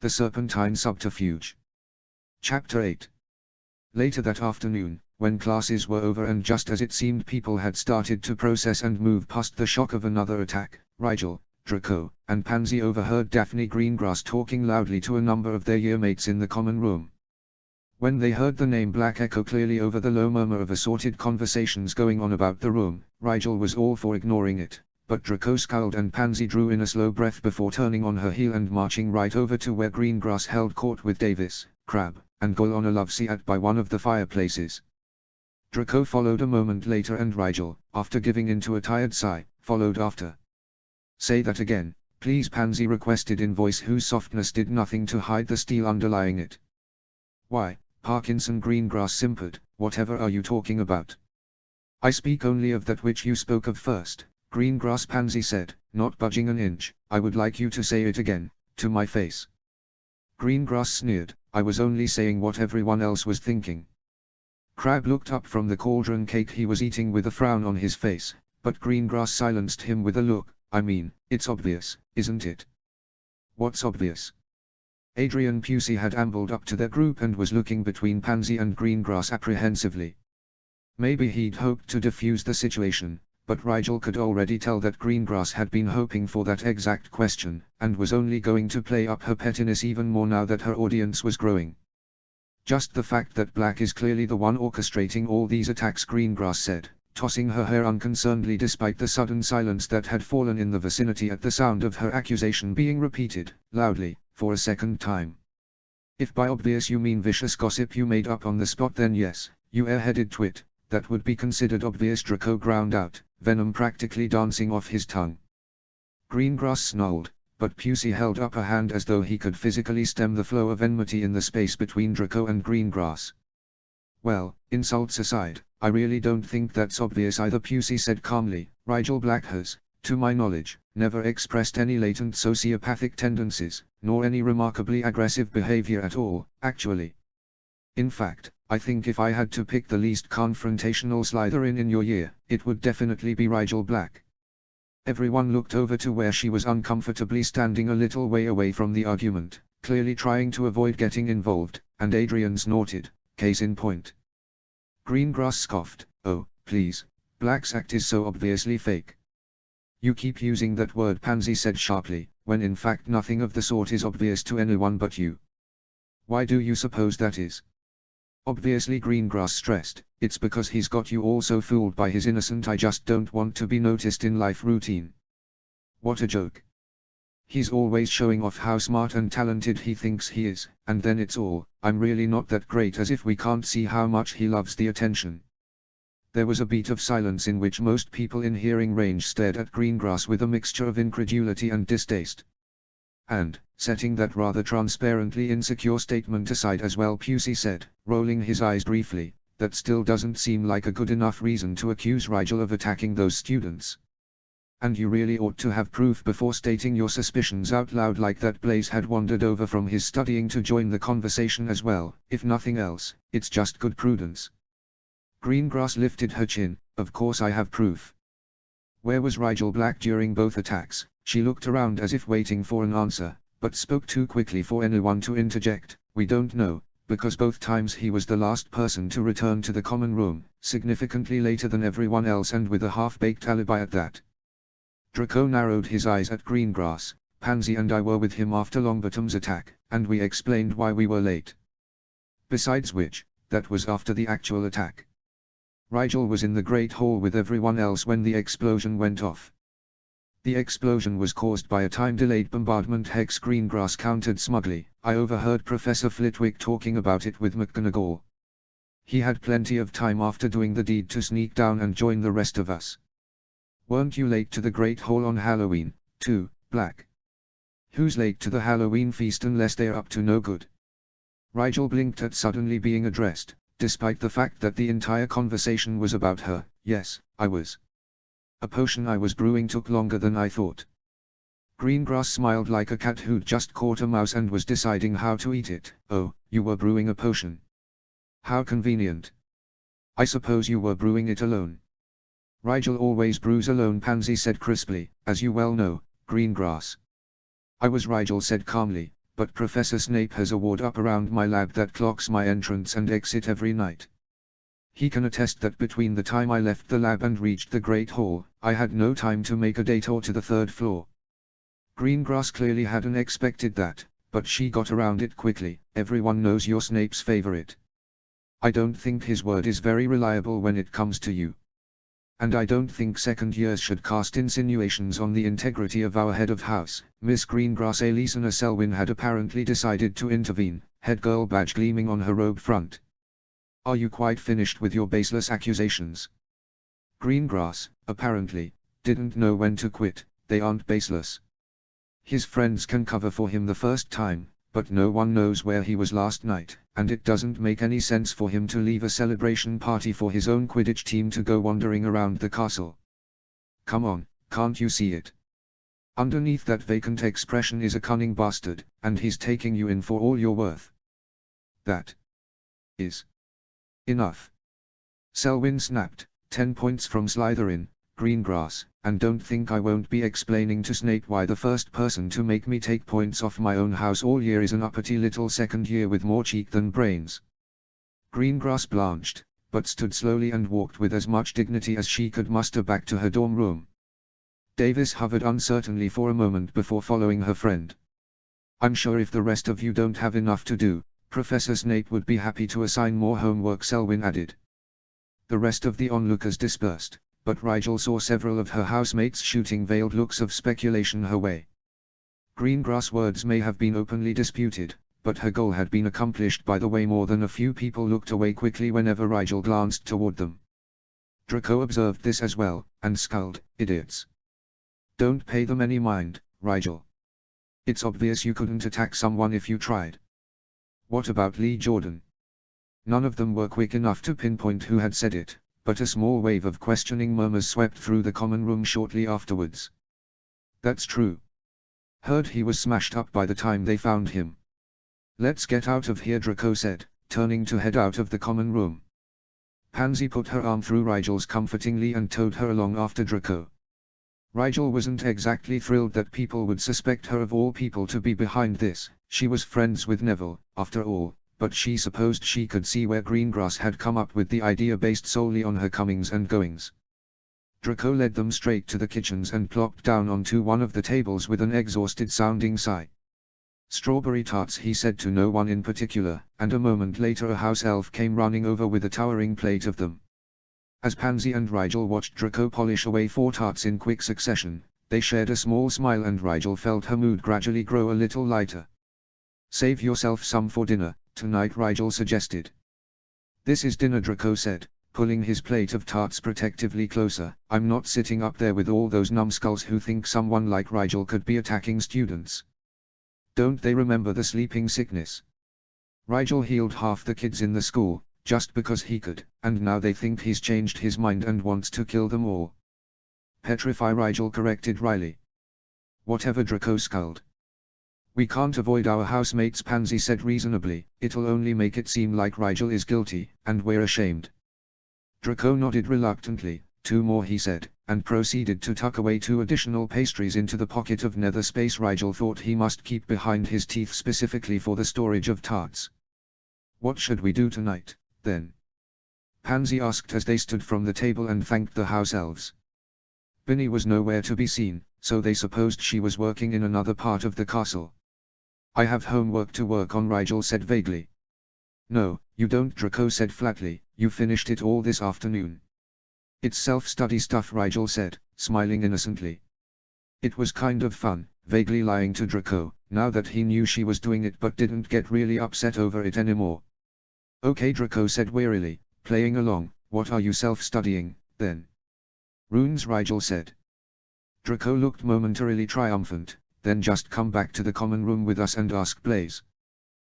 The Serpentine Subterfuge. Chapter 8. Later that afternoon, when classes were over and just as it seemed people had started to process and move past the shock of another attack, Rigel, Draco, and Pansy overheard Daphne Greengrass talking loudly to a number of their yearmates in the common room. When they heard the name Black echo clearly over the low murmur of assorted conversations going on about the room, Rigel was all for ignoring it, but Draco scowled and Pansy drew in a slow breath before turning on her heel and marching right over to where Greengrass held court with Davis, Crab, and Gull on a love-seat by one of the fireplaces. Draco followed a moment later and Rigel, after giving in to a tired sigh, followed after. "Say that again, please," Pansy requested in voice whose softness did nothing to hide the steel underlying it. "Why, Parkinson," Greengrass simpered, "whatever are you talking about?" "I speak only of that which you spoke of first, Greengrass," Pansy said, not budging an inch. "I would like you to say it again, to my face." Greengrass sneered, "I was only saying what everyone else was thinking." Crab looked up from the cauldron cake he was eating with a frown on his face, but Greengrass silenced him with a look. "I mean, it's obvious, isn't it?" "What's obvious?" Adrian Pusey had ambled up to their group and was looking between Pansy and Greengrass apprehensively. Maybe he'd hoped to defuse the situation, but Rigel could already tell that Greengrass had been hoping for that exact question, and was only going to play up her pettiness even more now that her audience was growing. "Just the fact that Black is clearly the one orchestrating all these attacks," Greengrass said, tossing her hair unconcernedly despite the sudden silence that had fallen in the vicinity at the sound of her accusation being repeated, loudly, for a second time. "If by obvious you mean vicious gossip you made up on the spot, then yes, you airheaded twit, that would be considered obvious," Draco ground out, venom practically dancing off his tongue. Greengrass snarled, but Pusey held up a hand as though he could physically stem the flow of enmity in the space between Draco and Greengrass. "Well, insults aside, I really don't think that's obvious either," Pusey said calmly. "Rigel Black has, to my knowledge, never expressed any latent sociopathic tendencies, nor any remarkably aggressive behavior at all, actually. In fact, I think if I had to pick the least confrontational Slytherin in your year, it would definitely be Rigel Black." Everyone looked over to where she was uncomfortably standing a little way away from the argument, clearly trying to avoid getting involved, and Adrian snorted, "Case in point." Greengrass scoffed, "Oh, please, Black's act is so obviously fake." "You keep using that word," Pansy said sharply, "when in fact nothing of the sort is obvious to anyone but you." "Why do you suppose that is?" "Obviously," Greengrass stressed, "it's because he's got you all so fooled by his innocent I just don't want to be noticed in life routine." "What a joke. He's always showing off how smart and talented he thinks he is, and then it's all, I'm really not that great, as if we can't see how much he loves the attention." There was a beat of silence in which most people in hearing range stared at Greengrass with a mixture of incredulity and distaste. "And, setting that rather transparently insecure statement aside as well," Pusey said, rolling his eyes briefly, "that still doesn't seem like a good enough reason to accuse Rigel of attacking those students. And you really ought to have proof before stating your suspicions out loud like that." Blaze had wandered over from his studying to join the conversation as well. "If nothing else, it's just good prudence." Greengrass lifted her chin. "Of course I have proof." "Where was Rigel Black during both attacks?" She looked around as if waiting for an answer, but spoke too quickly for anyone to interject. "We don't know, because both times he was the last person to return to the common room, significantly later than everyone else and with a half-baked alibi at that." Draco narrowed his eyes at Greengrass. "Pansy and I were with him after Longbottom's attack, and we explained why we were late. Besides which, that was after the actual attack. Rigel was in the Great Hall with everyone else when the explosion went off." "The explosion was caused by a time-delayed bombardment," Hex Greengrass countered smugly. "I overheard Professor Flitwick talking about it with McGonagall. He had plenty of time after doing the deed to sneak down and join the rest of us." "Weren't you late to the Great Hall on Halloween, too, Black?" "Who's late to the Halloween feast unless they're up to no good?" Rigel blinked at suddenly being addressed, despite the fact that the entire conversation was about her. "Yes, I was. A potion I was brewing took longer than I thought." Greengrass smiled like a cat who'd just caught a mouse and was deciding how to eat it. "Oh, you were brewing a potion. How convenient. I suppose you were brewing it alone." "Rigel always brews alone," Pansy said crisply, "as you well know, Greengrass." "I was," Rigel said calmly, but Professor Snape has a ward up around my lab that clocks my entrance and exit every night. He can attest that between the time I left the lab and reached the Great Hall, I had no time to make a detour to the third floor. Greengrass clearly hadn't expected that, but she got around it quickly. Everyone knows you're Snape's favorite. I don't think his word is very reliable when it comes to you. And I don't think second years should cast insinuations on the integrity of our head of house. Miss Greengrass Elisana Selwyn had apparently decided to intervene, head girl badge gleaming on her robe front. Are you quite finished with your baseless accusations? Greengrass, apparently, didn't know when to quit. They aren't baseless. His friends can cover for him the first time, but no one knows where he was last night, and it doesn't make any sense for him to leave a celebration party for his own Quidditch team to go wandering around the castle. Come on, can't you see it? Underneath that vacant expression is a cunning bastard, and he's taking you in for all you're worth. That is enough. Selwyn snapped, 10 points from Slytherin, Greengrass, and don't think I won't be explaining to Snape why the first person to make me take points off my own house all year is an uppity little second year with more cheek than brains. Greengrass blanched, but stood slowly and walked with as much dignity as she could muster back to her dorm room. Davis hovered uncertainly for a moment before following her friend. I'm sure if the rest of you don't have enough to do, Professor Snape would be happy to assign more homework, Selwyn added. The rest of the onlookers dispersed, but Rigel saw several of her housemates shooting veiled looks of speculation her way. Greengrass' words may have been openly disputed, but her goal had been accomplished by the way more than a few people looked away quickly whenever Rigel glanced toward them. Draco observed this as well, and scowled. Idiots. Don't pay them any mind, Rigel. It's obvious you couldn't attack someone if you tried. What about Lee Jordan? None of them were quick enough to pinpoint who had said it, but a small wave of questioning murmurs swept through the common room shortly afterwards. That's true. Heard he was smashed up by the time they found him. Let's get out of here, Draco said, turning to head out of the common room. Pansy put her arm through Rigel's comfortingly and towed her along after Draco. Rigel wasn't exactly thrilled that people would suspect her of all people to be behind this. She was friends with Neville, after all, but she supposed she could see where Greengrass had come up with the idea based solely on her comings and goings. Draco led them straight to the kitchens and plopped down onto one of the tables with an exhausted-sounding sigh. Strawberry tarts, he said to no one in particular, and a moment later a house elf came running over with a towering plate of them. As Pansy and Rigel watched Draco polish away 4 tarts in quick succession, they shared a small smile and Rigel felt her mood gradually grow a little lighter. Save yourself some for dinner, tonight, Rigel suggested. This is dinner, Draco said, pulling his plate of tarts protectively closer. I'm not sitting up there with all those numbskulls who think someone like Rigel could be attacking students. Don't they remember the sleeping sickness? Rigel healed half the kids in the school, just because he could, and now they think he's changed his mind and wants to kill them all. Petrify, Rigel corrected Riley. Whatever, Draco scowled. We can't avoid our housemates, Pansy said reasonably. It'll only make it seem like Rigel is guilty, and we're ashamed. Draco nodded reluctantly. 2 more, he said, and proceeded to tuck away 2 additional pastries into the pocket of nether space Rigel thought he must keep behind his teeth specifically for the storage of tarts. What should we do tonight, then? Pansy asked as they stood from the table and thanked the house elves. Binny was nowhere to be seen, so they supposed she was working in another part of the castle. I have homework to work on, Rigel said vaguely. No, you don't, Draco said flatly. You finished it all this afternoon. It's self-study stuff, Rigel said, smiling innocently. It was kind of fun, vaguely lying to Draco, now that he knew she was doing it but didn't get really upset over it anymore. Okay, Draco said wearily, playing along. What are you self-studying, then? Runes, Rigel said. Draco looked momentarily triumphant. Then just come back to the common room with us and ask Blaze.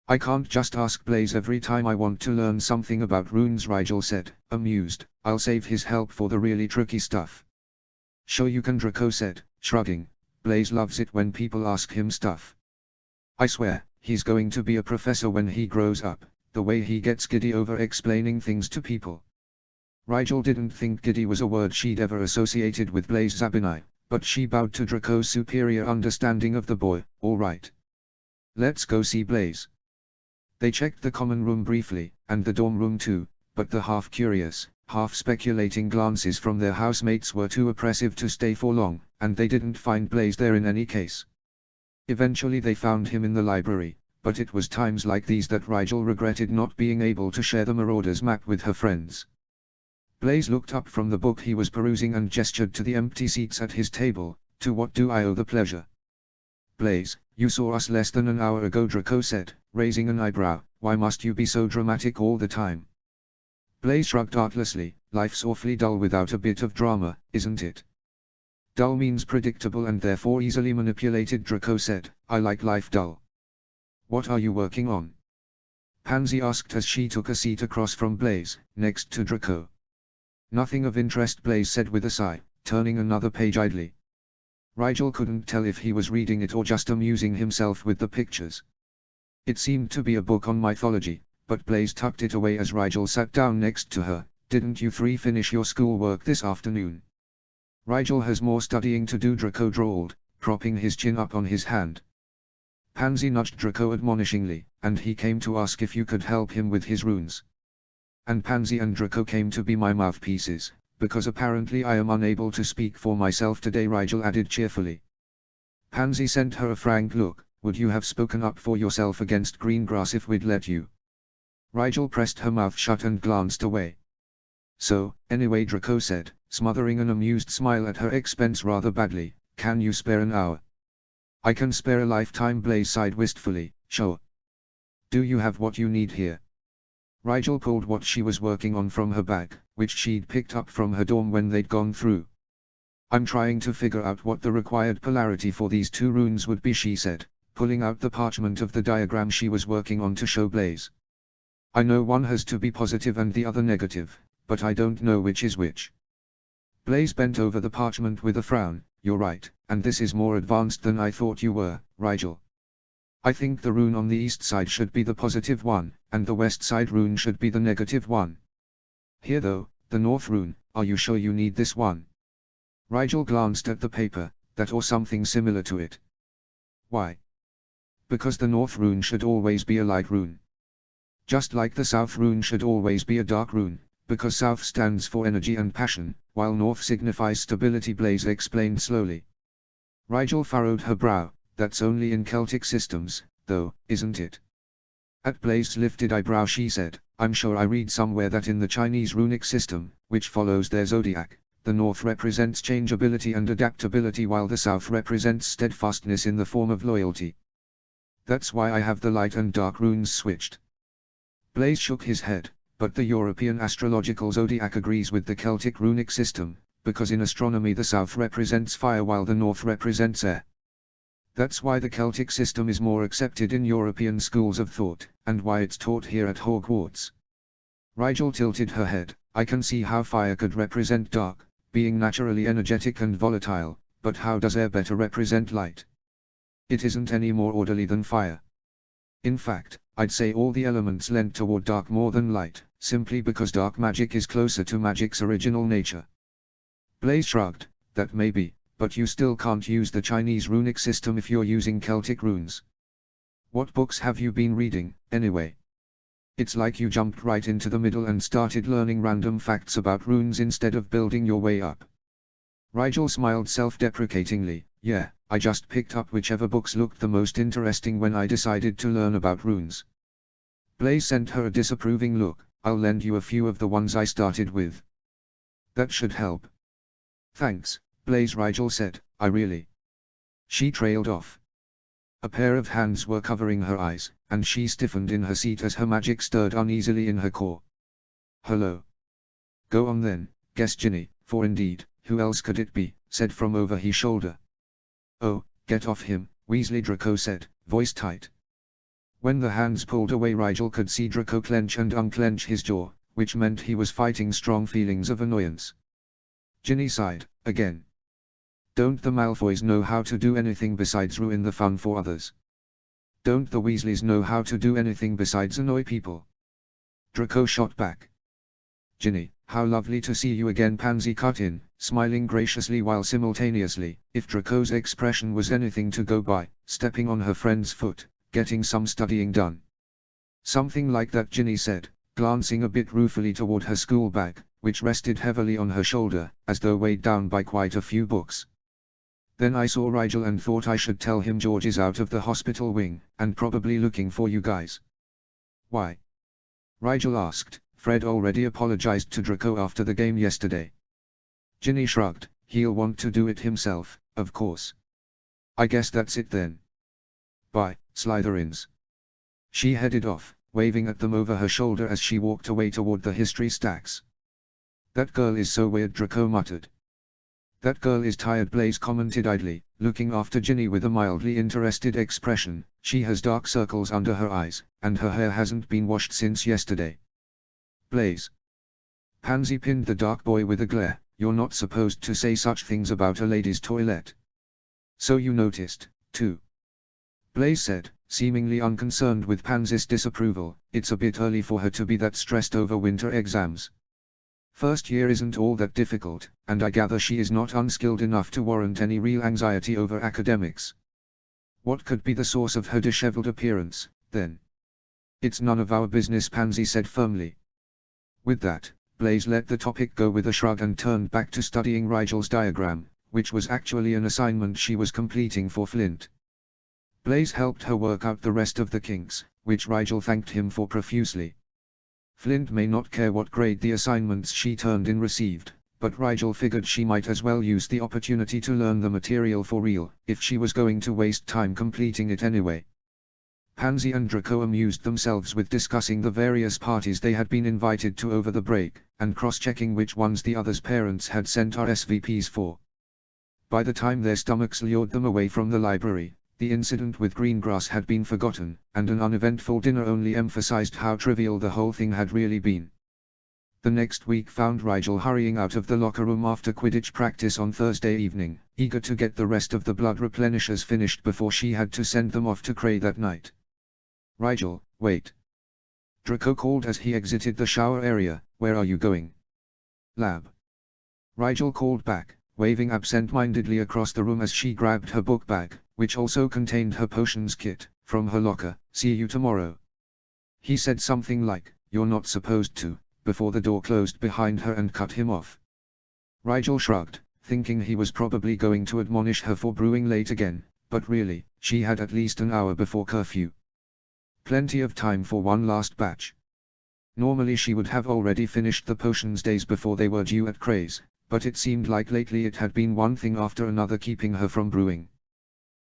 I can't just ask Blaze every time I want to learn something about runes, Rigel said, amused. I'll save his help for the really tricky stuff. Sure you can, Draco said, shrugging. Blaze loves it when people ask him stuff. I swear, he's going to be a professor when he grows up, the way he gets giddy over explaining things to people. Rigel didn't think giddy was a word she'd ever associated with Blaze Zabinai, but she bowed to Draco's superior understanding of the boy. All right. Let's go see Blaze. They checked the common room briefly, and the dorm room too, but the half-curious, half-speculating glances from their housemates were too oppressive to stay for long, and they didn't find Blaze there in any case. Eventually they found him in the library, but it was times like these that Rigel regretted not being able to share the Marauder's map with her friends. Blaze looked up from the book he was perusing and gestured to the empty seats at his table. To what do I owe the pleasure? Blaze, you saw us less than an hour ago, Draco said, raising an eyebrow. Why must you be so dramatic all the time? Blaze shrugged artlessly. Life's awfully dull without a bit of drama, isn't it? Dull means predictable and therefore easily manipulated, Draco said. I like life dull. What are you working on? Pansy asked as she took a seat across from Blaze, next to Draco. Nothing of interest, Blaze said with a sigh, turning another page idly. Rigel couldn't tell if he was reading it or just amusing himself with the pictures. It seemed to be a book on mythology, but Blaze tucked it away as Rigel sat down next to her. Didn't you three finish your schoolwork this afternoon? Rigel has more studying to do, Draco drawled, propping his chin up on his hand. Pansy nudged Draco admonishingly, and he came to ask if you could help him with his runes. And Pansy and Draco came to be my mouthpieces, because apparently I am unable to speak for myself today, Rigel added cheerfully. Pansy sent her a frank look. Would you have spoken up for yourself against Greengrass if we'd let you? Rigel pressed her mouth shut and glanced away. So, anyway, Draco said, smothering an amused smile at her expense rather badly, can you spare an hour? I can spare a lifetime, Blaze sighed wistfully. Sure. Do you have what you need here? Rigel pulled what she was working on from her bag, which she'd picked up from her dorm when they'd gone through. I'm trying to figure out what the required polarity for these two runes would be, she said, pulling out the parchment of the diagram she was working on to show Blaze. I know one has to be positive and the other negative, but I don't know which is which. Blaze bent over the parchment with a frown. You're right, and this is more advanced than I thought you were, Rigel. I think the rune on the east side should be the positive one, and the west side rune should be the negative one. Here though, the north rune, are you sure you need this one? Rigel glanced at the paper, that or something similar to it. Why? Because the north rune should always be a light rune. Just like the south rune should always be a dark rune, because south stands for energy and passion, while north signifies stability, Blaze explained slowly. Rigel furrowed her brow. That's only in Celtic systems, though, isn't it? At Blaze's lifted eyebrow she said, I'm sure I read somewhere that in the Chinese runic system, which follows their zodiac, the north represents changeability and adaptability while the south represents steadfastness in the form of loyalty. That's why I have the light and dark runes switched. Blaze shook his head, but the European astrological zodiac agrees with the Celtic runic system, because in astronomy the south represents fire while the north represents air. That's why the Celtic system is more accepted in European schools of thought, and why it's taught here at Hogwarts. Rigel tilted her head. I can see how fire could represent dark, being naturally energetic and volatile, but how does air better represent light? It isn't any more orderly than fire. In fact, I'd say all the elements lend toward dark more than light, simply because dark magic is closer to magic's original nature. Blaze shrugged. That may be, but you still can't use the Chinese runic system if you're using Celtic runes. What books have you been reading, anyway? It's like you jumped right into the middle and started learning random facts about runes instead of building your way up. Rigel smiled self-deprecatingly. Yeah, I just picked up whichever books looked the most interesting when I decided to learn about runes. Blaze sent her a disapproving look. I'll lend you a few of the ones I started with. That should help. Thanks, Blaze, Rigel said. I really. She trailed off. A pair of hands were covering her eyes, and she stiffened in her seat as her magic stirred uneasily in her core. Hello. Go on then, guessed Ginny, for indeed, who else could it be, said from over his shoulder. Oh, get off him, Weasley, Draco said, voice tight. When the hands pulled away, Rigel could see Draco clench and unclench his jaw, which meant he was fighting strong feelings of annoyance. Ginny sighed, again. Don't the Malfoys know how to do anything besides ruin the fun for others? Don't the Weasleys know how to do anything besides annoy people? Draco shot back. Ginny, how lovely to see you again, Pansy cut in, smiling graciously while simultaneously, if Draco's expression was anything to go by, stepping on her friend's foot, getting some studying done. Something like that, Ginny said, glancing a bit ruefully toward her school bag, which rested heavily on her shoulder, as though weighed down by quite a few books. Then I saw Rigel and thought I should tell him George is out of the hospital wing, and probably looking for you guys. Why? Rigel asked. Fred already apologized to Draco after the game yesterday. Ginny shrugged. He'll want to do it himself, of course. I guess that's it then. Bye, Slytherins. She headed off, waving at them over her shoulder as she walked away toward the history stacks. That girl is so weird, Draco muttered. That girl is tired, Blaze commented idly, looking after Ginny with a mildly interested expression. She has dark circles under her eyes, and her hair hasn't been washed since yesterday. Blaze. Pansy pinned the dark boy with a glare. You're not supposed to say such things about a ladies' toilet. So you noticed, too. Blaze said, seemingly unconcerned with Pansy's disapproval. It's a bit early for her to be that stressed over winter exams. First year isn't all that difficult, and I gather she is not unskilled enough to warrant any real anxiety over academics. What could be the source of her disheveled appearance, then? It's none of our business, Pansy said firmly. With that, Blaze let the topic go with a shrug and turned back to studying Rigel's diagram, which was actually an assignment she was completing for Flint. Blaze helped her work out the rest of the kinks, which Rigel thanked him for profusely. Flint may not care what grade the assignments she turned in received, but Rigel figured she might as well use the opportunity to learn the material for real, if she was going to waste time completing it anyway. Pansy and Draco amused themselves with discussing the various parties they had been invited to over the break, and cross-checking which ones the others' parents had sent RSVPs for. By the time their stomachs lured them away from the library, the incident with Greengrass had been forgotten, and an uneventful dinner only emphasized how trivial the whole thing had really been. The next week found Rigel hurrying out of the locker room after Quidditch practice on Thursday evening, eager to get the rest of the blood replenishers finished before she had to send them off to Cray that night. Rigel, wait. Draco called as he exited the shower area. Where are you going? Lab. Rigel called back, waving absent-mindedly across the room as she grabbed her book bag, which also contained her potions kit, from her locker. See you tomorrow. He said something like, you're not supposed to, before the door closed behind her and cut him off. Rigel shrugged, thinking he was probably going to admonish her for brewing late again, but really, she had at least an hour before curfew. Plenty of time for one last batch. Normally she would have already finished the potions days before they were due at Cray's, but it seemed like lately it had been one thing after another keeping her from brewing.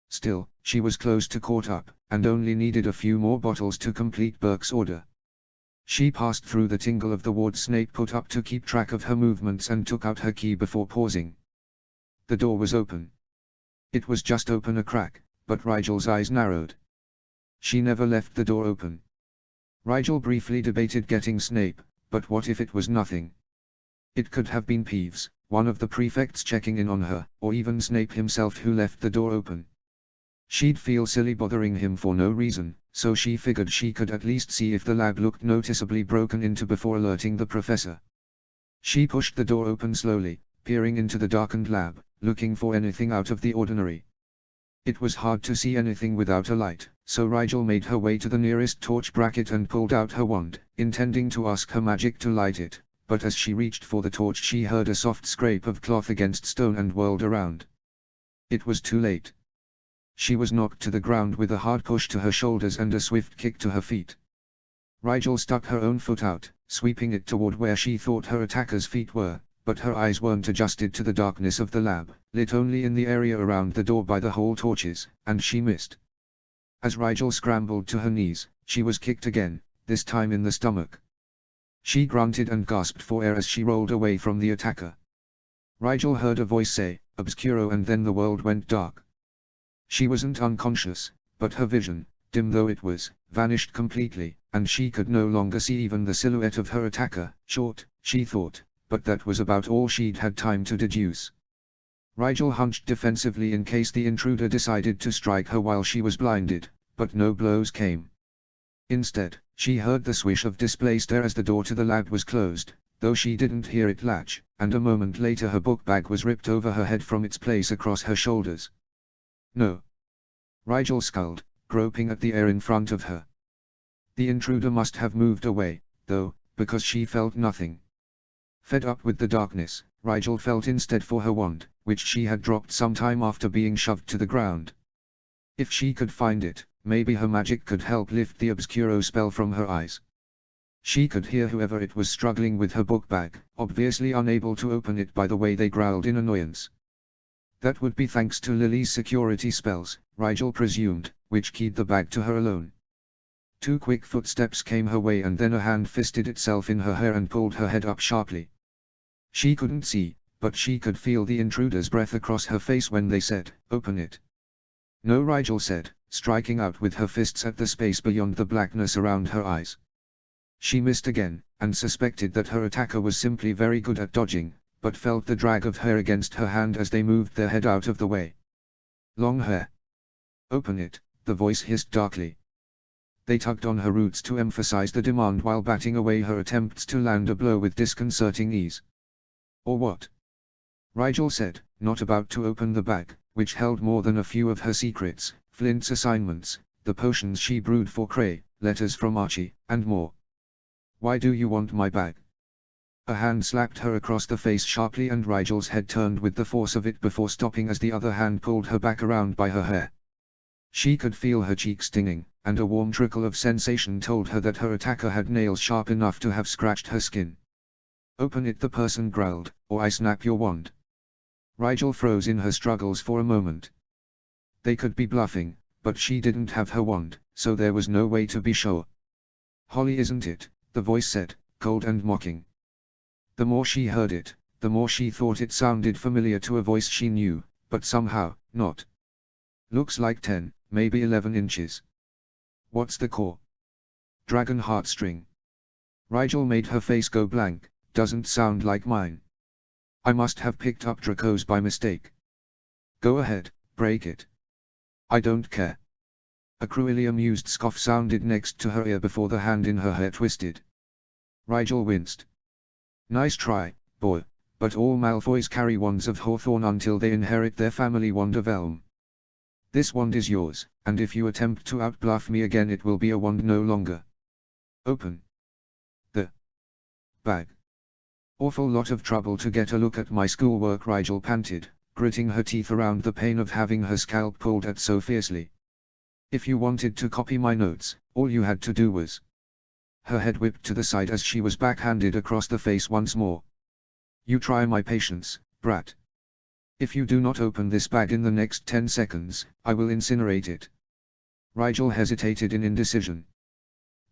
Still, she was close to caught up, and only needed a few more bottles to complete Burke's order. She passed through the tingle of the ward Snape put up to keep track of her movements and took out her key before pausing. The door was open. It was just open a crack, but Rigel's eyes narrowed. She never left the door open. Rigel briefly debated getting Snape, but what if it was nothing? It could have been Peeves, one of the prefects checking in on her, or even Snape himself who left the door open. She'd feel silly bothering him for no reason, so she figured she could at least see if the lab looked noticeably broken into before alerting the professor. She pushed the door open slowly, peering into the darkened lab, looking for anything out of the ordinary. It was hard to see anything without a light, so Rigel made her way to the nearest torch bracket and pulled out her wand, intending to ask her magic to light it, but as she reached for the torch she heard a soft scrape of cloth against stone and whirled around. It was too late. She was knocked to the ground with a hard push to her shoulders and a swift kick to her feet. Rigel stuck her own foot out, sweeping it toward where she thought her attacker's feet were, but her eyes weren't adjusted to the darkness of the lab, lit only in the area around the door by the hall torches, and she missed. As Rigel scrambled to her knees, she was kicked again, this time in the stomach. She grunted and gasped for air as she rolled away from the attacker. Rigel heard a voice say, "Obscuro," and then the world went dark. She wasn't unconscious, but her vision, dim though it was, vanished completely, and she could no longer see even the silhouette of her attacker. Short, she thought, but that was about all she'd had time to deduce. Rigel hunched defensively in case the intruder decided to strike her while she was blinded, but no blows came. Instead, she heard the swish of displaced air as the door to the lab was closed, though she didn't hear it latch, and a moment later her book bag was ripped over her head from its place across her shoulders. No. Rigel scowled, groping at the air in front of her. The intruder must have moved away, though, because she felt nothing. Fed up with the darkness, Rigel felt instead for her wand, which she had dropped some time after being shoved to the ground. If she could find it, maybe her magic could help lift the obscuro spell from her eyes. She could hear whoever it was struggling with her book bag, obviously unable to open it by the way they growled in annoyance. That would be thanks to Lily's security spells, Rigel presumed, which keyed the bag to her alone. 2 quick footsteps came her way and then a hand fisted itself in her hair and pulled her head up sharply. She couldn't see, but she could feel the intruder's breath across her face when they said, "Open it." "No," Rigel said, striking out with her fists at the space beyond the blackness around her eyes. She missed again, and suspected that her attacker was simply very good at dodging, but felt the drag of hair against her hand as they moved their head out of the way. "Long hair." "Open it," the voice hissed darkly. They tugged on her roots to emphasize the demand while batting away her attempts to land a blow with disconcerting ease. "Or what?" Rigel said, not about to open the bag, which held more than a few of her secrets, Flint's assignments, the potions she brewed for Cray, letters from Archie, and more. "Why do you want my bag?" A hand slapped her across the face sharply and Rigel's head turned with the force of it before stopping as the other hand pulled her back around by her hair. She could feel her cheek stinging, and a warm trickle of sensation told her that her attacker had nails sharp enough to have scratched her skin. "Open it," the person growled, "or I snap your wand." Rigel froze in her struggles for a moment. They could be bluffing, but she didn't have her wand, so there was no way to be sure. "Holly, isn't it?" the voice said, cold and mocking. The more she heard it, the more she thought it sounded familiar to a voice she knew, but somehow, not. "Looks like 10, maybe 11 inches. What's the core?" "Dragon heartstring." Rigel made her face go blank. "Doesn't sound like mine. I must have picked up Draco's by mistake." "Go ahead, break it." "I don't care." A cruelly amused scoff sounded next to her ear before the hand in her hair twisted. Rigel winced. "Nice try, boy, but all Malfoys carry wands of Hawthorn until they inherit their family wand of Elm. This wand is yours, and if you attempt to outbluff me again it will be a wand no longer. Open the bag." "Awful lot of trouble to get a look at my schoolwork," Rigel panted, gritting her teeth around the pain of having her scalp pulled at so fiercely. "If you wanted to copy my notes, all you had to do was..." Her head whipped to the side as she was backhanded across the face once more. "You try my patience, brat. If you do not open this bag in the next 10 seconds, I will incinerate it." Rigel hesitated in indecision.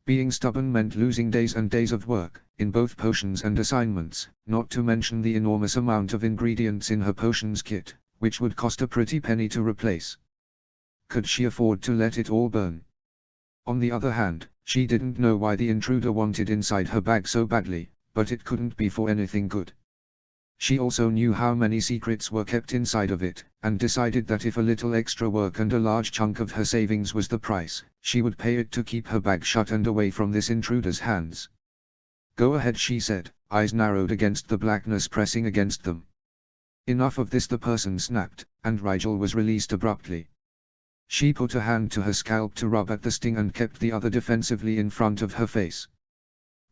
Being stubborn meant losing days and days of work, in both potions and assignments, not to mention the enormous amount of ingredients in her potions kit, which would cost a pretty penny to replace. Could she afford to let it all burn? On the other hand, she didn't know why the intruder wanted inside her bag so badly, but it couldn't be for anything good. She also knew how many secrets were kept inside of it, and decided that if a little extra work and a large chunk of her savings was the price, she would pay it to keep her bag shut and away from this intruder's hands. "Go ahead," she said, eyes narrowed against the blackness pressing against them. "Enough of this," the person snapped, and Rigel was released abruptly. She put a hand to her scalp to rub at the sting and kept the other defensively in front of her face.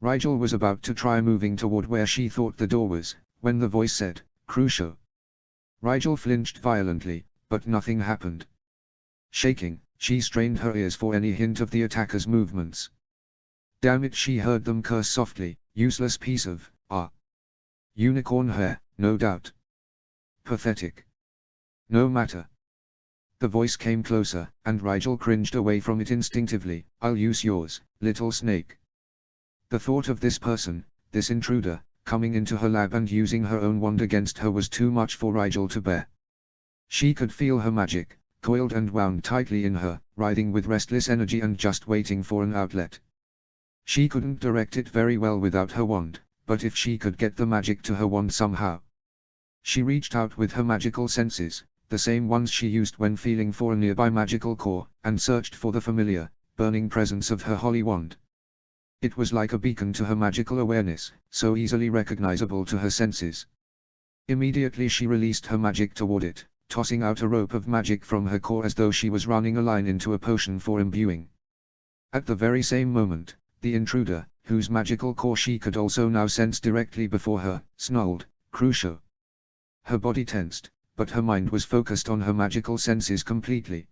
Rigel was about to try moving toward where she thought the door was, when the voice said, "Crucio." Rigel flinched violently, but nothing happened. Shaking, she strained her ears for any hint of the attacker's movements. Damn it, she heard them curse softly. Useless piece of, unicorn hair, no doubt. Pathetic. No matter. The voice came closer, and Rigel cringed away from it instinctively. "I'll use yours, little snake." The thought of this person, this intruder, coming into her lab and using her own wand against her was too much for Rigel to bear. She could feel her magic, coiled and wound tightly in her, writhing with restless energy and just waiting for an outlet. She couldn't direct it very well without her wand, but if she could get the magic to her wand somehow. She reached out with her magical senses, the same ones she used when feeling for a nearby magical core, and searched for the familiar, burning presence of her holy wand. It was like a beacon to her magical awareness, so easily recognizable to her senses. Immediately she released her magic toward it, tossing out a rope of magic from her core as though she was running a line into a potion for imbuing. At the very same moment, the intruder, whose magical core she could also now sense directly before her, snarled, "Crucio!" Her body tensed, but her mind was focused on her magical senses completely.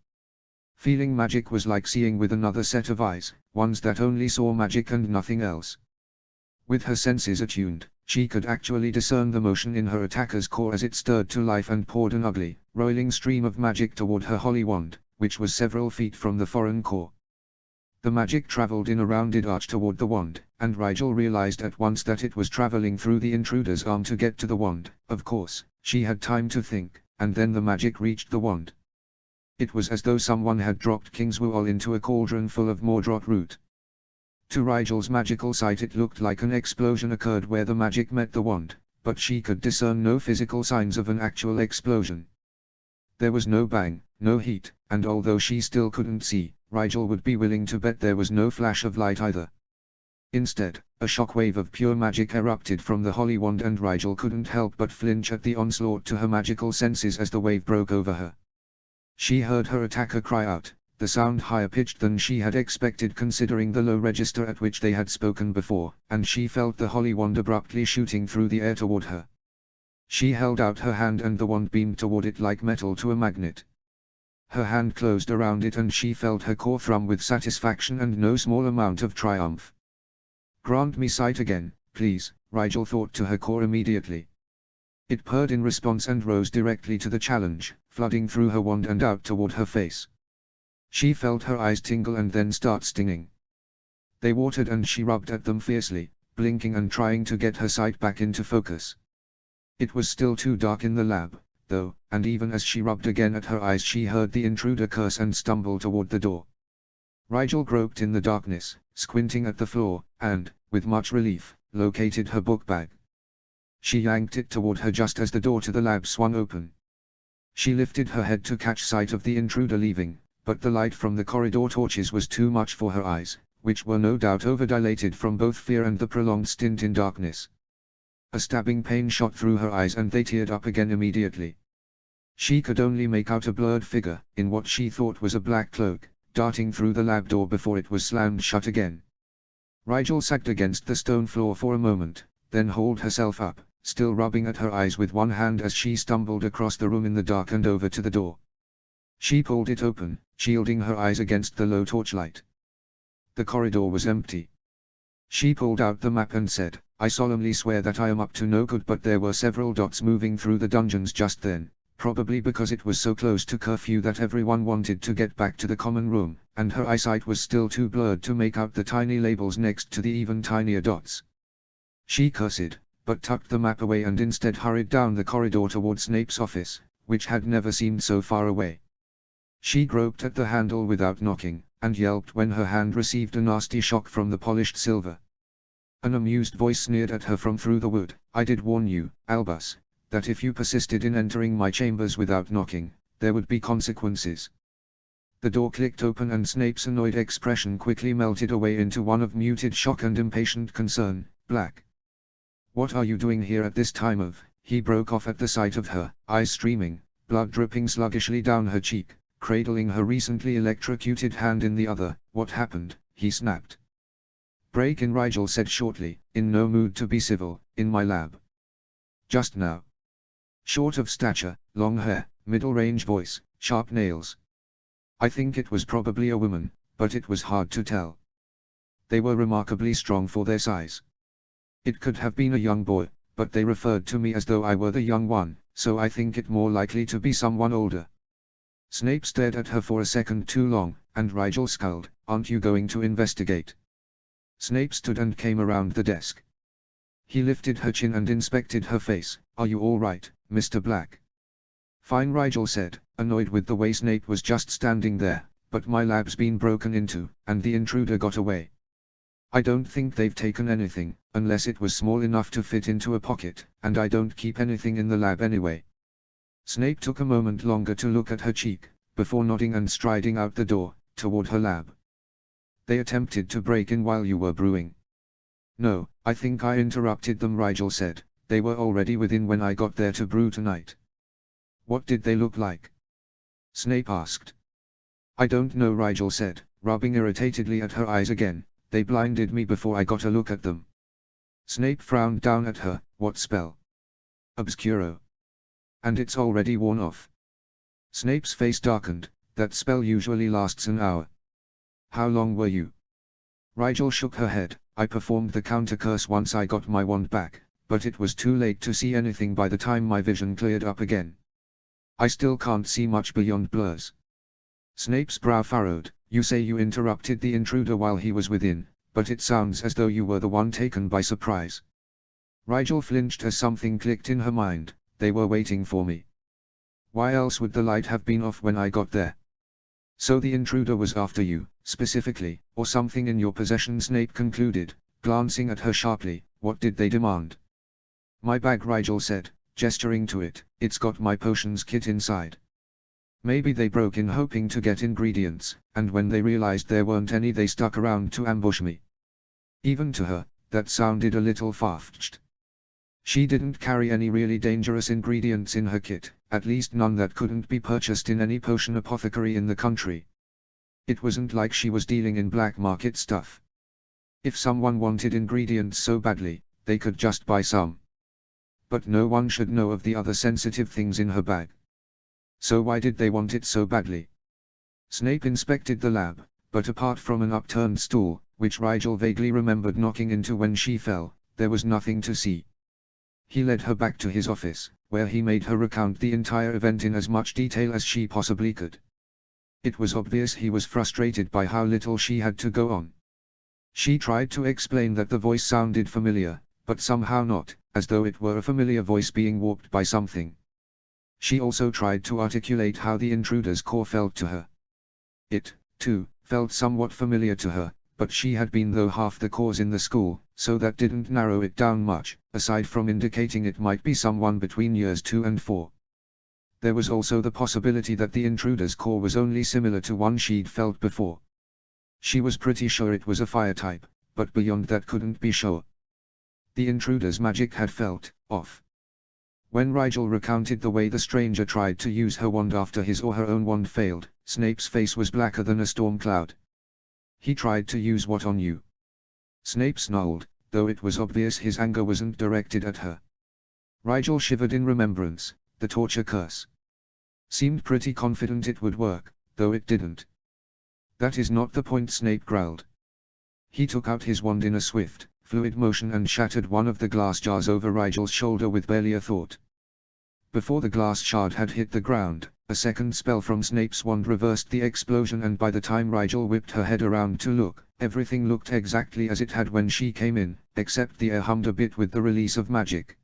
Feeling magic was like seeing with another set of eyes, ones that only saw magic and nothing else. With her senses attuned, she could actually discern the motion in her attacker's core as it stirred to life and poured an ugly, roiling stream of magic toward her holy wand, which was several feet from the foreign core. The magic traveled in a rounded arch toward the wand, and Rigel realized at once that it was traveling through the intruder's arm to get to the wand. Of course, she had time to think, and then the magic reached the wand. It was as though someone had dropped King's Wool into a cauldron full of Mordrot root. To Rigel's magical sight it looked like an explosion occurred where the magic met the wand, but she could discern no physical signs of an actual explosion. There was no bang, no heat, and although she still couldn't see, Rigel would be willing to bet there was no flash of light either. Instead, a shockwave of pure magic erupted from the holy wand and Rigel couldn't help but flinch at the onslaught to her magical senses as the wave broke over her. She heard her attacker cry out, the sound higher pitched than she had expected considering the low register at which they had spoken before, and she felt the holy wand abruptly shooting through the air toward her. She held out her hand and the wand beamed toward it like metal to a magnet. Her hand closed around it and she felt her core thrum with satisfaction and no small amount of triumph. Grant me sight again, please, Rigel thought to her core immediately. It purred in response and rose directly to the challenge, flooding through her wand and out toward her face. She felt her eyes tingle and then start stinging. They watered and she rubbed at them fiercely, blinking and trying to get her sight back into focus. It was still too dark in the lab, though, and even as she rubbed again at her eyes she heard the intruder curse and stumble toward the door. Rigel groped in the darkness, squinting at the floor, and, with much relief, located her book bag. She yanked it toward her just as the door to the lab swung open. She lifted her head to catch sight of the intruder leaving, but the light from the corridor torches was too much for her eyes, which were no doubt overdilated from both fear and the prolonged stint in darkness. A stabbing pain shot through her eyes and they teared up again immediately. She could only make out a blurred figure, in what she thought was a black cloak, darting through the lab door before it was slammed shut again. Rigel sagged against the stone floor for a moment, then hauled herself up, still rubbing at her eyes with one hand as she stumbled across the room in the dark and over to the door. She pulled it open, shielding her eyes against the low torchlight. The corridor was empty. She pulled out the map and said, I solemnly swear that I am up to no good, but there were several dots moving through the dungeons just then, probably because it was so close to curfew that everyone wanted to get back to the common room, and her eyesight was still too blurred to make out the tiny labels next to the even tinier dots. She cursed, but tucked the map away and instead hurried down the corridor toward Snape's office, which had never seemed so far away. She groped at the handle without knocking, and yelped when her hand received a nasty shock from the polished silver. An amused voice sneered at her from through the wood, I did warn you, Albus, that if you persisted in entering my chambers without knocking, there would be consequences. The door clicked open and Snape's annoyed expression quickly melted away into one of muted shock and impatient concern. Black. What are you doing here at this time of? He broke off at the sight of her, eyes streaming, blood dripping sluggishly down her cheek, cradling her recently electrocuted hand in the other. What happened? He snapped. Break in, Rigel said shortly, in no mood to be civil. In my lab. Just now. Short of stature, long hair, middle-range voice, sharp nails. I think it was probably a woman, but it was hard to tell. They were remarkably strong for their size. It could have been a young boy, but they referred to me as though I were the young one, so I think it more likely to be someone older. Snape stared at her for a second too long, and Rigel scowled. Aren't you going to investigate? Snape stood and came around the desk. He lifted her chin and inspected her face. Are you all right, Mr. Black? Fine, Rigel said, annoyed with the way Snape was just standing there, but my lab's been broken into, and the intruder got away. I don't think they've taken anything, unless it was small enough to fit into a pocket, and I don't keep anything in the lab anyway. Snape took a moment longer to look at her cheek, before nodding and striding out the door, toward her lab. They attempted to break in while you were brewing. No, I think I interrupted them, Rigel said. They were already within when I got there to brew tonight. What did they look like? Snape asked. I don't know, Rigel said, rubbing irritatedly at her eyes again. They blinded me before I got a look at them. Snape frowned down at her. What spell? Obscuro. And it's already worn off. Snape's face darkened. That spell usually lasts an hour. How long were you? Rigel shook her head. I performed the counter curse once I got my wand back, but it was too late to see anything by the time my vision cleared up again. I still can't see much beyond blurs. Snape's brow furrowed. You say you interrupted the intruder while he was within, but it sounds as though you were the one taken by surprise. Rigel flinched as something clicked in her mind. They were waiting for me. Why else would the light have been off when I got there? So the intruder was after you, specifically, or something in your possession, Snape concluded, glancing at her sharply. What did they demand? My bag, Rigel said, gesturing to it. It's got my potions kit inside. Maybe they broke in hoping to get ingredients, and when they realized there weren't any they stuck around to ambush me. Even to her, that sounded a little far-fetched. She didn't carry any really dangerous ingredients in her kit, at least none that couldn't be purchased in any potion apothecary in the country. It wasn't like she was dealing in black market stuff. If someone wanted ingredients so badly, they could just buy some. But no one should know of the other sensitive things in her bag. So why did they want it so badly? Snape inspected the lab, but apart from an upturned stool, which Rigel vaguely remembered knocking into when she fell, there was nothing to see. He led her back to his office, where he made her recount the entire event in as much detail as she possibly could. It was obvious he was frustrated by how little she had to go on. She tried to explain that the voice sounded familiar, but somehow not, as though it were a familiar voice being warped by something. She also tried to articulate how the intruder's core felt to her. It, too, felt somewhat familiar to her, but she had been though half the cores in the school, so that didn't narrow it down much, aside from indicating it might be someone between years 2 and 4. There was also the possibility that the intruder's core was only similar to one she'd felt before. She was pretty sure it was a fire type, but beyond that couldn't be sure. The intruder's magic had felt off. When Rigel recounted the way the stranger tried to use her wand after his or her own wand failed, Snape's face was blacker than a storm cloud. He tried to use what on you? Snape snarled, though it was obvious his anger wasn't directed at her. Rigel shivered in remembrance. The torture curse. Seemed pretty confident it would work, though it didn't. That is not the point, Snape growled. He took out his wand in a swift, fluid motion and shattered one of the glass jars over Rigel's shoulder with barely a thought. Before the glass shard had hit the ground, a second spell from Snape's wand reversed the explosion, and by the time Rigel whipped her head around to look, everything looked exactly as it had when she came in, except the air hummed a bit with the release of magic.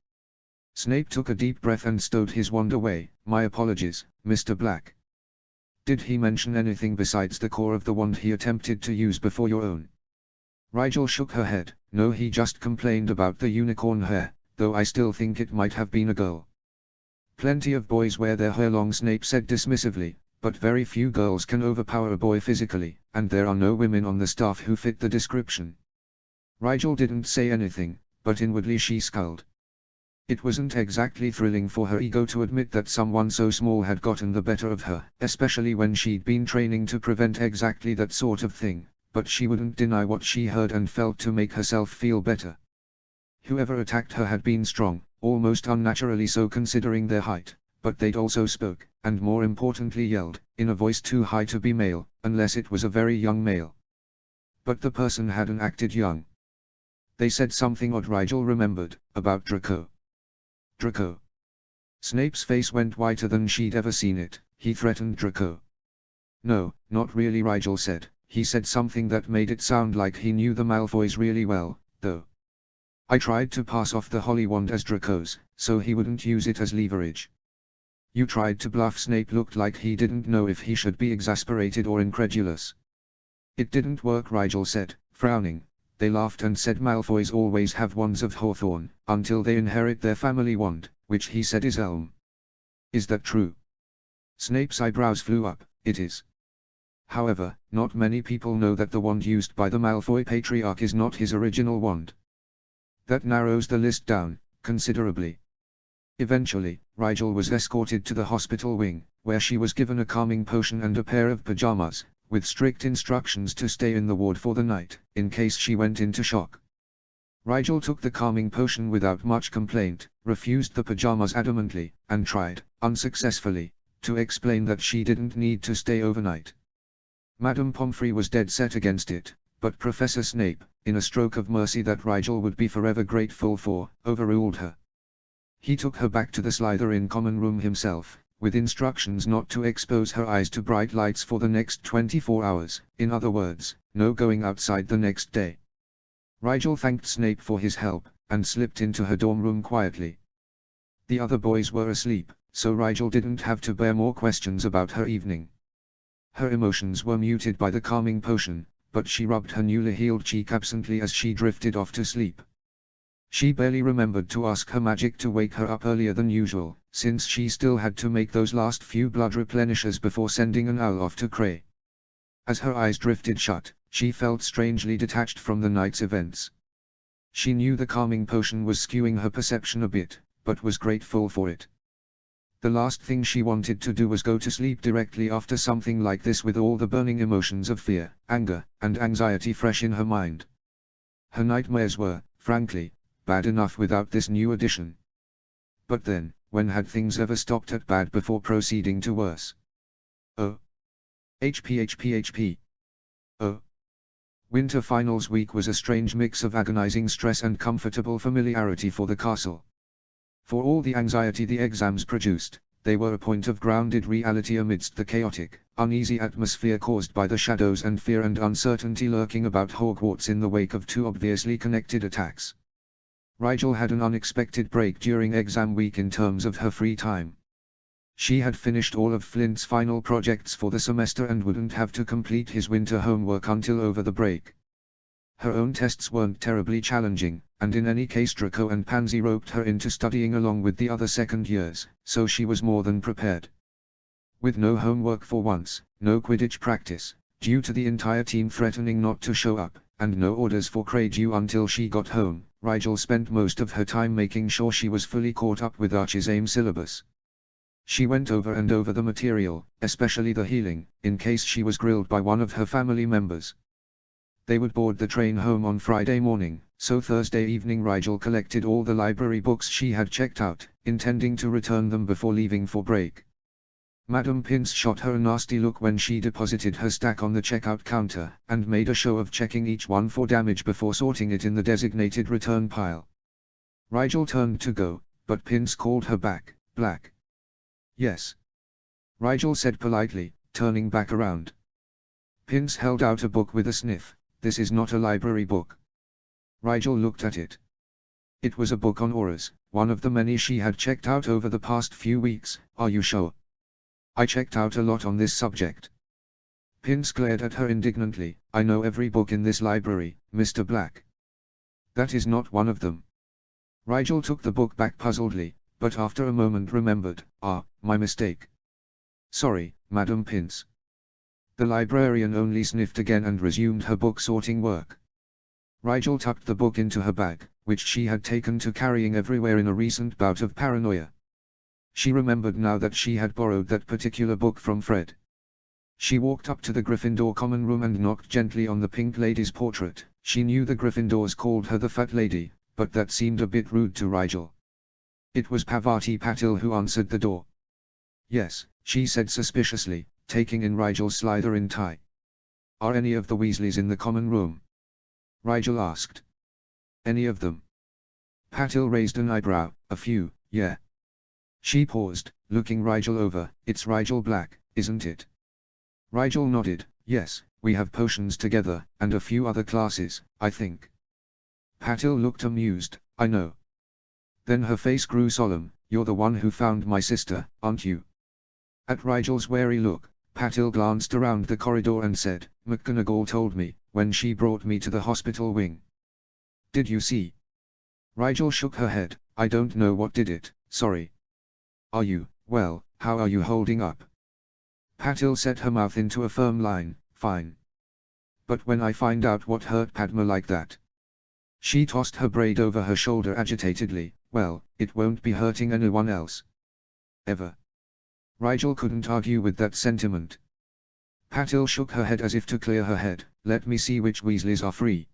Snape took a deep breath and stowed his wand away. My apologies, Mr. Black. Did he mention anything besides the core of the wand he attempted to use before your own? Rigel shook her head. No, he just complained about the unicorn hair, though I still think it might have been a girl. Plenty of boys wear their hair long, Snape said dismissively, but very few girls can overpower a boy physically, and there are no women on the staff who fit the description. Rigel didn't say anything, but inwardly she scowled. It wasn't exactly thrilling for her ego to admit that someone so small had gotten the better of her, especially when she'd been training to prevent exactly that sort of thing, but she wouldn't deny what she heard and felt to make herself feel better. Whoever attacked her had been strong, almost unnaturally so considering their height, but they'd also spoke, and more importantly yelled, in a voice too high to be male, unless it was a very young male. But the person hadn't acted young. They said something odd, Rigel remembered, about Draco. Draco. Snape's face went whiter than she'd ever seen it. He threatened Draco. No, not really, Rigel said. He said something that made it sound like he knew the Malfoys really well, though. I tried to pass off the Holy Wand as Draco's, so he wouldn't use it as leverage. You tried to bluff. Snape looked like he didn't know if he should be exasperated or incredulous. It didn't work, Rigel said, frowning. They laughed and said Malfoys always have wands of hawthorn, until they inherit their family wand, which he said is elm. Is that true? Snape's eyebrows flew up. It is. However, not many people know that the wand used by the Malfoy patriarch is not his original wand. That narrows the list down, considerably. Eventually, Rigel was escorted to the hospital wing, where she was given a calming potion and a pair of pajamas, with strict instructions to stay in the ward for the night, in case she went into shock. Rigel took the calming potion without much complaint, refused the pajamas adamantly, and tried, unsuccessfully, to explain that she didn't need to stay overnight. Madame Pomfrey was dead set against it, but Professor Snape, in a stroke of mercy that Rigel would be forever grateful for, overruled her. He took her back to the Slytherin common room himself, with instructions not to expose her eyes to bright lights for the next 24 hours, in other words, no going outside the next day. Rigel thanked Snape for his help, and slipped into her dorm room quietly. The other boys were asleep, so Rigel didn't have to bear more questions about her evening. Her emotions were muted by the calming potion, but she rubbed her newly healed cheek absently as she drifted off to sleep. She barely remembered to ask her magic to wake her up earlier than usual, since she still had to make those last few blood replenishers before sending an owl off to Cray. As her eyes drifted shut, she felt strangely detached from the night's events. She knew the calming potion was skewing her perception a bit, but was grateful for it. The last thing she wanted to do was go to sleep directly after something like this with all the burning emotions of fear, anger, and anxiety fresh in her mind. Her nightmares were, frankly, bad enough without this new addition. But then, when had things ever stopped at bad before proceeding to worse? Oh. HP. Oh. Winter finals week was a strange mix of agonizing stress and comfortable familiarity for the castle. For all the anxiety the exams produced, they were a point of grounded reality amidst the chaotic, uneasy atmosphere caused by the shadows and fear and uncertainty lurking about Hogwarts in the wake of two obviously connected attacks. Rigel had an unexpected break during exam week in terms of her free time. She had finished all of Flint's final projects for the semester and wouldn't have to complete his winter homework until over the break. Her own tests weren't terribly challenging, and in any case Draco and Pansy roped her into studying along with the other second years, so she was more than prepared. With no homework for once, no Quidditch practice, due to the entire team threatening not to show up, and no orders for Cray due until she got home, Rigel spent most of her time making sure she was fully caught up with Arch's AIM syllabus. She went over and over the material, especially the healing, in case she was grilled by one of her family members. They would board the train home on Friday morning, so Thursday evening Rigel collected all the library books she had checked out, intending to return them before leaving for break. Madame Pince shot her a nasty look when she deposited her stack on the checkout counter, and made a show of checking each one for damage before sorting it in the designated return pile. Rigel turned to go, but Pince called her back. "Black." "Yes," Rigel said politely, turning back around. Pince held out a book with a sniff. "This is not a library book." Rigel looked at it. It was a book on auras, one of the many she had checked out over the past few weeks. "Are you sure?" "I checked out a lot on this subject." Pince glared at her indignantly. "I know every book in this library, Mr. Black." "That is not one of them." Rigel took the book back puzzledly, but after a moment remembered. "Ah, my mistake. Sorry, Madame Pince." The librarian only sniffed again and resumed her book sorting work. Rigel tucked the book into her bag, which she had taken to carrying everywhere in a recent bout of paranoia. She remembered now that she had borrowed that particular book from Fred. She walked up to the Gryffindor common room and knocked gently on the Pink Lady's portrait. She knew the Gryffindors called her the Fat Lady, but that seemed a bit rude to Rigel. It was Pavati Patil who answered the door. "Yes," she said suspiciously, taking in Rigel's Slytherin tie. "Are any of the Weasleys in the common room?" Rigel asked. "Any of them?" Patil raised an eyebrow. "A few, yeah." She paused, looking Rigel over. "It's Rigel Black, isn't it?" Rigel nodded. "Yes, we have potions together, and a few other classes, I think." Patil looked amused. "I know." Then her face grew solemn. "You're the one who found my sister, aren't you?" At Rigel's wary look, Patil glanced around the corridor and said, "McGonagall told me, when she brought me to the hospital wing." "Did you see?" Rigel shook her head. "I don't know what did it, sorry." "Are you, well, how are you holding up?" Patil set her mouth into a firm line. "Fine. But when I find out what hurt Padma like that." She tossed her braid over her shoulder agitatedly. "Well, It won't be hurting anyone else. Ever. Rigel couldn't argue with that sentiment. Patil shook her head as if to clear her head. Let me see which Weasleys are free.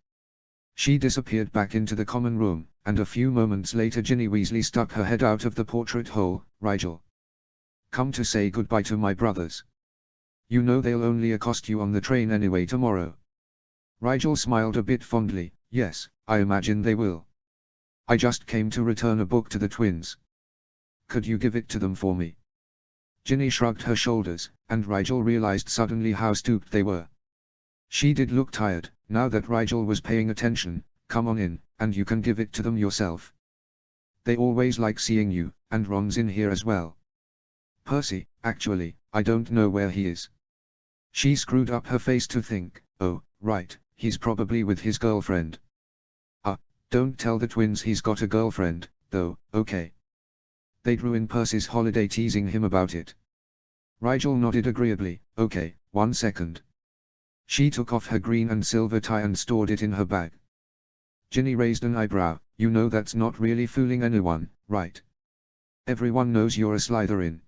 She disappeared back into the common room, and a few moments later Ginny Weasley stuck her head out of the portrait hole. Rigel. Come to say goodbye to my brothers. You know they'll only accost you on the train anyway tomorrow. Rigel smiled a bit fondly. Yes, I imagine they will. I just came to return a book to the twins. Could you give it to them for me? Ginny shrugged her shoulders, and Rigel realized suddenly how stooped they were. She did look tired, now that Rigel was paying attention. Come on in, and you can give it to them yourself. They always like seeing you, and Ron's in here as well. Percy, actually, I don't know where he is. She screwed up her face to think, oh, right, he's probably with his girlfriend. Don't tell the twins he's got a girlfriend, though, okay. They'd ruin Percy's holiday teasing him about it. Rigel nodded agreeably. Okay, 1 second. She took off her green and silver tie and stored it in her bag. Ginny raised an eyebrow. You know that's not really fooling anyone, right? Everyone knows you're a Slytherin.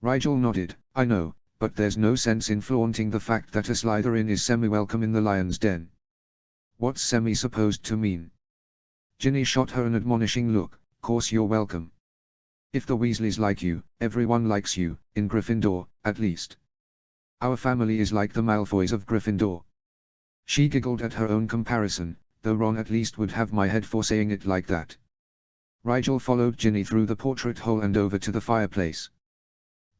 Rigel nodded. I know, but there's no sense in flaunting the fact that a Slytherin is semi-welcome in the lion's den. What's semi supposed to mean? Ginny shot her an admonishing look. Course you're welcome. If the Weasleys like you, everyone likes you, in Gryffindor, at least. Our family is like the Malfoys of Gryffindor. She giggled at her own comparison, though Ron at least would have my head for saying it like that. Rigel followed Ginny through the portrait hole and over to the fireplace.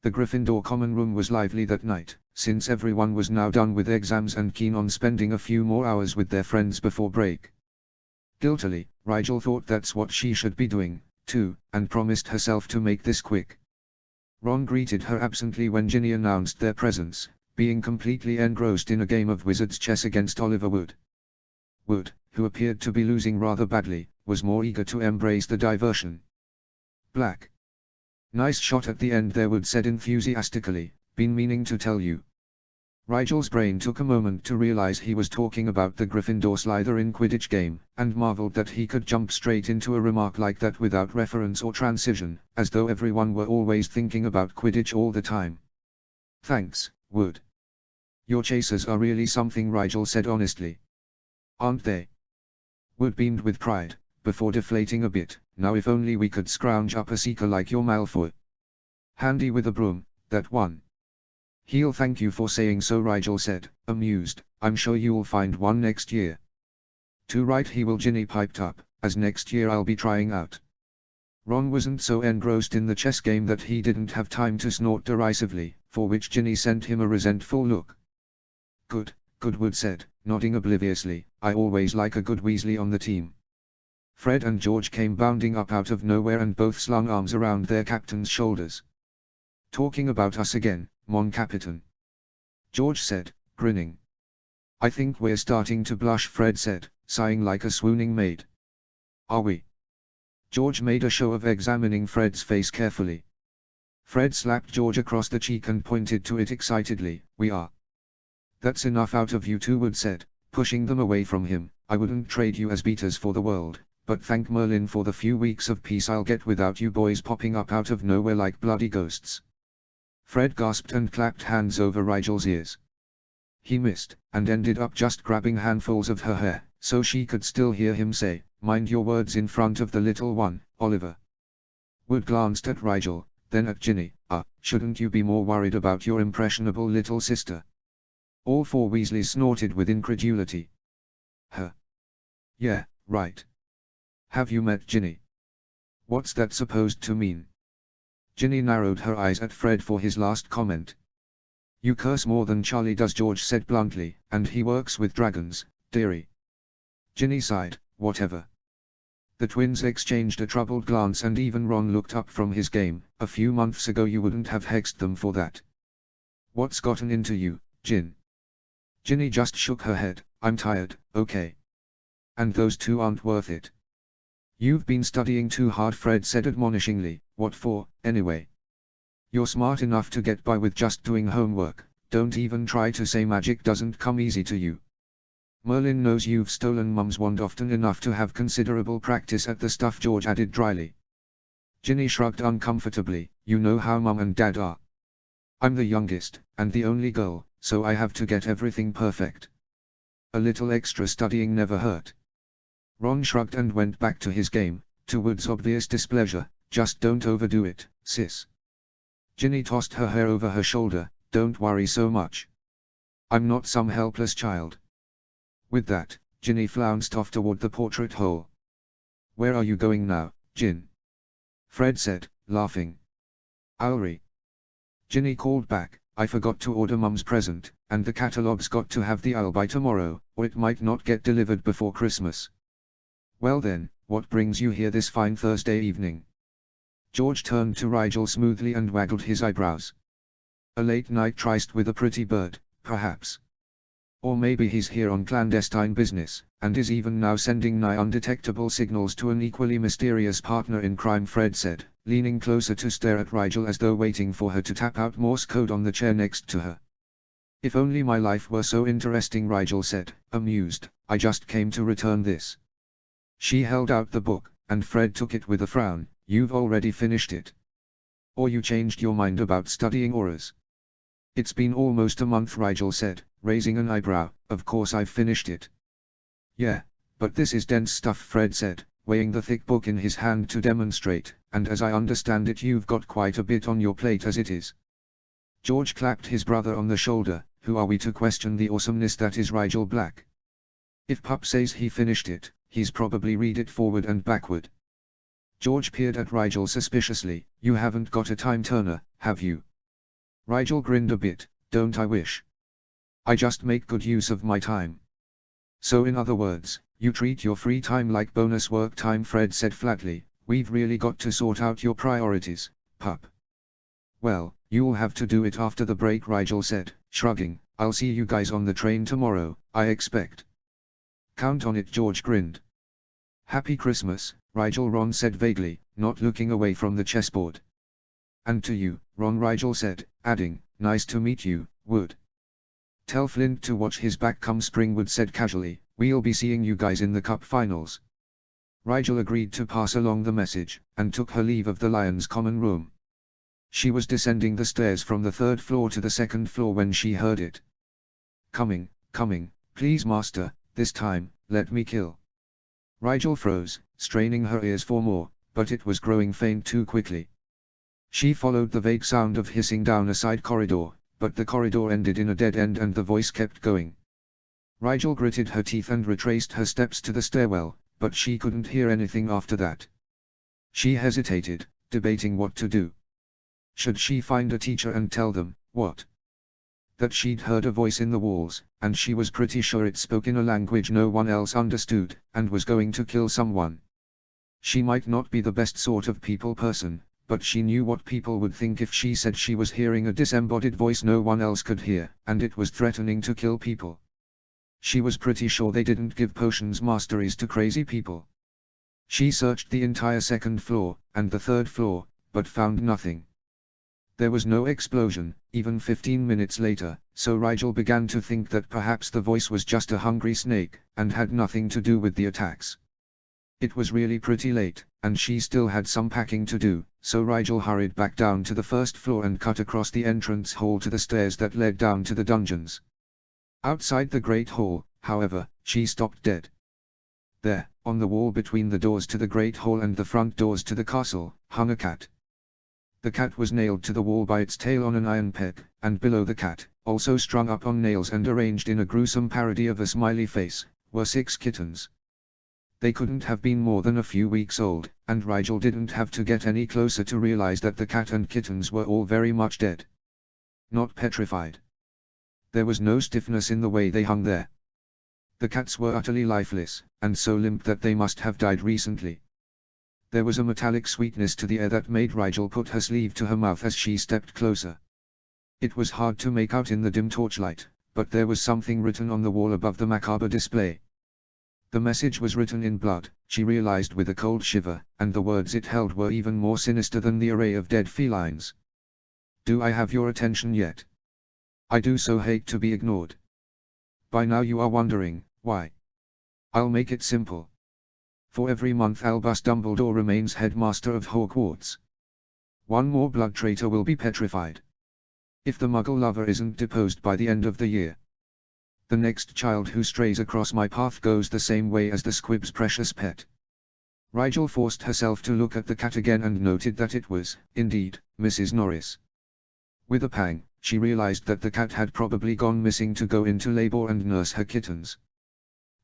The Gryffindor common room was lively that night, since everyone was now done with exams and keen on spending a few more hours with their friends before break. Guiltily, Rigel thought that's what she should be doing, too, and promised herself to make this quick. Ron greeted her absently when Ginny announced their presence, being completely engrossed in a game of wizard's chess against Oliver Wood. Wood, who appeared to be losing rather badly, was more eager to embrace the diversion. Black. Nice shot at the end there, Wood said enthusiastically. Been meaning to tell you. Rigel's brain took a moment to realize he was talking about the Gryffindor-Slytherin Quidditch game, and marveled that he could jump straight into a remark like that without reference or transition, as though everyone were always thinking about Quidditch all the time. Thanks, Wood. Your chasers are really something, Rigel said honestly. Aren't they? Wood beamed with pride, before deflating a bit. Now if only we could scrounge up a seeker like your Malfoy. Handy with a broom, that one. He'll thank you for saying so, Rigel said, amused. I'm sure you'll find one next year. Too right he will, Ginny piped up, as next year I'll be trying out. Ron wasn't so engrossed in the chess game that he didn't have time to snort derisively, for which Ginny sent him a resentful look. Good, Wood said, nodding obliviously. I always like a good Weasley on the team. Fred and George came bounding up out of nowhere and both slung arms around their captain's shoulders. Talking about us again, mon capitaine. George said, grinning. I think we're starting to blush, Fred said, sighing like a swooning maid. Are we? George made a show of examining Fred's face carefully. Fred slapped George across the cheek and pointed to it excitedly. We are. That's enough out of you two, Wood said, pushing them away from him. I wouldn't trade you as beaters for the world, but thank Merlin for the few weeks of peace I'll get without you boys popping up out of nowhere like bloody ghosts. Fred gasped and clapped hands over Rigel's ears. He missed, and ended up just grabbing handfuls of her hair, so she could still hear him say, mind your words in front of the little one, Oliver. Wood glanced at Rigel, then at Ginny. Shouldn't you be more worried about your impressionable little sister? All four Weasleys snorted with incredulity. Her? Yeah, right. Have you met Ginny? What's that supposed to mean? Ginny narrowed her eyes at Fred for his last comment. You curse more than Charlie does, George said bluntly, and he works with dragons, dearie. Ginny sighed. Whatever. The twins exchanged a troubled glance and even Ron looked up from his game. A few months ago you wouldn't have hexed them for that. What's gotten into you, Gin? Ginny just shook her head. I'm tired, okay. And those two aren't worth it. You've been studying too hard, Fred said admonishingly. What for, anyway? You're smart enough to get by with just doing homework. Don't even try to say magic doesn't come easy to you. Merlin knows you've stolen Mum's wand often enough to have considerable practice at the stuff, George added dryly. Ginny shrugged uncomfortably. You know how Mum and Dad are. I'm the youngest, and the only girl, so I have to get everything perfect. A little extra studying never hurt. Ron shrugged and went back to his game, to Wood's obvious displeasure. Just don't overdo it, sis. Ginny tossed her hair over her shoulder. Don't worry so much. I'm not some helpless child. With that, Ginny flounced off toward the portrait hole. Where are you going now, Gin? Fred said, laughing. Owlry. Ginny called back, I forgot to order Mum's present, and the catalog's got to have the owl by tomorrow, or it might not get delivered before Christmas. Well then, what brings you here this fine Thursday evening? George turned to Rigel smoothly and waggled his eyebrows. A late night tryst with a pretty bird, perhaps. Or maybe he's here on clandestine business, and is even now sending nigh undetectable signals to an equally mysterious partner in crime, Fred said, leaning closer to stare at Rigel as though waiting for her to tap out Morse code on the chair next to her. If only my life were so interesting, Rigel said, amused. I just came to return this. She held out the book, and Fred took it with a frown. You've already finished it. Or you changed your mind about studying auras? It's been almost a month, Rigel said, raising an eyebrow. Of course I've finished it. Yeah, but this is dense stuff, Fred said, weighing the thick book in his hand to demonstrate, and as I understand it you've got quite a bit on your plate as it is. George clapped his brother on the shoulder. Who are we to question the awesomeness that is Rigel Black? If Pup says he finished it, he's probably read it forward and backward. George peered at Rigel suspiciously. You haven't got a time turner, have you? Rigel grinned a bit. Don't I wish? I just make good use of my time. So in other words, you treat your free time like bonus work time, Fred said flatly. We've really got to sort out your priorities, Pup. Well, you'll have to do it after the break, Rigel said, shrugging. I'll see you guys on the train tomorrow, I expect. Count on it, George grinned. Happy Christmas, Rigel, Ron said vaguely, not looking away from the chessboard. And to you, Ron, Rigel said, adding, nice to meet you, Wood. Tell Flint to watch his back come spring, Wood said casually. We'll be seeing you guys in the cup finals. Rigel agreed to pass along the message, and took her leave of the Lions' common room. She was descending the stairs from the 3rd floor to the 2nd floor when she heard it. Coming, please master, this time, let me kill. Rigel froze, straining her ears for more, but it was growing faint too quickly. She followed the vague sound of hissing down a side corridor, but the corridor ended in a dead end and the voice kept going. Rigel gritted her teeth and retraced her steps to the stairwell, but she couldn't hear anything after that. She hesitated, debating what to do. Should she find a teacher and tell them, what? That she'd heard a voice in the walls, and she was pretty sure it spoke in a language no one else understood, and was going to kill someone. She might not be the best sort of people person, but she knew what people would think if she said she was hearing a disembodied voice no one else could hear, and it was threatening to kill people. She was pretty sure they didn't give potions masteries to crazy people. She searched the entire 2nd floor, and the 3rd floor, but found nothing. There was no explosion, even 15 minutes later, so Rigel began to think that perhaps the voice was just a hungry snake, and had nothing to do with the attacks. It was really pretty late, and she still had some packing to do, so Rigel hurried back down to the 1st floor and cut across the entrance hall to the stairs that led down to the dungeons. Outside the Great Hall, however, she stopped dead. There, on the wall between the doors to the Great Hall and the front doors to the castle, hung a cat. The cat was nailed to the wall by its tail on an iron peg, and below the cat, also strung up on nails and arranged in a gruesome parody of a smiley face, were 6 kittens. They couldn't have been more than a few weeks old, and Rigel didn't have to get any closer to realize that the cat and kittens were all very much dead. Not petrified. There was no stiffness in the way they hung there. The cats were utterly lifeless, and so limp that they must have died recently. There was a metallic sweetness to the air that made Rigel put her sleeve to her mouth as she stepped closer. It was hard to make out in the dim torchlight, but there was something written on the wall above the macabre display. The message was written in blood, she realized with a cold shiver, and the words it held were even more sinister than the array of dead felines. Do I have your attention yet? I do so hate to be ignored. By now you are wondering, why? I'll make it simple. For every month Albus Dumbledore remains headmaster of Hogwarts, one more blood traitor will be petrified. If the Muggle lover isn't deposed by the end of the year, the next child who strays across my path goes the same way as the squib's precious pet. Rigel forced herself to look at the cat again and noted that it was, indeed, Mrs. Norris. With a pang, she realized that the cat had probably gone missing to go into labor and nurse her kittens.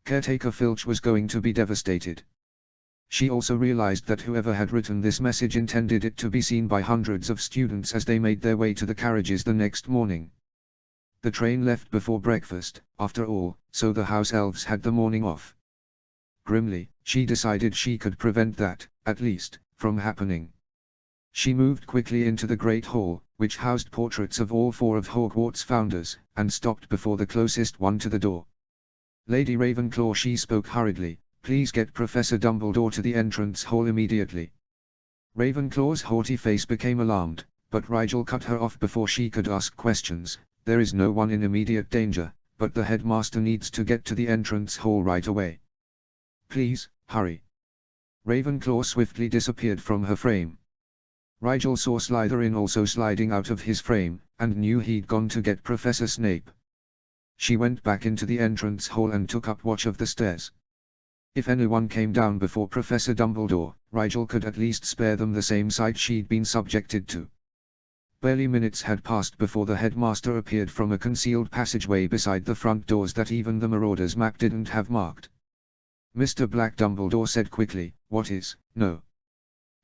Caretaker Filch was going to be devastated. She also realized that whoever had written this message intended it to be seen by hundreds of students as they made their way to the carriages the next morning. The train left before breakfast, after all, so the house elves had the morning off. Grimly, she decided she could prevent that, at least, from happening. She moved quickly into the Great Hall, which housed portraits of all four of Hogwarts' founders, and stopped before the closest one to the door. Lady Ravenclaw, she spoke hurriedly, "Please get Professor Dumbledore to the entrance hall immediately." Ravenclaw's haughty face became alarmed, but Rigel cut her off before she could ask questions. "There is no one in immediate danger, but the headmaster needs to get to the entrance hall right away. Please, hurry." Ravenclaw swiftly disappeared from her frame. Rigel saw Slytherin also sliding out of his frame, and knew he'd gone to get Professor Snape. She went back into the entrance hall and took up watch of the stairs. If anyone came down before Professor Dumbledore, Rigel could at least spare them the same sight she'd been subjected to. Barely minutes had passed before the headmaster appeared from a concealed passageway beside the front doors that even the Marauder's map didn't have marked. "Mr. Black," Dumbledore said quickly, "what is, no?"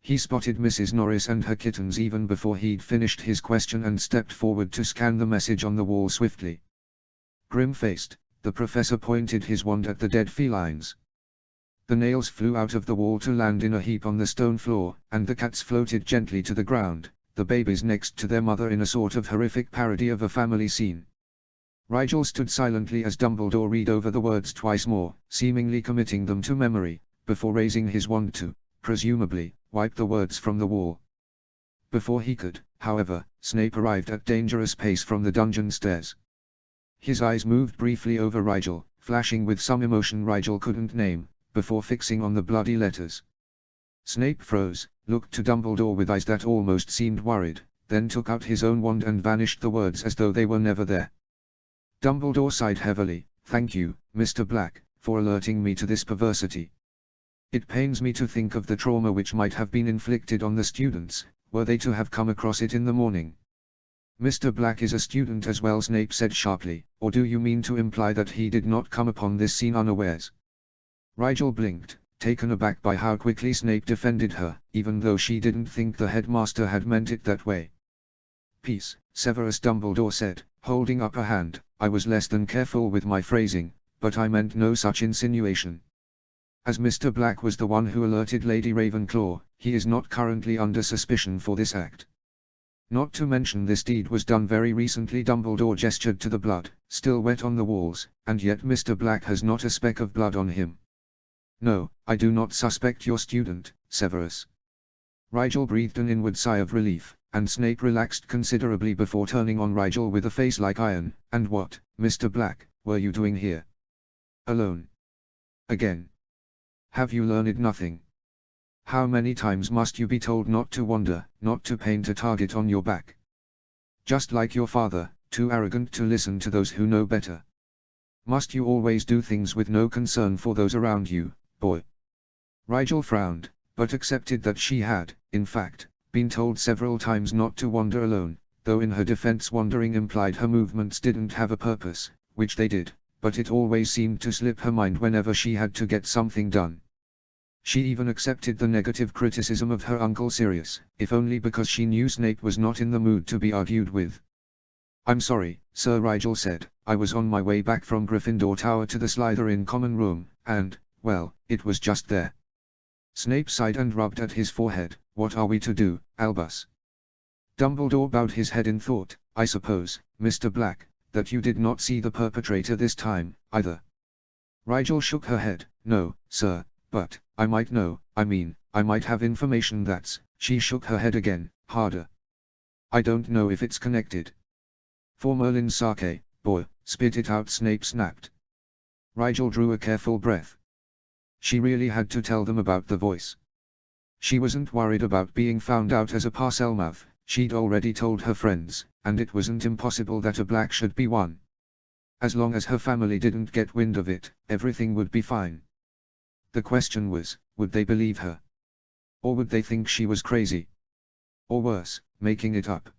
He spotted Mrs. Norris and her kittens even before he'd finished his question and stepped forward to scan the message on the wall swiftly. Grim-faced, the professor pointed his wand at the dead felines. The nails flew out of the wall to land in a heap on the stone floor, and the cats floated gently to the ground, the babies next to their mother in a sort of horrific parody of a family scene. Rigel stood silently as Dumbledore read over the words twice more, seemingly committing them to memory, before raising his wand to, presumably, wipe the words from the wall. Before he could, however, Snape arrived at dangerous pace from the dungeon stairs. His eyes moved briefly over Rigel, flashing with some emotion Rigel couldn't name, before fixing on the bloody letters. Snape froze, looked to Dumbledore with eyes that almost seemed worried, then took out his own wand and vanished the words as though they were never there. Dumbledore sighed heavily, "Thank you, Mr. Black, for alerting me to this perversity. It pains me to think of the trauma which might have been inflicted on the students, were they to have come across it in the morning." "Mr. Black is a student as well," Snape said sharply, "or do you mean to imply that he did not come upon this scene unawares?" Rigel blinked, taken aback by how quickly Snape defended her, even though she didn't think the headmaster had meant it that way. "Peace, Severus," Dumbledore said, holding up a hand, "I was less than careful with my phrasing, but I meant no such insinuation. As Mr. Black was the one who alerted Lady Ravenclaw, he is not currently under suspicion for this act. Not to mention this deed was done very recently." Dumbledore gestured to the blood, still wet on the walls, "and yet Mr. Black has not a speck of blood on him." "No, I do not suspect your student, Severus." Rigel breathed an inward sigh of relief, and Snape relaxed considerably before turning on Rigel with a face like iron. "And what, Mr. Black, were you doing here? Alone? Again? Have you learned nothing? How many times must you be told not to wander, not to paint a target on your back? Just like your father, too arrogant to listen to those who know better. Must you always do things with no concern for those around you, boy?" Rigel frowned, but accepted that she had, in fact, been told several times not to wander alone, though in her defense wandering implied her movements didn't have a purpose, which they did, but it always seemed to slip her mind whenever she had to get something done. She even accepted the negative criticism of her Uncle Sirius, if only because she knew Snape was not in the mood to be argued with. "I'm sorry, Sir," Rigel said, "I was on my way back from Gryffindor Tower to the Slytherin common room, and, well, it was just there." Snape sighed and rubbed at his forehead. "What are we to do, Albus?" Dumbledore bowed his head in thought. "I suppose, Mr. Black, that you did not see the perpetrator this time, either." Rigel shook her head. "No, sir, but I might know, I might have information that's..." She shook her head again, harder. "I don't know if it's connected." "For Merlin's sake, boy, spit it out," Snape snapped. Rigel drew a careful breath. She really had to tell them about the voice. She wasn't worried about being found out as a Parselmouth, she'd already told her friends, and it wasn't impossible that a black should be one. As long as her family didn't get wind of it, everything would be fine. The question was, would they believe her? Or would they think she was crazy? Or worse, making it up?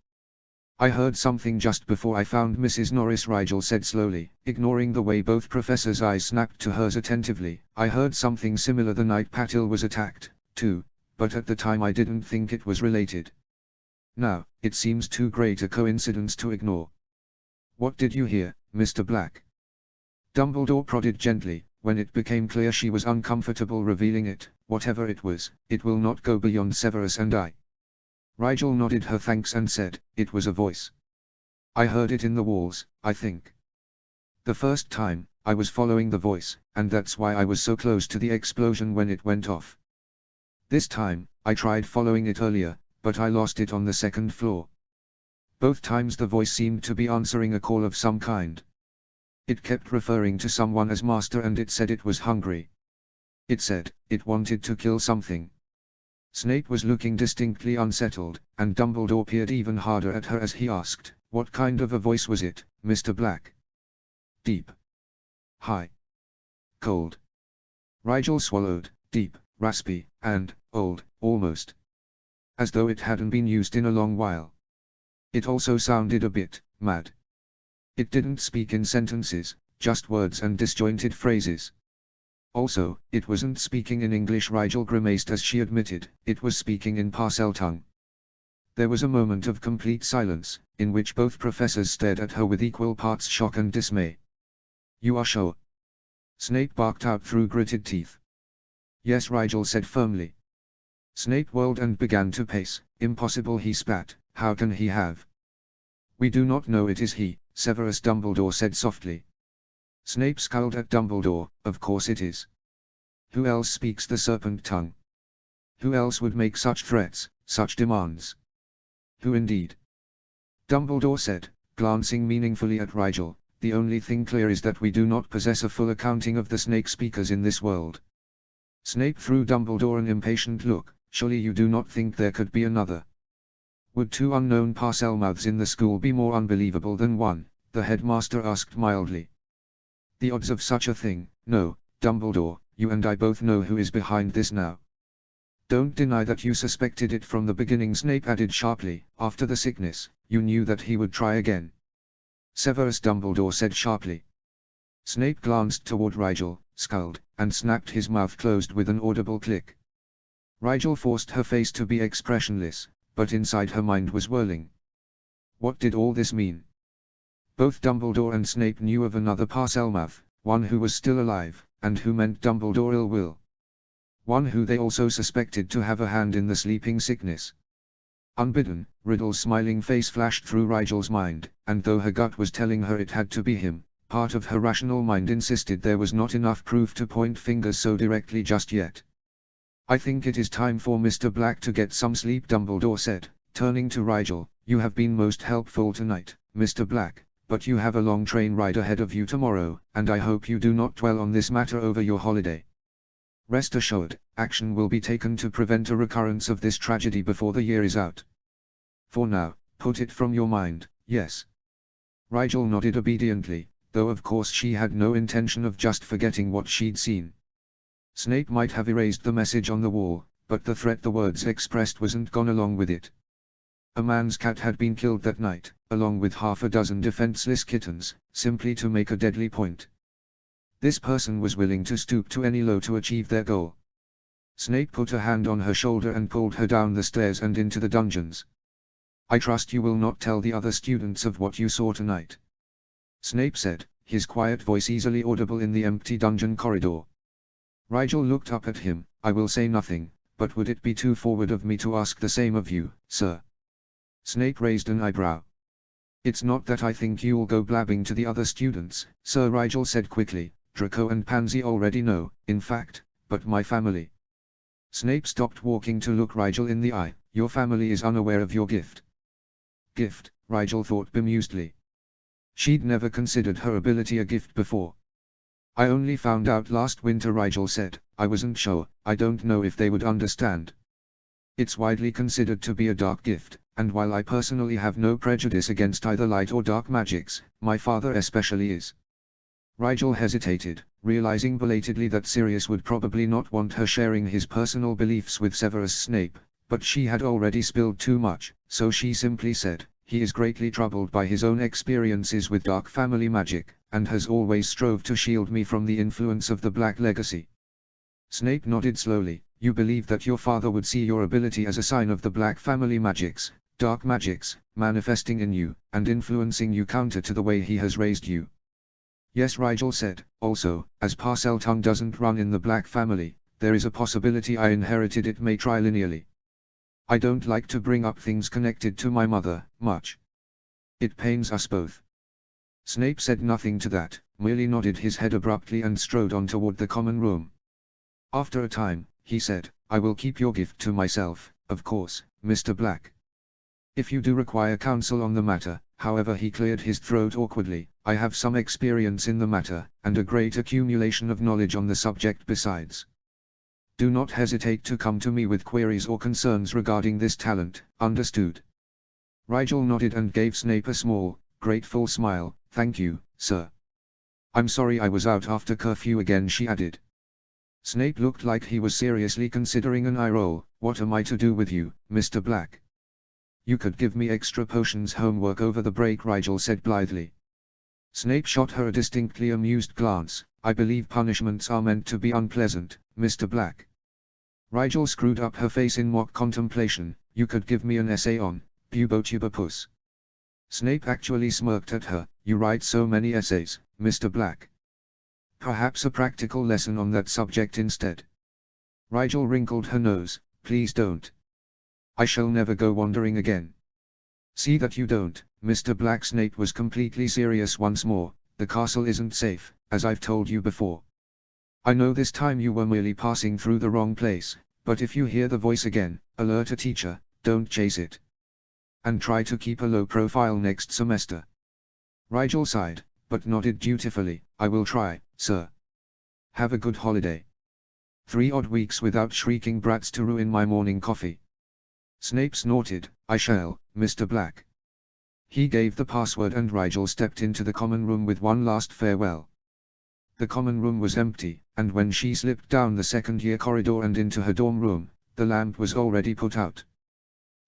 I heard something just before I found Mrs. Norris, Rigel said slowly, ignoring the way both professors' eyes snapped to hers attentively. I heard something similar the night Patil was attacked, too, but at the time I didn't think it was related. Now, it seems too great a coincidence to ignore. What did you hear, Mr. Black? Dumbledore prodded gently. When it became clear she was uncomfortable revealing it, whatever it was, it will not go beyond Severus and I. Rigel nodded her thanks and said, it was a voice. I heard it in the walls, I think. The first time, I was following the voice, and that's why I was so close to the explosion when it went off. This time, I tried following it earlier, but I lost it on the second floor. Both times the voice seemed to be answering a call of some kind. It kept referring to someone as master and it said it was hungry. It said, it wanted to kill something. Snape was looking distinctly unsettled, and Dumbledore peered even harder at her as he asked, what kind of a voice was it, Mr. Black? Deep. High. Cold. Rigel swallowed, deep, raspy, and, old, almost. As though it hadn't been used in a long while. It also sounded a bit mad. It didn't speak in sentences, just words and disjointed phrases. Also, it wasn't speaking in English. Rigel grimaced as she admitted, it was speaking in Parcel tongue. There was a moment of complete silence, in which both professors stared at her with equal parts shock and dismay. You are sure? Snape barked out through gritted teeth. Yes, Rigel said firmly. Snape whirled and began to pace. Impossible, he spat, how can he have? We do not know it is he, Severus Dumbledore said softly. Snape scowled at Dumbledore, of course it is. Who else speaks the serpent tongue? Who else would make such threats, such demands? Who indeed? Dumbledore said, glancing meaningfully at Rigel, the only thing clear is that we do not possess a full accounting of the snake speakers in this world. Snape threw Dumbledore an impatient look, surely you do not think there could be another? Would two unknown Parselmouths in the school be more unbelievable than one? The headmaster asked mildly. The odds of such a thing, no, Dumbledore, you and I both know who is behind this now. Don't deny that you suspected it from the beginning, Snape added sharply. After the sickness, you knew that he would try again. Severus Dumbledore said sharply. Snape glanced toward Rigel, scowled, and snapped his mouth closed with an audible click. Rigel forced her face to be expressionless, but inside her mind was whirling. What did all this mean? Both Dumbledore and Snape knew of another Parselmouth, one who was still alive, and who meant Dumbledore ill will. One who they also suspected to have a hand in the sleeping sickness. Unbidden, Riddle's smiling face flashed through Rigel's mind, and though her gut was telling her it had to be him, part of her rational mind insisted there was not enough proof to point fingers so directly just yet. I think it is time for Mr. Black to get some sleep, Dumbledore said, turning to Rigel. You have been most helpful tonight, Mr. Black, but you have a long train ride ahead of you tomorrow, and I hope you do not dwell on this matter over your holiday. Rest assured, action will be taken to prevent a recurrence of this tragedy before the year is out. For now, put it from your mind, yes. Rigel nodded obediently, though of course she had no intention of just forgetting what she'd seen. Snape might have erased the message on the wall, but the threat the words expressed wasn't gone along with it. A man's cat had been killed that night, along with half a dozen defenseless kittens, simply to make a deadly point. This person was willing to stoop to any low to achieve their goal. Snape put a hand on her shoulder and pulled her down the stairs and into the dungeons. I trust you will not tell the other students of what you saw tonight. Snape said, his quiet voice easily audible in the empty dungeon corridor. Rigel looked up at him. I will say nothing, but would it be too forward of me to ask the same of you, sir? Snape raised an eyebrow. It's not that I think you'll go blabbing to the other students, Sir, Rigel said quickly. Draco and Pansy already know, in fact, but my family. Snape stopped walking to look Rigel in the eye. Your family is unaware of your gift. Gift, Rigel thought bemusedly. She'd never considered her ability a gift before. I only found out last winter, Rigel said. I wasn't sure, I don't know if they would understand. It's widely considered to be a dark gift, and while I personally have no prejudice against either light or dark magics, my father especially is. Rigel hesitated, realizing belatedly that Sirius would probably not want her sharing his personal beliefs with Severus Snape, but she had already spilled too much, so she simply said, "He is greatly troubled by his own experiences with dark family magic, and has always strove to shield me from the influence of the Black Legacy." Snape nodded slowly. "You believe that your father would see your ability as a sign of the Black family magics, dark magics, manifesting in you, and influencing you counter to the way he has raised you?" "Yes," Rigel said. "Also, as Parseltongue doesn't run in the Black family, there is a possibility I inherited it matrilineally. I don't like to bring up things connected to my mother, much. It pains us both." Snape said nothing to that, merely nodded his head abruptly and strode on toward the common room. After a time, he said, "I will keep your gift to myself, of course, Mr. Black. If you do require counsel on the matter," however, he cleared his throat awkwardly, "I have some experience in the matter, and a great accumulation of knowledge on the subject besides. Do not hesitate to come to me with queries or concerns regarding this talent, understood?" Rigel nodded and gave Snape a small, grateful smile. "Thank you, sir. I'm sorry I was out after curfew again," she added. Snape looked like he was seriously considering an eye roll. "What am I to do with you, Mr. Black?" "You could give me extra potions homework over the break," Rigel said blithely. Snape shot her a distinctly amused glance. "I believe punishments are meant to be unpleasant, Mr. Black." Rigel screwed up her face in mock contemplation. "You could give me an essay on Bubotubapus." Snape actually smirked at her. "You write so many essays, Mr. Black. Perhaps a practical lesson on that subject instead." Rigel wrinkled her nose. "Please don't. I shall never go wandering again." "See that you don't, Mr. Black." Snape was completely serious once more. "The castle isn't safe, as I've told you before. I know this time you were merely passing through the wrong place, but if you hear the voice again, alert a teacher, don't chase it. And try to keep a low profile next semester." Rigel sighed, but nodded dutifully. "I will try, sir. Have a good holiday. 3 odd weeks without shrieking brats to ruin my morning coffee." Snape snorted. "I shall, Mr. Black." He gave the password and Rigel stepped into the common room with one last farewell. The common room was empty, and when she slipped down the second-year corridor and into her dorm room, the lamp was already put out.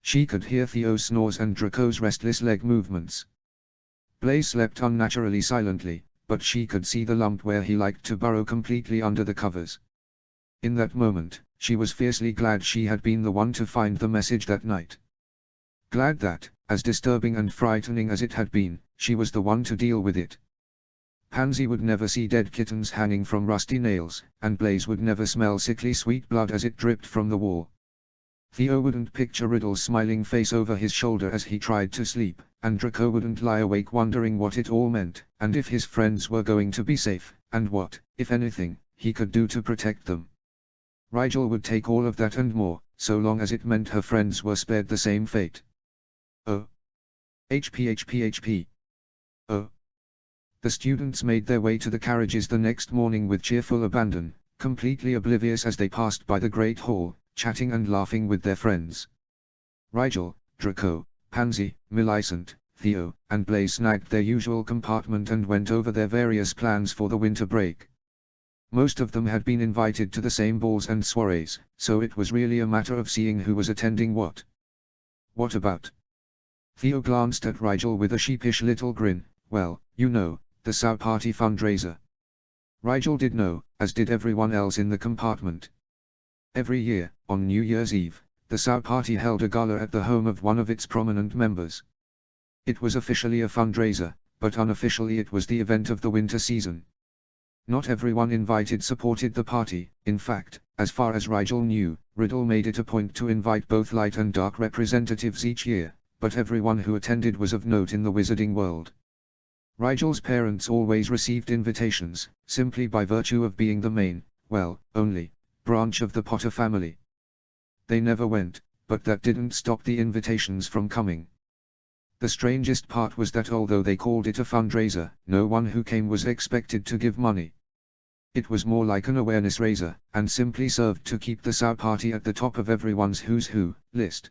She could hear Theo's snores and Draco's restless leg movements. Blaise slept unnaturally silently, but she could see the lump where he liked to burrow completely under the covers. In that moment, she was fiercely glad she had been the one to find the message that night. Glad that, as disturbing and frightening as it had been, she was the one to deal with it. Pansy would never see dead kittens hanging from rusty nails, and Blaise would never smell sickly sweet blood as it dripped from the wall. Theo wouldn't picture Riddle's smiling face over his shoulder as he tried to sleep, and Draco wouldn't lie awake wondering what it all meant, and if his friends were going to be safe, and what, if anything, he could do to protect them. Rigel would take all of that and more, so long as it meant her friends were spared the same fate. Oh. HP. Oh. The students made their way to the carriages the next morning with cheerful abandon, completely oblivious as they passed by the Great Hall, chatting and laughing with their friends. Rigel, Draco, Pansy, Millicent, Theo, and Blaise snagged their usual compartment and went over their various plans for the winter break. Most of them had been invited to the same balls and soirees, so it was really a matter of seeing who was attending what. "What about?" Theo glanced at Rigel with a sheepish little grin. "Well, you know, the SAO party fundraiser." Rigel did know, as did everyone else in the compartment. Every year, on New Year's Eve, the SAO party held a gala at the home of one of its prominent members. It was officially a fundraiser, but unofficially it was the event of the winter season. Not everyone invited supported the party. In fact, as far as Rigel knew, Riddle made it a point to invite both light and dark representatives each year, but everyone who attended was of note in the wizarding world. Rigel's parents always received invitations, simply by virtue of being the main, only, branch of the Potter family. They never went, but that didn't stop the invitations from coming. The strangest part was that although they called it a fundraiser, no one who came was expected to give money. It was more like an awareness raiser, and simply served to keep the sow party at the top of everyone's who's who list.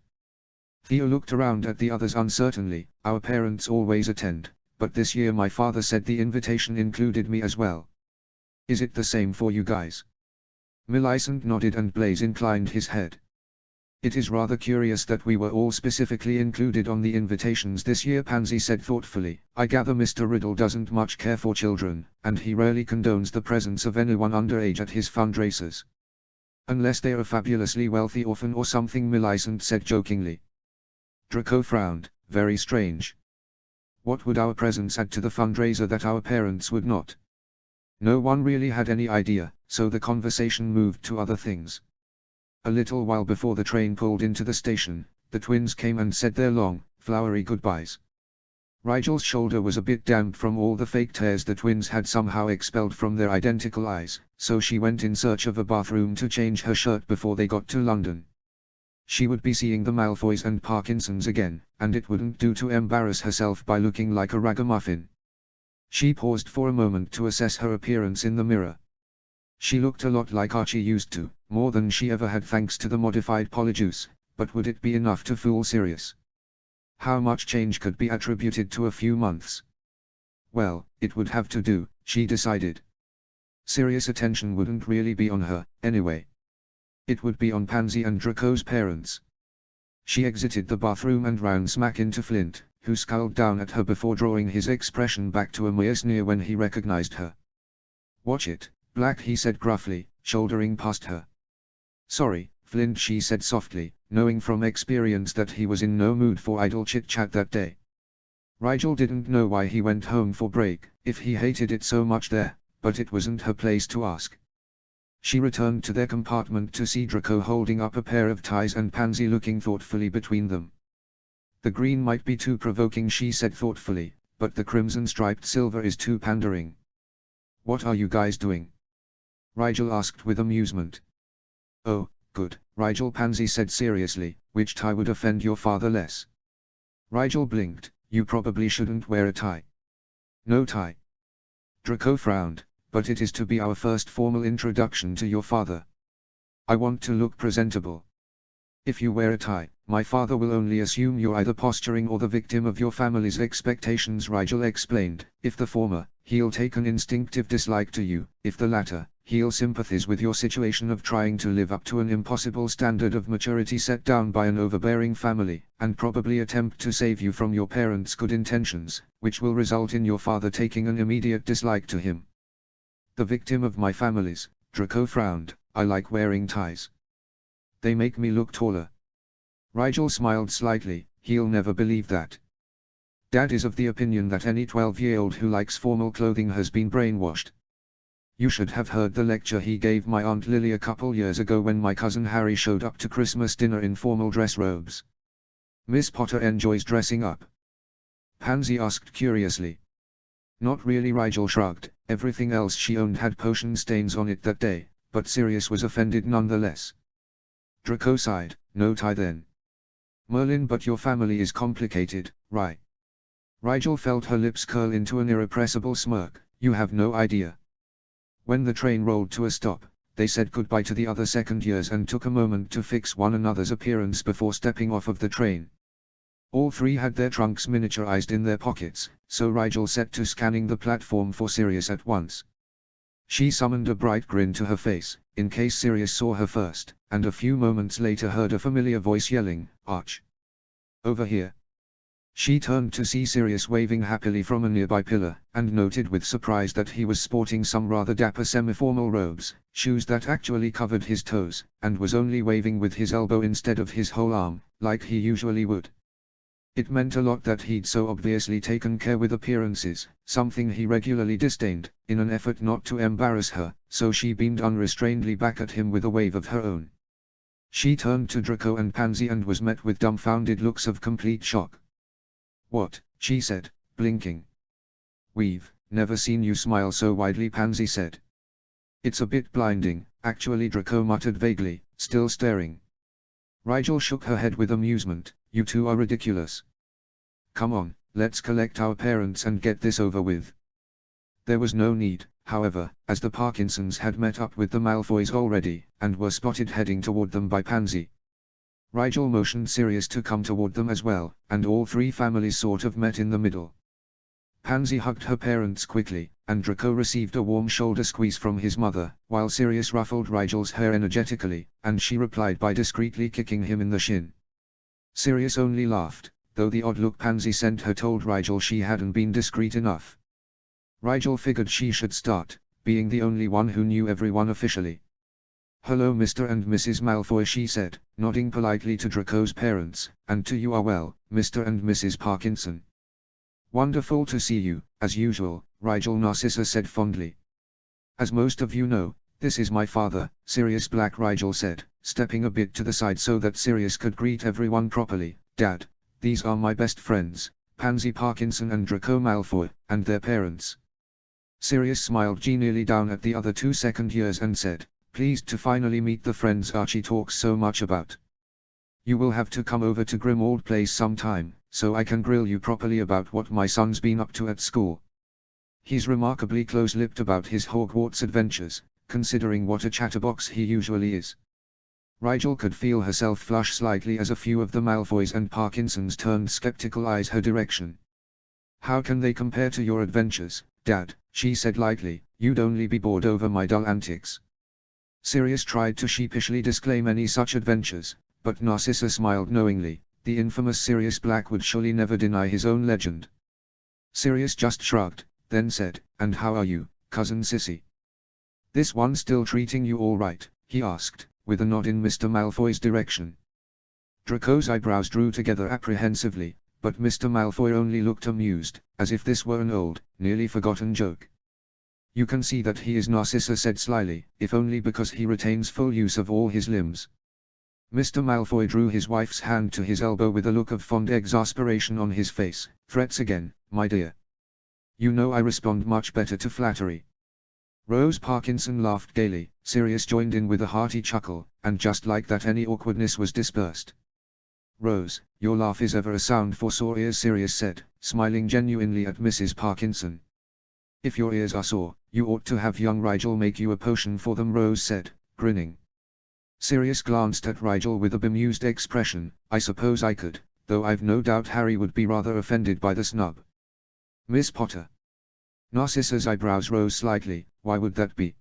Theo looked around at the others uncertainly. Our parents always attend, but this year my father said the invitation included me as well. Is it the same for you guys? Millicent nodded and Blaze inclined his head. It is rather curious that we were all specifically included on the invitations this year, Pansy said thoughtfully. I gather Mr. Riddle doesn't much care for children, and he rarely condones the presence of anyone underage at his fundraisers. Unless they are a fabulously wealthy orphan or something, Millicent said jokingly. Draco frowned. Very strange. What would our presence add to the fundraiser that our parents would not? No one really had any idea, so the conversation moved to other things. A little while before the train pulled into the station, the twins came and said their long, flowery goodbyes. Rigel's shoulder was a bit damp from all the fake tears the twins had somehow expelled from their identical eyes, so she went in search of a bathroom to change her shirt before they got to London. She would be seeing the Malfoys and Parkinsons again, and it wouldn't do to embarrass herself by looking like a ragamuffin. She paused for a moment to assess her appearance in the mirror. She looked a lot like Archie used to, more than she ever had thanks to the modified polyjuice, but would it be enough to fool Sirius? How much change could be attributed to a few months? Well, it would have to do, she decided. Sirius' attention wouldn't really be on her, anyway. It would be on Pansy and Draco's parents. She exited the bathroom and ran smack into Flint, who scowled down at her before drawing his expression back to a mere sneer when he recognized her. Watch it, Black, he said gruffly, shouldering past her. Sorry, Flint, she said softly, knowing from experience that he was in no mood for idle chit-chat that day. Rigel didn't know why he went home for break, if he hated it so much there, but it wasn't her place to ask. She returned to their compartment to see Draco holding up a pair of ties and Pansy looking thoughtfully between them. The green might be too provoking, she said thoughtfully, but the crimson-striped silver is too pandering. What are you guys doing? Rigel asked with amusement. Oh, good, Rigel, Pansy said seriously, which tie would offend your father less? Rigel blinked. You probably shouldn't wear a tie. No tie. Draco frowned, but it is to be our first formal introduction to your father. I want to look presentable. If you wear a tie, my father will only assume you're either posturing or the victim of your family's expectations, Rigel explained. If the former, he'll take an instinctive dislike to you. If the latter, he'll sympathize with your situation of trying to live up to an impossible standard of maturity set down by an overbearing family, and probably attempt to save you from your parents' good intentions, which will result in your father taking an immediate dislike to him. The victim of my family's, Draco frowned. I like wearing ties. They make me look taller. Rigel smiled slightly. He'll never believe that. Dad is of the opinion that any 12-year-old who likes formal clothing has been brainwashed. You should have heard the lecture he gave my Aunt Lily a couple years ago when my cousin Harry showed up to Christmas dinner in formal dress robes. Miss Potter enjoys dressing up? Pansy asked curiously. Not really, Rigel shrugged. Everything else she owned had potion stains on it that day, but Sirius was offended nonetheless. Draco sighed. No tie then. Merlin, but your family is complicated, right? Rigel felt her lips curl into an irrepressible smirk. You have no idea. When the train rolled to a stop, they said goodbye to the other second years and took a moment to fix one another's appearance before stepping off of the train. All three had their trunks miniaturized in their pockets, so Rigel set to scanning the platform for Sirius at once. She summoned a bright grin to her face, in case Sirius saw her first, and a few moments later heard a familiar voice yelling, Arch! Over here! She turned to see Sirius waving happily from a nearby pillar, and noted with surprise that he was sporting some rather dapper semi-formal robes, shoes that actually covered his toes, and was only waving with his elbow instead of his whole arm, like he usually would. It meant a lot that he'd so obviously taken care with appearances, something he regularly disdained, in an effort not to embarrass her, so she beamed unrestrainedly back at him with a wave of her own. She turned to Draco and Pansy and was met with dumbfounded looks of complete shock. What? She said, blinking. We've never seen you smile so widely, Pansy said. It's a bit blinding, actually, Draco muttered vaguely, still staring. Rigel shook her head with amusement. You two are ridiculous. Come on, let's collect our parents and get this over with. There was no need, however, as the Parkinsons had met up with the Malfoys already, and were spotted heading toward them by Pansy. Rigel motioned Sirius to come toward them as well, and all three families sort of met in the middle. Pansy hugged her parents quickly, and Draco received a warm shoulder squeeze from his mother, while Sirius ruffled Rigel's hair energetically, and she replied by discreetly kicking him in the shin. Sirius only laughed, though the odd look Pansy sent her told Rigel she hadn't been discreet enough. Rigel figured she should start, being the only one who knew everyone officially. "Hello Mr. and Mrs. Malfoy," she said, nodding politely to Draco's parents, "and to you as well, Mr. and Mrs. Parkinson." "Wonderful to see you, as usual," Rigel Narcissa said fondly. "As most of you know, this is my father, Sirius Black," Rigel said, stepping a bit to the side so that Sirius could greet everyone properly. "Dad, these are my best friends, Pansy Parkinson and Draco Malfoy, and their parents." Sirius smiled genially down at the other two second years and said, "Pleased to finally meet the friends Archie talks so much about. You will have to come over to Grimmauld Place sometime, so I can grill you properly about what my son's been up to at school. He's remarkably close-lipped about his Hogwarts adventures, considering what a chatterbox he usually is." Rigel could feel herself flush slightly as a few of the Malfoys and Parkinsons turned skeptical eyes her direction. "How can they compare to your adventures, Dad?" she said lightly. "You'd only be bored over my dull antics." Sirius tried to sheepishly disclaim any such adventures, but Narcissa smiled knowingly. The infamous Sirius Black would surely never deny his own legend. Sirius just shrugged, then said, "And how are you, Cousin Sissy? This one still treating you all right?" he asked, with a nod in Mr. Malfoy's direction. Draco's eyebrows drew together apprehensively, but Mr. Malfoy only looked amused, as if this were an old, nearly forgotten joke. "You can see that he is," Narcissa said slyly, "if only because he retains full use of all his limbs." Mr. Malfoy drew his wife's hand to his elbow with a look of fond exasperation on his face. "Threats again, my dear. You know I respond much better to flattery." Rose Parkinson laughed gaily, Sirius joined in with a hearty chuckle, and just like that any awkwardness was dispersed. "Rose, your laugh is ever a sound for sore ears," Sirius said, smiling genuinely at Mrs. Parkinson. "If your ears are sore, you ought to have young Rigel make you a potion for them," Rose said, grinning. Sirius glanced at Rigel with a bemused expression. "I suppose I could, though I've no doubt Harry would be rather offended by the snub." "Miss Potter." Narcissa's eyebrows rose slightly. "Why would that be?"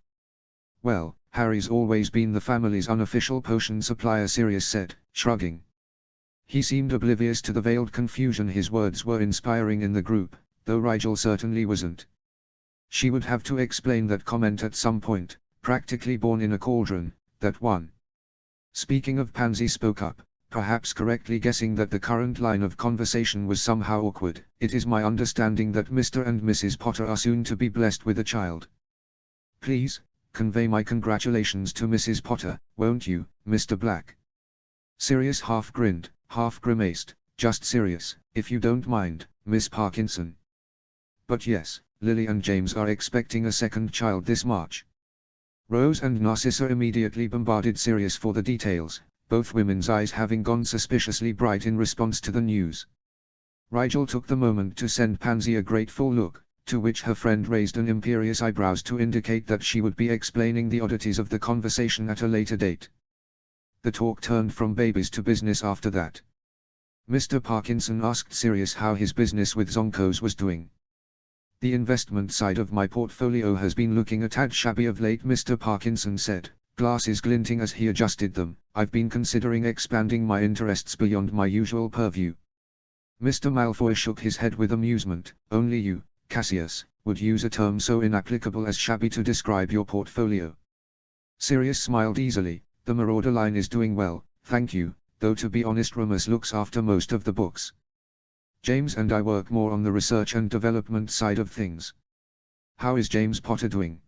"Well, Harry's always been the family's unofficial potion supplier," Sirius said, shrugging. He seemed oblivious to the veiled confusion his words were inspiring in the group, though Rigel certainly wasn't. She would have to explain that comment at some point. Practically born in a cauldron, that one. Speaking of, Pansy spoke up, perhaps correctly guessing that the current line of conversation was somehow awkward. "It is my understanding that Mr. and Mrs. Potter are soon to be blessed with a child. Please, convey my congratulations to Mrs. Potter, won't you, Mr. Black?" Sirius half grinned, half grimaced. "Just Sirius, if you don't mind, Miss Parkinson. But yes, Lily and James are expecting a second child this March." Rose and Narcissa immediately bombarded Sirius for the details, both women's eyes having gone suspiciously bright in response to the news. Rigel took the moment to send Pansy a grateful look, to which her friend raised an imperious eyebrows to indicate that she would be explaining the oddities of the conversation at a later date. The talk turned from babies to business after that. Mr. Parkinson asked Sirius how his business with Zonkos was doing. "The investment side of my portfolio has been looking a tad shabby of late," Mr. Parkinson said, glasses glinting as he adjusted them. "I've been considering expanding my interests beyond my usual purview." Mr. Malfoy shook his head with amusement. "Only you, Cassius, would use a term so inapplicable as shabby to describe your portfolio." Sirius smiled easily. "The Marauder line is doing well, thank you, though to be honest Remus looks after most of the books. James and I work more on the research and development side of things." "How is James Potter doing?"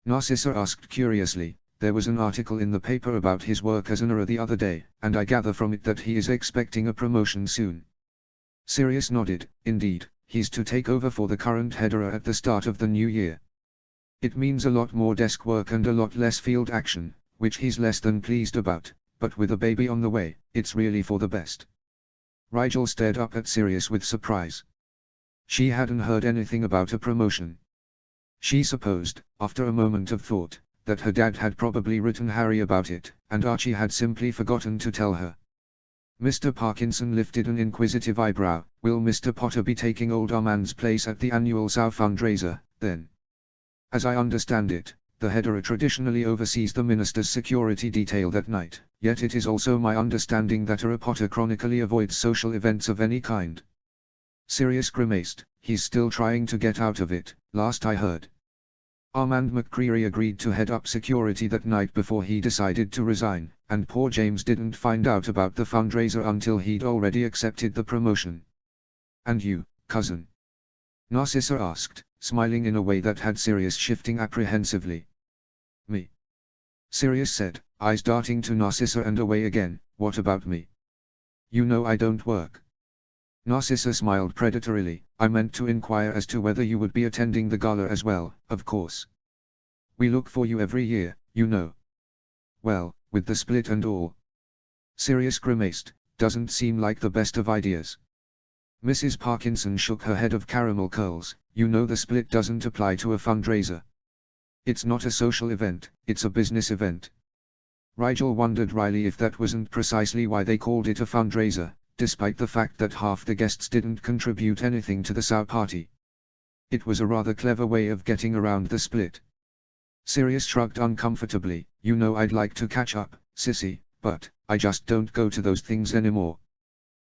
Narcissa asked curiously. "There was an article in the paper about his work as an ERA the other day, and I gather from it that he is expecting a promotion soon." Sirius nodded. "Indeed, he's to take over for the current head ERA at the start of the new year. It means a lot more desk work and a lot less field action, which he's less than pleased about, but with a baby on the way, it's really for the best." Rigel stared up at Sirius with surprise. She hadn't heard anything about a promotion. She supposed, after a moment of thought, that her dad had probably written Harry about it, and Archie had simply forgotten to tell her. Mr. Parkinson lifted an inquisitive eyebrow. Will Mr. Potter be taking old Armand's place at the annual SOW fundraiser, then? As I understand it, the header traditionally oversees the minister's security detail that night, yet it is also my understanding that Potter chronically avoids social events of any kind. Sirius grimaced. He's still trying to get out of it, last I heard. Armand McCreary agreed to head up security that night before he decided to resign, and poor James didn't find out about the fundraiser until he'd already accepted the promotion. And you, cousin? Narcissa asked, smiling in a way that had Sirius shifting apprehensively. Me? Sirius said, eyes darting to Narcissa and away again. What about me? You know I don't work. Narcissa smiled predatorily. I meant to inquire as to whether you would be attending the gala as well. Of course. We look for you every year, you know. Well, with the split and all. Sirius grimaced. Doesn't seem like the best of ideas. Mrs. Parkinson shook her head of caramel curls. You know the split doesn't apply to a fundraiser. It's not a social event, it's a business event. Rigel wondered wryly if that wasn't precisely why they called it a fundraiser, despite the fact that half the guests didn't contribute anything to the SOW party. It was a rather clever way of getting around the split. Sirius shrugged uncomfortably. You know I'd like to catch up, sissy, but I just don't go to those things anymore.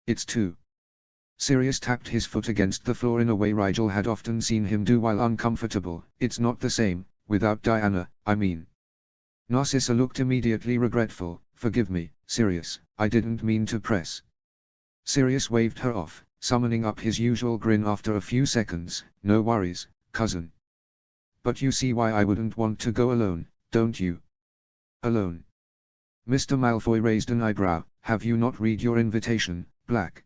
It's too. Sirius tapped his foot against the floor in a way Rigel had often seen him do while uncomfortable. It's not the same, without Diana, I mean. Narcissa looked immediately regretful. Forgive me, Sirius, I didn't mean to press. Sirius waved her off, summoning up his usual grin after a few seconds. No worries, cousin. But you see why I wouldn't want to go alone, don't you? Alone? Mr. Malfoy raised an eyebrow. Have you not read your invitation, Black?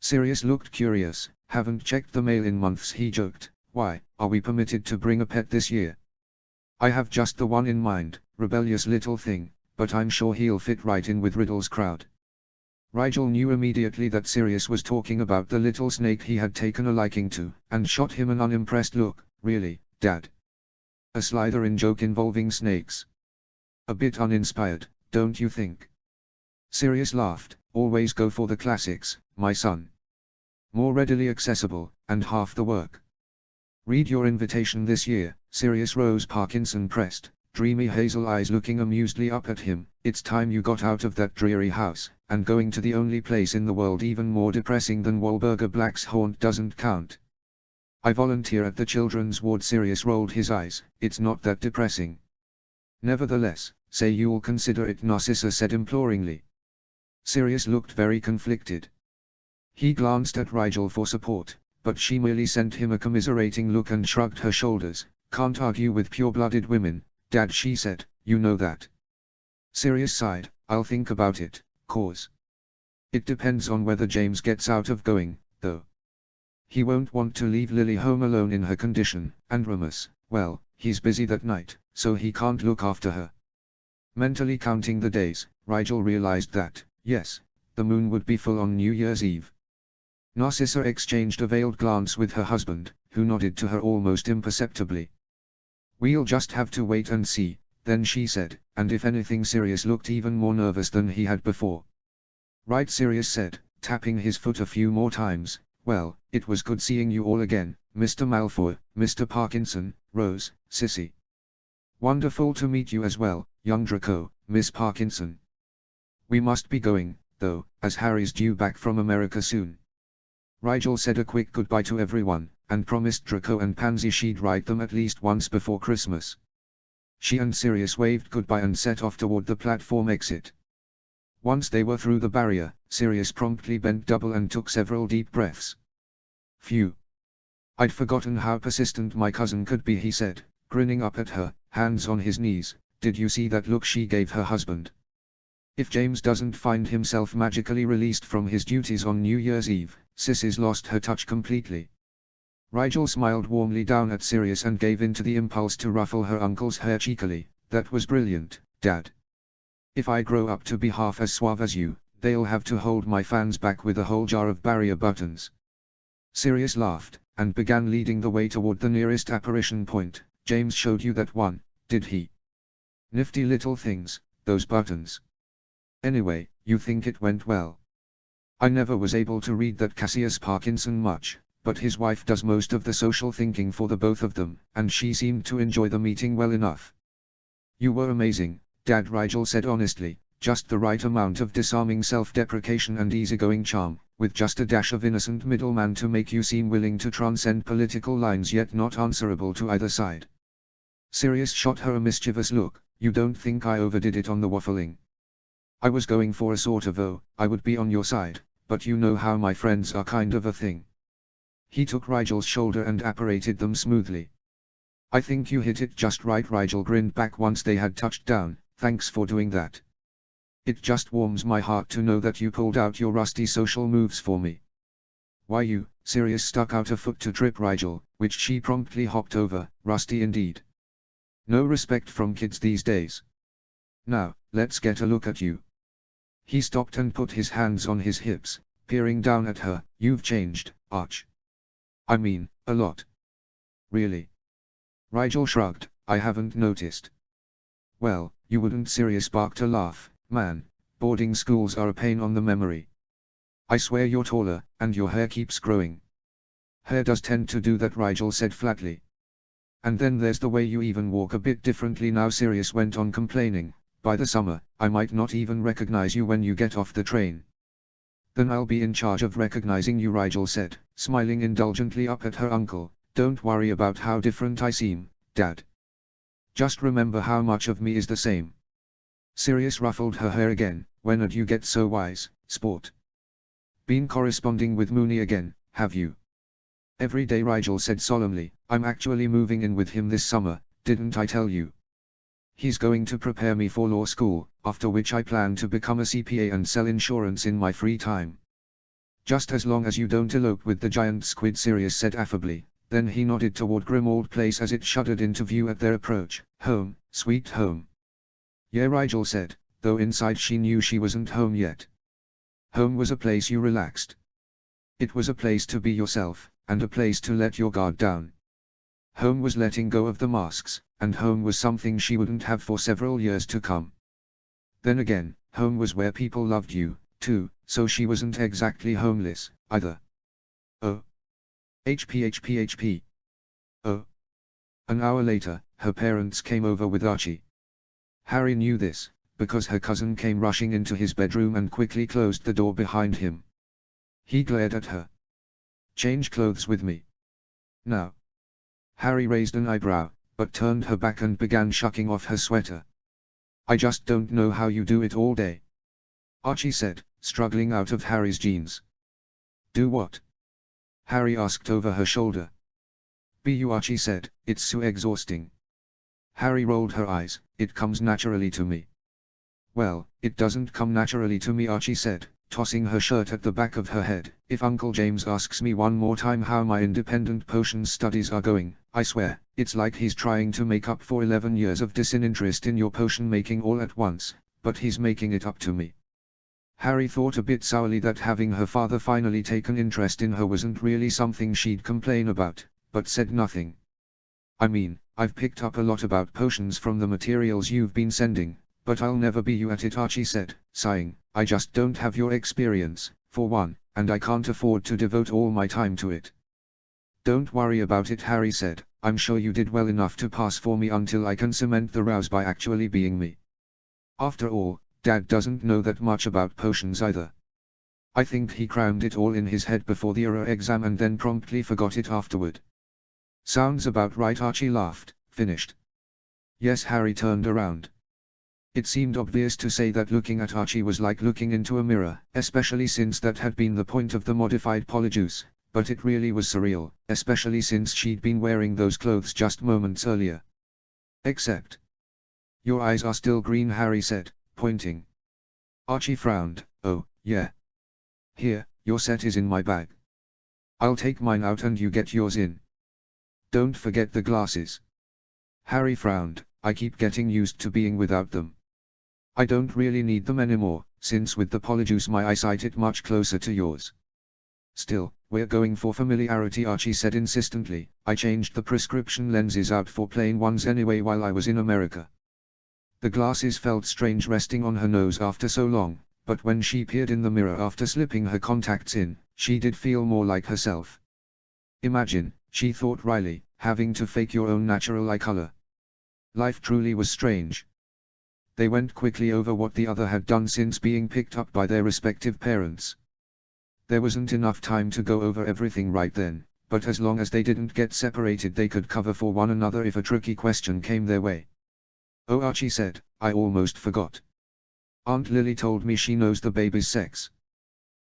Sirius looked curious. Haven't checked the mail in months, he joked. Why, are we permitted to bring a pet this year? I have just the one in mind, rebellious little thing, but I'm sure he'll fit right in with Riddle's crowd. Rigel knew immediately that Sirius was talking about the little snake he had taken a liking to, and shot him an unimpressed look. Really, Dad? A Slytherin joke involving snakes? A bit uninspired, don't you think? Sirius laughed. Always go for the classics, my son. More readily accessible, and half the work. Read your invitation this year, Sirius Rose Parkinson pressed, dreamy hazel eyes looking amusedly up at him. It's time you got out of that dreary house, and going to the only place in the world even more depressing than Wahlburger Black's haunt doesn't count. I volunteer at the children's ward. Sirius rolled his eyes. It's not that depressing. Nevertheless, say you'll consider it, Narcissa said imploringly. Sirius looked very conflicted. He glanced at Rigel for support, but she merely sent him a commiserating look and shrugged her shoulders. Can't argue with pure-blooded women, Dad, she said, you know that. Sirius sighed. I'll think about it, cause. It depends on whether James gets out of going, though. He won't want to leave Lily home alone in her condition, and Remus, well, he's busy that night, so he can't look after her. Mentally counting the days, Rigel realized that, yes, the moon would be full on New Year's Eve. Narcissa exchanged a veiled glance with her husband, who nodded to her almost imperceptibly. We'll just have to wait and see, then she said, and if anything Sirius looked even more nervous than he had before. Right, Sirius said, tapping his foot a few more times. Well, it was good seeing you all again, Mr. Malfoy, Mr. Parkinson, Rose, Sissy. Wonderful to meet you as well, young Draco, Miss Parkinson. We must be going, though, as Harry's due back from America soon. Rigel said a quick goodbye to everyone, and promised Draco and Pansy she'd write them at least once before Christmas. She and Sirius waved goodbye and set off toward the platform exit. Once they were through the barrier, Sirius promptly bent double and took several deep breaths. Phew. I'd forgotten how persistent my cousin could be, he said, grinning up at her, hands on his knees. Did you see that look she gave her husband? If James doesn't find himself magically released from his duties on New Year's Eve, Sissy's lost her touch completely. Rigel smiled warmly down at Sirius and gave in to the impulse to ruffle her uncle's hair cheekily. That was brilliant, Dad. If I grow up to be half as suave as you, they'll have to hold my fans back with a whole jar of barrier buttons. Sirius laughed, and began leading the way toward the nearest apparition point. James showed you that one, did he? Nifty little things, those buttons. Anyway, you think it went well? I never was able to read that Cassius Parkinson much, but his wife does most of the social thinking for the both of them, and she seemed to enjoy the meeting well enough. You were amazing, Dad, Rigel said honestly, just the right amount of disarming self-deprecation and easygoing charm, with just a dash of innocent middleman to make you seem willing to transcend political lines yet not answerable to either side. Sirius shot her a mischievous look. You don't think I overdid it on the waffling? I was going for a sort of I would be on your side, but you know how my friends are kind of a thing. He took Rigel's shoulder and apparated them smoothly. I think you hit it just right. Rigel grinned back once they had touched down. Thanks for doing that. It just warms my heart to know that you pulled out your rusty social moves for me. Why you? Sirius stuck out a foot to trip Rigel, which she promptly hopped over. Rusty indeed. No respect from kids these days. Now, let's get a look at you. He stopped and put his hands on his hips, peering down at her. You've changed, Arch. I mean, a lot. Really? Rigel shrugged. I haven't noticed. Well, you wouldn't. Sirius barked a laugh. Man, boarding schools are a pain on the memory. I swear you're taller, and your hair keeps growing. Hair does tend to do that, Rigel said flatly. And then there's the way you even walk a bit differently now, Sirius went on complaining. By the summer, I might not even recognize you when you get off the train. Then I'll be in charge of recognizing you, Rigel said, smiling indulgently up at her uncle. Don't worry about how different I seem, Dad. Just remember how much of me is the same. Sirius ruffled her hair again. When'd you get so wise, sport? Been corresponding with Mooney again, have you? Every day, Rigel said solemnly. I'm actually moving in with him this summer, didn't I tell you? He's going to prepare me for law school, after which I plan to become a CPA and sell insurance in my free time. Just as long as you don't elope with the giant squid, Sirius said affably. Then he nodded toward Grimmauld Place as it shuddered into view at their approach. Home, sweet home. Yeah, Rigel said, though inside she knew she wasn't home yet. Home was a place you relaxed. It was a place to be yourself, and a place to let your guard down. Home was letting go of the masks, and home was something she wouldn't have for several years to come. Then again, home was where people loved you, too, so she wasn't exactly homeless, either. Oh. HP. Oh. An hour later, her parents came over with Archie. Harry knew this, because her cousin came rushing into his bedroom and quickly closed the door behind him. He glared at her. Change clothes with me. Now. Harry raised an eyebrow, but turned her back and began shucking off her sweater. I just don't know how you do it all day. Archie said, struggling out of Harry's jeans. Do what? Harry asked over her shoulder. Be you, Archie said, it's so exhausting. Harry rolled her eyes. It comes naturally to me. Well, it doesn't come naturally to me, Archie said, tossing her shirt at the back of her head. If Uncle James asks me one more time how my independent potions studies are going, I swear, it's like he's trying to make up for 11 years of disinterest in your potion making all at once, but he's making it up to me. Harry thought a bit sourly that having her father finally take an interest in her wasn't really something she'd complain about, but said nothing. I mean, I've picked up a lot about potions from the materials you've been sending, but I'll never be you at it, Archie said, sighing. I just don't have your experience, for one, and I can't afford to devote all my time to it. Don't worry about it, Harry said. I'm sure you did well enough to pass for me until I can cement the rouse by actually being me. After all, Dad doesn't know that much about potions either. I think he crammed it all in his head before the exam and then promptly forgot it afterward. Sounds about right, Archie laughed. Finished? Yes, Harry turned around. It seemed obvious to say that looking at Archie was like looking into a mirror, especially since that had been the point of the modified polyjuice, but it really was surreal, especially since she'd been wearing those clothes just moments earlier. Except. Your eyes are still green, Harry said, pointing. Archie frowned. Oh, yeah. Here, your set is in my bag. I'll take mine out and you get yours in. Don't forget the glasses. Harry frowned. I keep getting used to being without them. I don't really need them anymore, since with the polyjuice my eyesight is much closer to yours. Still, We're going for familiarity, Archie said insistently. I changed the prescription lenses out for plain ones anyway while I was in America. The glasses felt strange resting on her nose after so long, but when she peered in the mirror after slipping her contacts in, she did feel more like herself. Imagine, she thought wryly, having to fake your own natural eye color. Life truly was strange. They went quickly over what the other had done since being picked up by their respective parents. There wasn't enough time to go over everything right then, but as long as they didn't get separated they could cover for one another if a tricky question came their way. Oh, Archie said, I almost forgot. Aunt Lily told me she knows the baby's sex.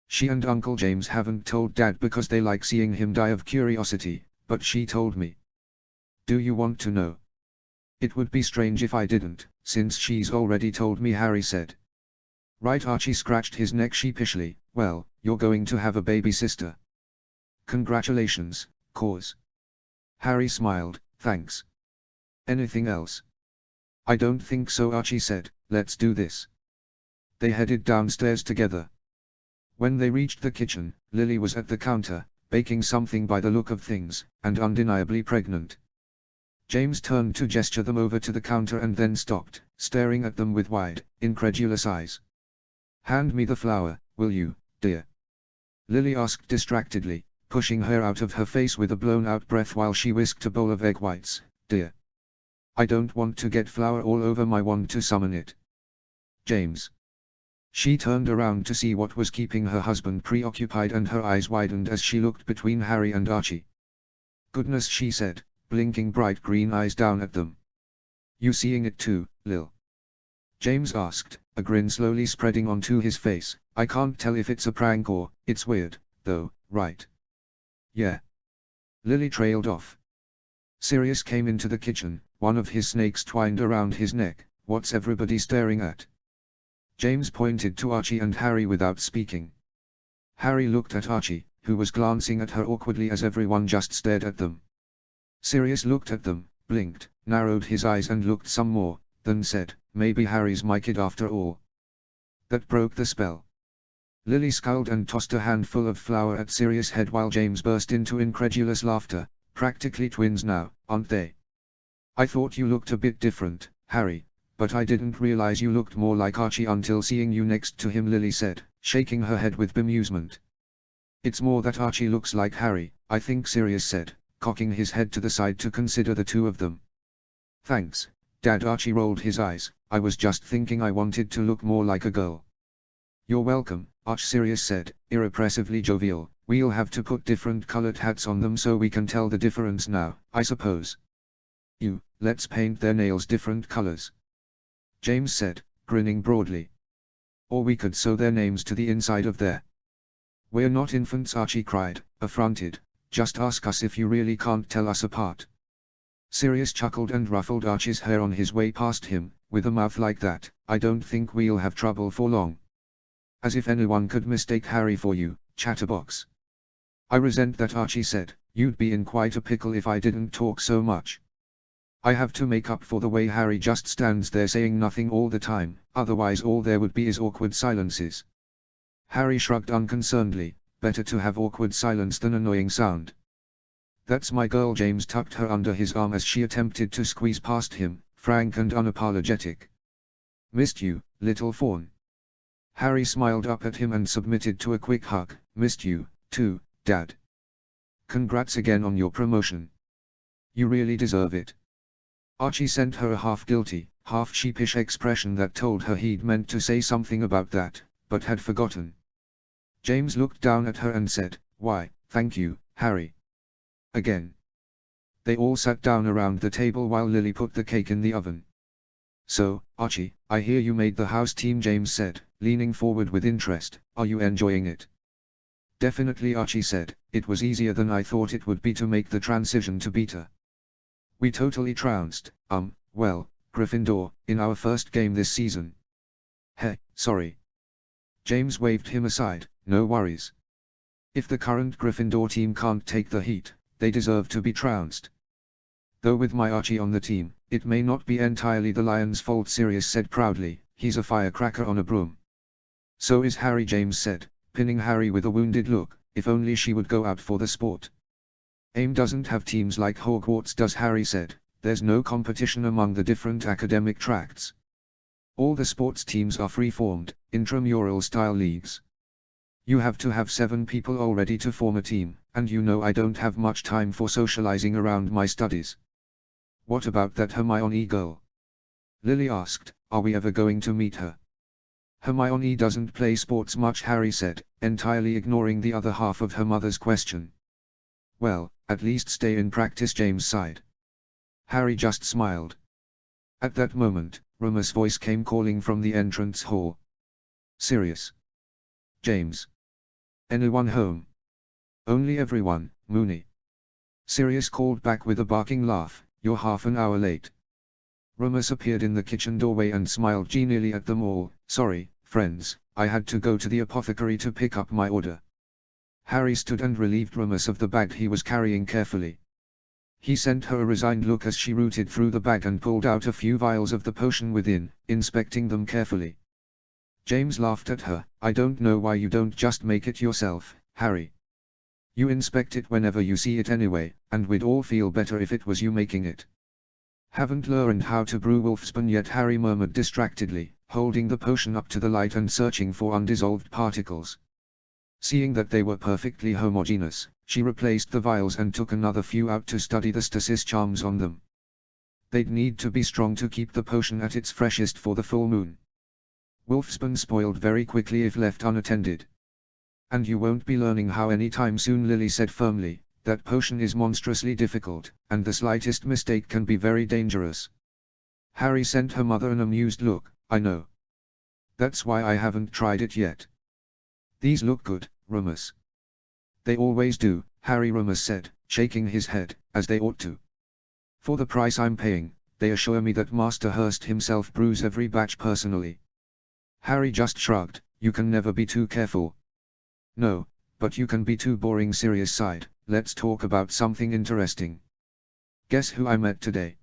She and Uncle James haven't told Dad because they like seeing him die of curiosity, but she told me. Do you want to know? It would be strange if I didn't, since she's already told me, Harry said. Right, Archie scratched his neck sheepishly. Well, you're going to have a baby sister. Congratulations, cause. Harry smiled, thanks. Anything else? I don't think so, Archie said. Let's do this. They headed downstairs together. When they reached the kitchen, Lily was at the counter, baking something by the look of things, and undeniably pregnant. James turned to gesture them over to the counter and then stopped, staring at them with wide, incredulous eyes. Hand me the flour, will you, dear? Lily asked distractedly, pushing her out of her face with a blown-out breath while she whisked a bowl of egg whites. Dear. I don't want to get flour all over my wand to summon it. James. She turned around to see what was keeping her husband preoccupied and her eyes widened as she looked between Harry and Archie. Goodness, she said, blinking bright green eyes down at them. You seeing it too, Lil? James asked, a grin slowly spreading onto his face. I can't tell if it's a prank or, it's weird, though, right? Yeah. Lily trailed off. Sirius came into the kitchen, one of his snakes twined around his neck. What's everybody staring at? James pointed to Archie and Harry without speaking. Harry looked at Archie, who was glancing at her awkwardly as everyone just stared at them. Sirius looked at them, blinked, narrowed his eyes and looked some more, then said, maybe Harry's my kid after all. That broke the spell. Lily scowled and tossed a handful of flour at Sirius' head while James burst into incredulous laughter. Practically twins now, aren't they? I thought you looked a bit different, Harry, but I didn't realize you looked more like Archie until seeing you next to him, Lily said, shaking her head with bemusement. It's more that Archie looks like Harry, I think, Sirius said, cocking his head to the side to consider the two of them. Thanks, Dad. Archie rolled his eyes. I was just thinking I wanted to look more like a girl. You're welcome, Arch, Sirius said, irrepressibly jovial. We'll have to put different colored hats on them so we can tell the difference now, I suppose. Let's paint their nails different colors. James said, grinning broadly. Or we could sew their names to the inside of their. We're not infants, Archie cried, affronted. Just ask us if you really can't tell us apart. Sirius chuckled and ruffled Archie's hair on his way past him. With a mouth like that, I don't think we'll have trouble for long. As if anyone could mistake Harry for you, chatterbox. I resent that, Archie said. You'd be in quite a pickle if I didn't talk so much. I have to make up for the way Harry just stands there saying nothing all the time, otherwise all there would be is awkward silences. Harry shrugged unconcernedly. Better to have awkward silence than annoying sound. That's my girl. James tucked her under his arm as she attempted to squeeze past him, frank and unapologetic. Missed you, little fawn. Harry smiled up at him and submitted to a quick hug. Missed you, too, Dad. Congrats again on your promotion. You really deserve it. Archie sent her a half-guilty, half-sheepish expression that told her he'd meant to say something about that, but had forgotten. James looked down at her and said, Why, thank you, Harry. Again. They all sat down around the table while Lily put the cake in the oven. So, Archie, I hear you made the house team, James said, leaning forward with interest. Are you enjoying it? Definitely, Archie said. It was easier than I thought it would be to make the transition to beta. We totally trounced, well, Gryffindor, in our first game this season. Hey, sorry. James waved him aside. No worries. If the current Gryffindor team can't take the heat, they deserve to be trounced. Though with my Archie on the team, it may not be entirely the Lions' fault, Sirius said proudly. He's a firecracker on a broom. So is Harry, James said, pinning Harry with a wounded look. if only she would go out for the sport. AIM doesn't have teams like Hogwarts does, Harry said. There's no competition among the different academic tracts. All the sports teams are free-formed, intramural-style leagues. You have to have 7 people already to form a team, and you know I don't have much time for socializing around my studies. What about that Hermione girl? Lily asked, are we ever going to meet her? Hermione doesn't play sports much, Harry said, entirely ignoring the other half of her mother's question. Well, at least stay in practice, James sighed. Harry just smiled. At that moment, Remus's voice came calling from the entrance hall. Sirius. James. Anyone home? Only everyone, Moony. Sirius called back with a barking laugh, you're half an hour late. Remus appeared in the kitchen doorway and smiled genially at them all. Sorry, friends, I had to go to the apothecary to pick up my order. Harry stood and relieved Remus of the bag he was carrying carefully. He sent her a resigned look as she rooted through the bag and pulled out a few vials of the potion within, inspecting them carefully. James laughed at her. I don't know why you don't just make it yourself, Harry. You inspect it whenever you see it anyway, and we'd all feel better if it was you making it. Haven't learned how to brew wolfsbane yet, Harry murmured distractedly, holding the potion up to the light and searching for undissolved particles. Seeing that they were perfectly homogeneous, she replaced the vials and took another few out to study the stasis charms on them. They'd need to be strong to keep the potion at its freshest for the full moon. Wolfsbane spoiled very quickly if left unattended. And you won't be learning how anytime soon, Lily said firmly. That potion is monstrously difficult, and the slightest mistake can be very dangerous. Harry sent her mother an amused look. I know. That's why I haven't tried it yet. These look good, Remus. They always do, Harry, Remus said, shaking his head, as they ought to. For the price I'm paying, they assure me that Master Hurst himself brews every batch personally. Harry just shrugged. You can never be too careful. No, but you can be too boring. Sirius sighed. Let's talk about something interesting. Guess who I met today?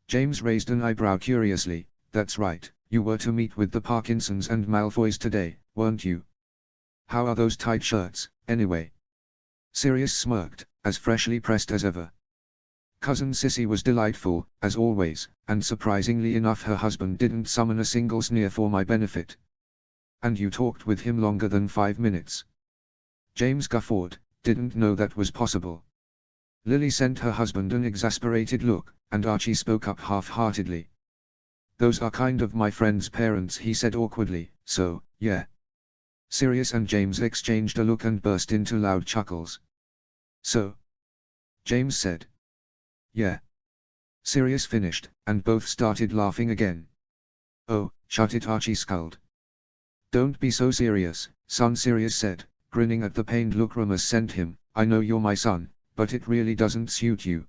James raised an eyebrow curiously. That's right, you were to meet with the Parkinsons and Malfoys today, weren't you? How are those tight shirts, anyway? Sirius smirked, as freshly pressed as ever. Cousin Sissy was delightful, as always, and surprisingly enough her husband didn't summon a single sneer for my benefit. And you talked with him longer than 5 minutes. James guffawed. Didn't know that was possible. Lily sent her husband an exasperated look, and Archie spoke up half-heartedly. Those are kind of my friend's parents, he said awkwardly, so, yeah. Sirius and James exchanged a look and burst into loud chuckles. So? James said. Yeah. Sirius finished, and both started laughing again. Oh, shut it, Archie sculled. Don't be so serious, son, Sirius said, grinning at the pained look Remus sent him. I know you're my son, but it really doesn't suit you.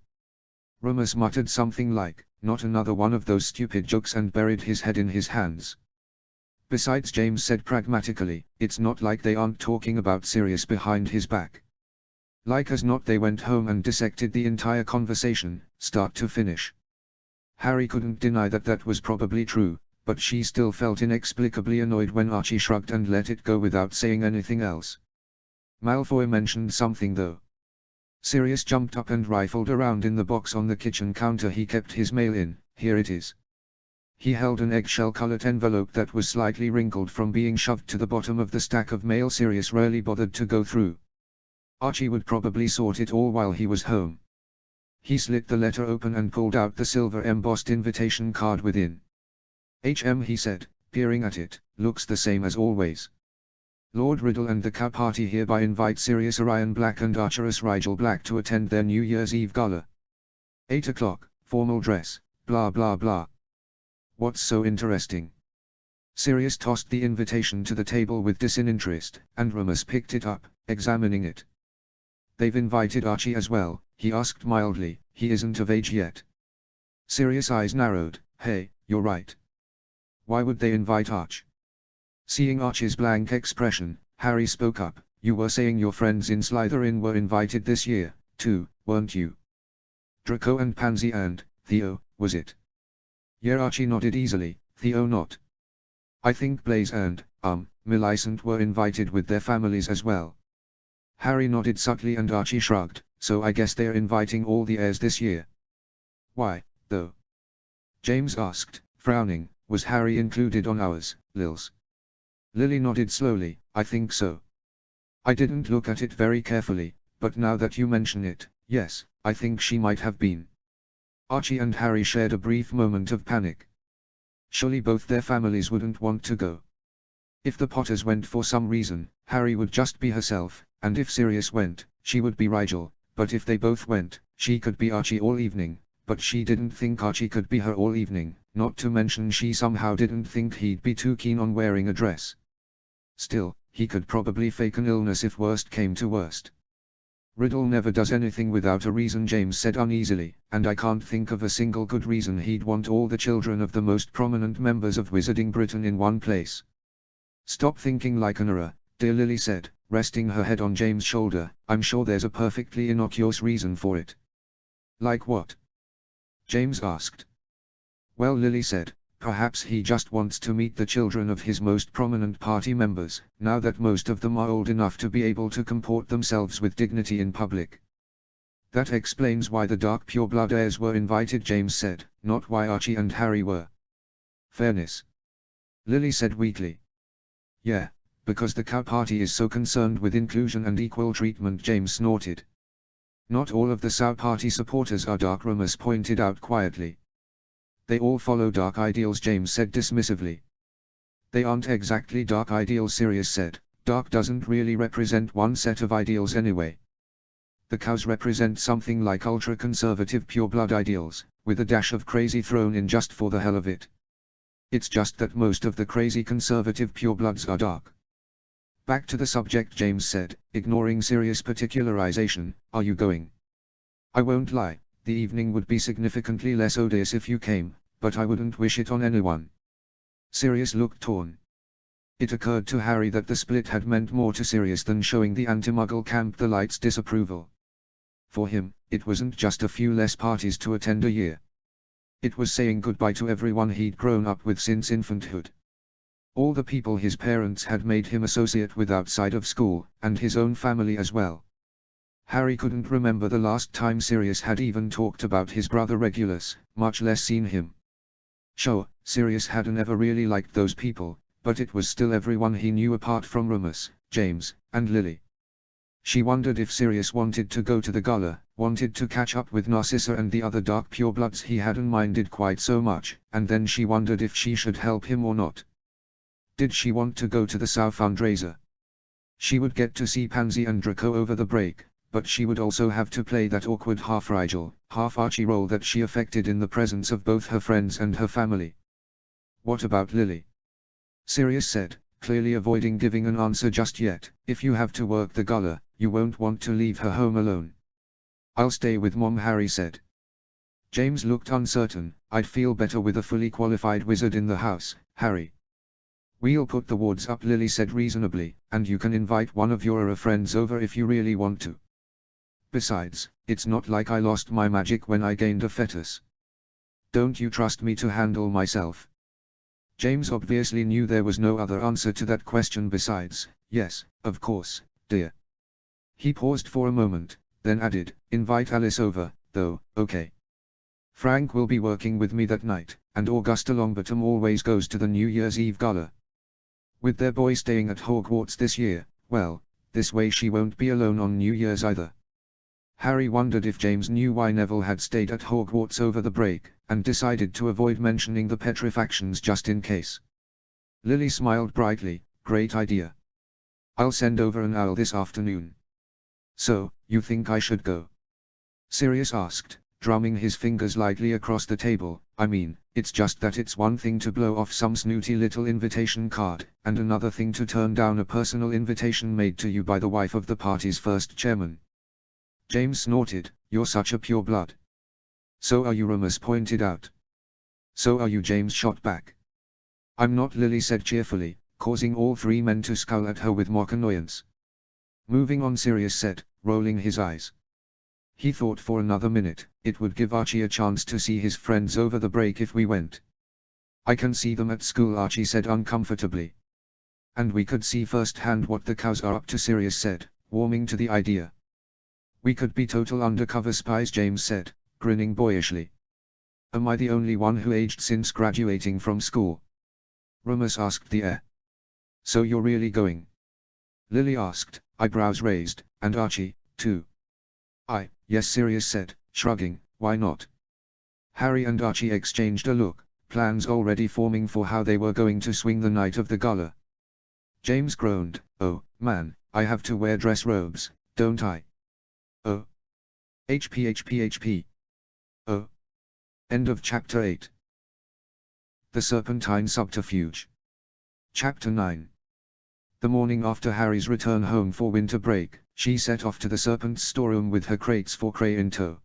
Remus muttered something like, not another one of those stupid jokes, and buried his head in his hands. Besides, James said pragmatically, it's not like they aren't talking about Sirius behind his back. Like as not they went home and dissected the entire conversation, start to finish. Harry couldn't deny that that was probably true, but she still felt inexplicably annoyed when Archie shrugged and let it go without saying anything else. Malfoy mentioned something though. Sirius jumped up and rifled around in the box on the kitchen counter he kept his mail in. Here it is. He held an eggshell-colored envelope that was slightly wrinkled from being shoved to the bottom of the stack of mail Sirius rarely bothered to go through. Archie would probably sort it all while he was home. He slit the letter open and pulled out the silver embossed invitation card within. He said, peering at it, looks the same as always. Lord Riddle and the Cow Party hereby invite Sirius Orion Black and Archerus Rigel Black to attend their New Year's Eve gala. 8 o'clock, formal dress, blah blah blah. What's so interesting? Sirius tossed the invitation to the table with disinterest, and Remus picked it up, examining it. They've invited Archie as well, he asked mildly. He isn't of age yet. Sirius' eyes narrowed. Hey, you're right. Why would they invite Arch? Seeing Archie's blank expression, Harry spoke up. You were saying your friends in Slytherin were invited this year, too, weren't you? Draco and Pansy and Theo, was it? Yeah, Archie nodded easily. Theo not. I think Blaise and, Millicent were invited with their families as well. Harry nodded subtly and Archie shrugged, so I guess they're inviting all the heirs this year. Why, though? James asked, frowning. Was Harry included on ours, Lils? Lily nodded slowly. I think so. I didn't look at it very carefully, but now that you mention it, yes, I think she might have been. Archie and Harry shared a brief moment of panic. Surely both their families wouldn't want to go. If the Potters went for some reason, Harry would just be herself, and if Sirius went, she would be Rigel, but if they both went, she could be Archie all evening, but she didn't think Archie could be her all evening, not to mention she somehow didn't think he'd be too keen on wearing a dress. Still, he could probably fake an illness if worst came to worst. Riddle never does anything without a reason, James said uneasily, and I can't think of a single good reason he'd want all the children of the most prominent members of Wizarding Britain in one place. Stop thinking like an error, dear, Lily said, resting her head on James' shoulder. I'm sure there's a perfectly innocuous reason for it. Like what? James asked. Well, Lily said, perhaps he just wants to meet the children of his most prominent party members, now that most of them are old enough to be able to comport themselves with dignity in public. That explains why the dark pureblood heirs were invited, James said, not why Archie and Harry were. Fairness. Lily said weakly. Yeah, because the cow party is so concerned with inclusion and equal treatment, James snorted. Not all of the Sow party supporters are dark, Remus pointed out quietly. They all follow dark ideals, James said dismissively. They aren't exactly dark ideals, Sirius said. Dark doesn't really represent one set of ideals anyway. The cows represent something like ultra-conservative pureblood ideals, with a dash of crazy thrown in just for the hell of it. It's just that most of the crazy conservative purebloods are dark. Back to the subject, James said, ignoring Sirius' particularization. Are you going? I won't lie, the evening would be significantly less odious if you came, but I wouldn't wish it on anyone. Sirius looked torn. It occurred to Harry that the split had meant more to Sirius than showing the anti-Muggle camp the light's disapproval. For him, it wasn't just a few less parties to attend a year. It was saying goodbye to everyone he'd grown up with since infanthood. All the people his parents had made him associate with outside of school, and his own family as well. Harry couldn't remember the last time Sirius had even talked about his brother Regulus, much less seen him. Sure, Sirius hadn't ever really liked those people, but it was still everyone he knew apart from Remus, James, and Lily. She wondered if Sirius wanted to go to the gala, wanted to catch up with Narcissa and the other dark purebloods he hadn't minded quite so much, and then she wondered if she should help him or not. Did she want to go to the Sow fundraiser? She would get to see Pansy and Draco over the break, but she would also have to play that awkward half-Rigel, half-Archie role that she affected in the presence of both her friends and her family. What about Lily? Sirius said, clearly avoiding giving an answer just yet. If you have to work the gala, you won't want to leave her home alone. I'll stay with Mom, Harry said. James looked uncertain. I'd feel better with a fully qualified wizard in the house, Harry. We'll put the wards up, Lily said reasonably, and you can invite one of your friends over if you really want to. Besides, it's not like I lost my magic when I gained a fetus. Don't you trust me to handle myself? James obviously knew there was no other answer to that question besides, yes, of course, dear. He paused for a moment, then added, invite Alice over, though, okay. Frank will be working with me that night, and Augusta Longbottom always goes to the New Year's Eve gala. With their boy staying at Hogwarts this year, well, this way she won't be alone on New Year's either. Harry wondered if James knew why Neville had stayed at Hogwarts over the break, and decided to avoid mentioning the petrifactions just in case. Lily smiled brightly. Great idea. I'll send over an owl this afternoon. So, you think I should go? Sirius asked, drumming his fingers lightly across the table. I mean, it's just that it's one thing to blow off some snooty little invitation card, and another thing to turn down a personal invitation made to you by the wife of the party's first chairman. James snorted, you're such a pureblood. So are you, Remus pointed out. So are you, James shot back. I'm not, Lily said cheerfully, causing all three men to scowl at her with mock annoyance. Moving on, Sirius said, rolling his eyes. He thought for another minute. It would give Archie a chance to see his friends over the break if we went. I can see them at school, Archie said uncomfortably. And we could see firsthand what the cows are up to, Sirius said, warming to the idea. We could be total undercover spies, James said, grinning boyishly. Am I the only one who aged since graduating from school? Remus asked the heir. So you're really going? Lily asked, eyebrows raised, and Archie, too. Yes, Sirius said, shrugging, why not? Harry and Archie exchanged a look, plans already forming for how they were going to swing the night of the gala. James groaned, oh, man, I have to wear dress robes, don't I? Oh. HP. Oh. End of Chapter 8. The Serpentine Subterfuge. Chapter 9. The morning after Harry's return home for winter break, she set off to the Serpent's storeroom with her crates for Cray in tow.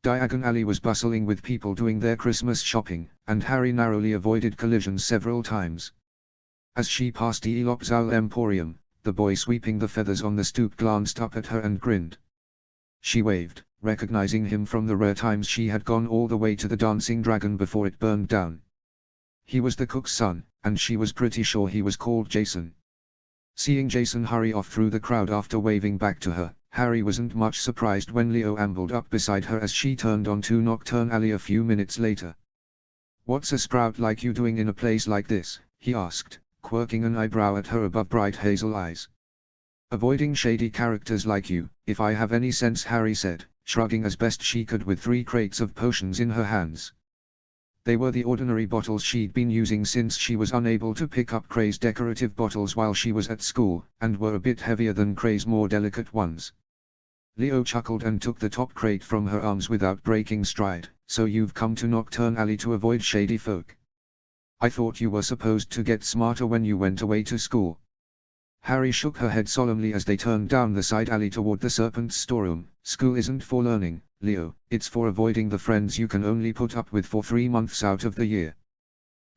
Diagon Alley was bustling with people doing their Christmas shopping, and Harry narrowly avoided collisions several times. As she passed Elop's Owl Emporium, the boy sweeping the feathers on the stoop glanced up at her and grinned. She waved, recognizing him from the rare times she had gone all the way to the Dancing Dragon before it burned down. He was the cook's son, and she was pretty sure he was called Jason. Seeing Jason hurry off through the crowd after waving back to her, Harry wasn't much surprised when Leo ambled up beside her as she turned onto Nocturne Alley a few minutes later. "What's a sprout like you doing in a place like this?" he asked, quirking an eyebrow at her above bright hazel eyes. "Avoiding shady characters like you, if I have any sense," Harry said, shrugging as best she could with 3 crates of potions in her hands. They were the ordinary bottles she'd been using since she was unable to pick up Cray's decorative bottles while she was at school, and were a bit heavier than Cray's more delicate ones. Leo chuckled and took the top crate from her arms without breaking stride. "So you've come to Nocturne Alley to avoid shady folk? I thought you were supposed to get smarter when you went away to school." Harry shook her head solemnly as they turned down the side alley toward the Serpent's storeroom. "School isn't for learning, Leo, it's for avoiding the friends you can only put up with for 3 months out of the year."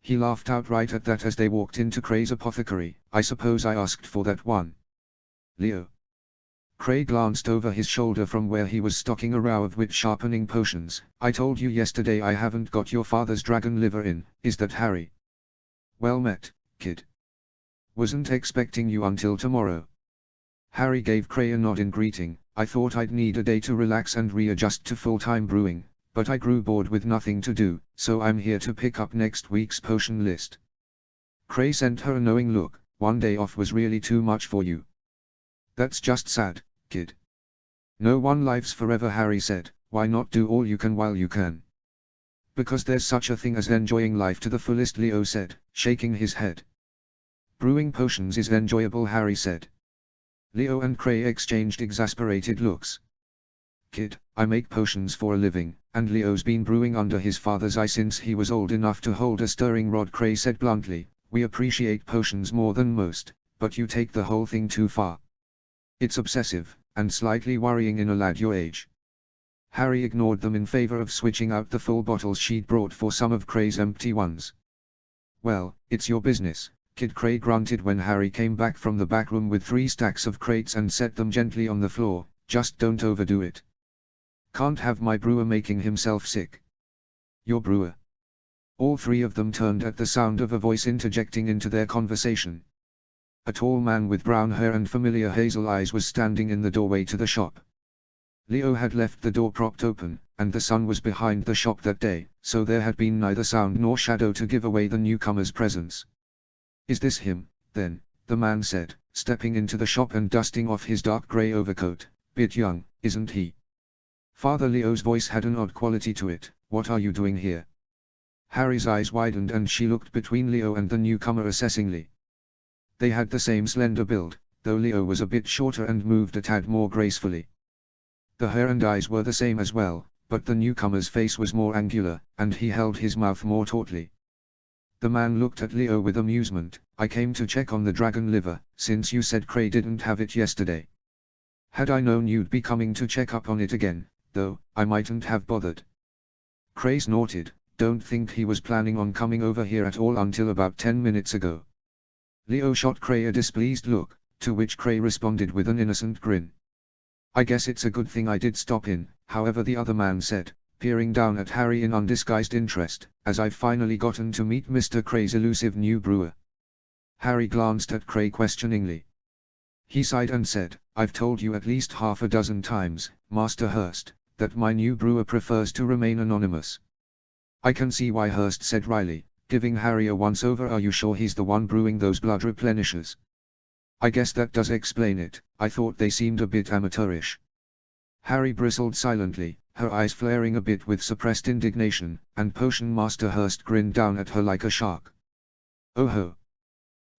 He laughed outright at that as they walked into Cray's apothecary. "I suppose I asked for that one, Leo." Cray glanced over his shoulder from where he was stocking a row of wit-sharpening potions. "I told you yesterday I haven't got your father's dragon liver in, is that Harry?" "Well met, kid. Wasn't expecting you until tomorrow." Harry gave Cray a nod in greeting. "I thought I'd need a day to relax and readjust to full-time brewing, but I grew bored with nothing to do, so I'm here to pick up next week's potion list." Cray sent her a knowing look. "One day off was really too much for you." "That's just sad, kid. No one lives forever," Harry said. "Why not do all you can while you can?" "Because there's such a thing as enjoying life to the fullest," Leo said, shaking his head. "Brewing potions is enjoyable," Harry said. Leo and Cray exchanged exasperated looks. "Kid, I make potions for a living, and Leo's been brewing under his father's eye since he was old enough to hold a stirring rod," Cray said bluntly. "We appreciate potions more than most, but you take the whole thing too far. It's obsessive, and slightly worrying in a lad your age." Harry ignored them in favor of switching out the full bottles she'd brought for some of Cray's empty ones. "Well, it's your business," Kid Cray grunted when Harry came back from the back room with 3 stacks of crates and set them gently on the floor. "Just don't overdo it. Can't have my brewer making himself sick." "Your brewer?" All 3 of them turned at the sound of a voice interjecting into their conversation. A tall man with brown hair and familiar hazel eyes was standing in the doorway to the shop. Leo had left the door propped open, and the sun was behind the shop that day, so there had been neither sound nor shadow to give away the newcomer's presence. "Is this him, then?" the man said, stepping into the shop and dusting off his dark grey overcoat. "Bit young, isn't he?" Father Leo's voice had an odd quality to it. "What are you doing here?" Harry's eyes widened and she looked between Leo and the newcomer assessingly. They had the same slender build, though Leo was a bit shorter and moved a tad more gracefully. The hair and eyes were the same as well, but the newcomer's face was more angular, and he held his mouth more tautly. The man looked at Leo with amusement. "I came to check on the dragon liver, since you said Cray didn't have it yesterday. Had I known you'd be coming to check up on it again, though, I mightn't have bothered." Cray snorted. "Don't think he was planning on coming over here at all until about 10 minutes ago." Leo shot Cray a displeased look, to which Cray responded with an innocent grin. "I guess it's a good thing I did stop in, however," the other man said, peering down at Harry in undisguised interest, "as I've finally gotten to meet Mr. Cray's elusive new brewer." Harry glanced at Cray questioningly. He sighed and said, I've told you at least half a dozen times, Master Hurst, that my new brewer prefers to remain anonymous. I can see why, Hurst said wryly, giving Harry a once-over. Are you sure he's the one brewing those blood replenishers? I guess that does explain it. I thought they seemed a bit amateurish. Harry bristled silently, her eyes flaring a bit with suppressed indignation, and Potion Master Hurst grinned down at her like a shark. Oh ho!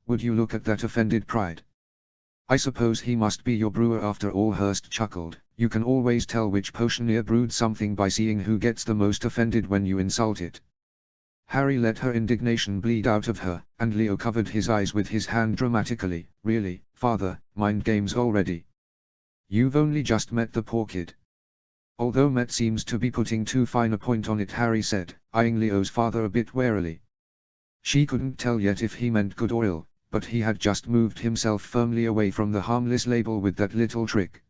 Would you look at that offended pride? I suppose he must be your brewer after all. Hurst chuckled. You can always tell which potioneer brewed something by seeing who gets the most offended when you insult it. Harry let her indignation bleed out of her, and Leo covered his eyes with his hand dramatically. Really, father, mind games already? You've only just met the poor kid. Although met seems to be putting too fine a point on it, Harry said, eyeing Leo's father a bit warily. She couldn't tell yet if he meant good or ill, but he had just moved himself firmly away from the harmless label with that little trick.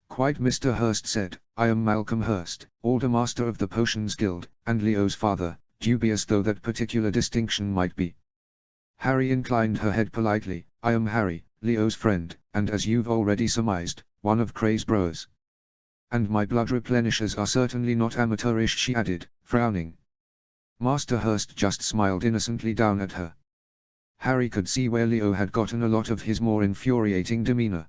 Quite, Mr. Hurst said. I am Malcolm Hurst, Aldermaster of the Potions Guild, and Leo's father, dubious though that particular distinction might be. Harry inclined her head politely. I am Harry, Leo's friend, and as you've already surmised, one of Cray's brewers. And my blood replenishers are certainly not amateurish, she added, frowning. Master Hurst just smiled innocently down at her. Harry could see where Leo had gotten a lot of his more infuriating demeanor.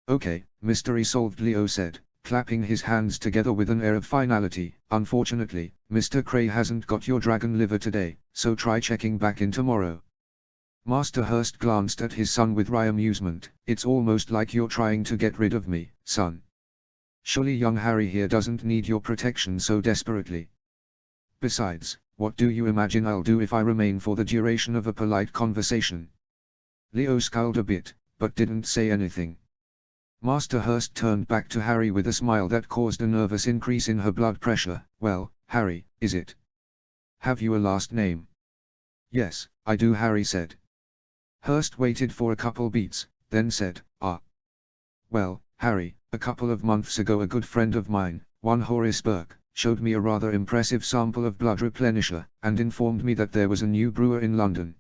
Okay, mystery solved, Leo said, clapping his hands together with an air of finality. Unfortunately, Mr. Cray hasn't got your dragon liver today, so try checking back in tomorrow. Master Hurst glanced at his son with wry amusement. It's almost like you're trying to get rid of me, son. Surely young Harry here doesn't need your protection so desperately. Besides, what do you imagine I'll do if I remain for the duration of a polite conversation? Leo scowled a bit, but didn't say anything. Master Hurst turned back to Harry with a smile that caused a nervous increase in her blood pressure. Well, Harry, is it? Have you a last name? Yes, I do, Harry said. Hurst waited for a couple beats, then said, Well, Harry, a couple of months ago a good friend of mine, one Horace Burke, showed me a rather impressive sample of blood replenisher, and informed me that there was a new brewer in London.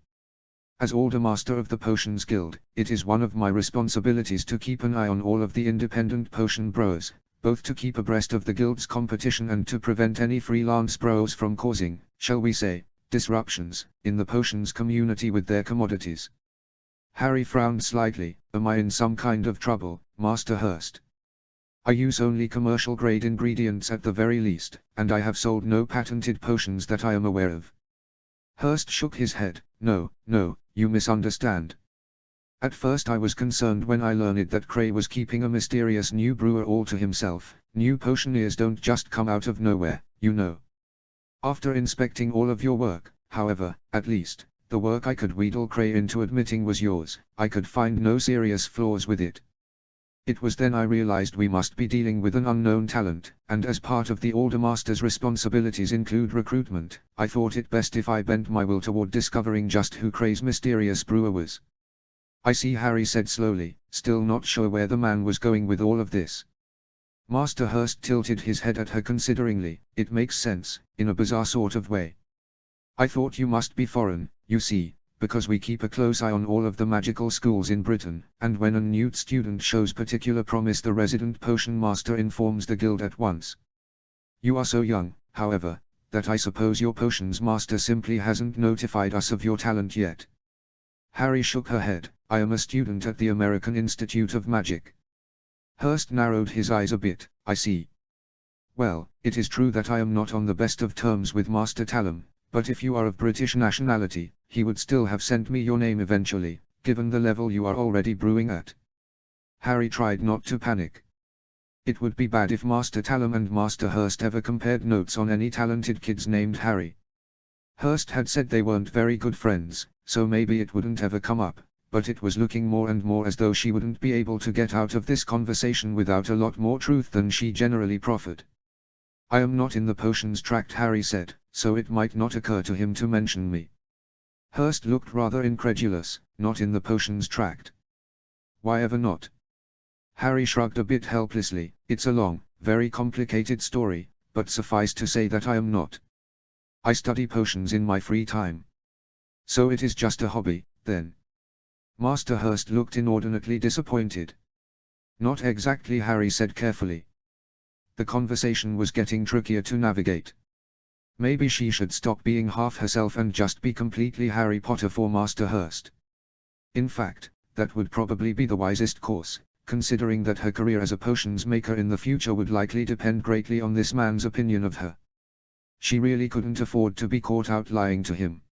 As Aldermaster of the Potions Guild, it is one of my responsibilities to keep an eye on all of the independent potion brewers, both to keep abreast of the guild's competition and to prevent any freelance brewers from causing, shall we say, disruptions in the potions community with their commodities. Harry frowned slightly. Am I in some kind of trouble, Master Hurst? I use only commercial-grade ingredients at the very least, and I have sold no patented potions that I am aware of. Hurst shook his head. No, you misunderstand. At first I was concerned when I learned that Cray was keeping a mysterious new brewer all to himself. New potioneers don't just come out of nowhere, you know. After inspecting all of your work, however, at least, the work I could wheedle Cray into admitting was yours, I could find no serious flaws with it. It was then I realized we must be dealing with an unknown talent, and as part of the Aldermaster's responsibilities include recruitment, I thought it best if I bent my will toward discovering just who Cray's mysterious brewer was. I see, Harry said slowly, still not sure where the man was going with all of this. Master Hurst tilted his head at her consideringly. It makes sense, in a bizarre sort of way. I thought you must be foreign, you see, because we keep a close eye on all of the magical schools in Britain, and when a new student shows particular promise the resident potion master informs the guild at once. You are so young, however, that I suppose your potions master simply hasn't notified us of your talent yet. Harry shook her head. I am a student at the American Institute of Magic. Hurst narrowed his eyes a bit. I see. Well, it is true that I am not on the best of terms with Master Talum, but if you are of British nationality, he would still have sent me your name eventually, given the level you are already brewing at. Harry tried not to panic. It would be bad if Master Talum and Master Hurst ever compared notes on any talented kids named Harry. Hurst had said they weren't very good friends, so maybe it wouldn't ever come up, but it was looking more and more as though she wouldn't be able to get out of this conversation without a lot more truth than she generally proffered. I am not in the potions tract, Harry said, so it might not occur to him to mention me. Hurst looked rather incredulous. Not in the potions tract? Why ever not? Harry shrugged a bit helplessly. It's a long, very complicated story, but suffice to say that I am not. I study potions in my free time. So it is just a hobby, then? Master Hurst looked inordinately disappointed. Not exactly, Harry said carefully. The conversation was getting trickier to navigate. Maybe she should stop being half herself and just be completely Harry Potter for Master Hurst. In fact, that would probably be the wisest course, considering that her career as a potions maker in the future would likely depend greatly on this man's opinion of her. She really couldn't afford to be caught out lying to him.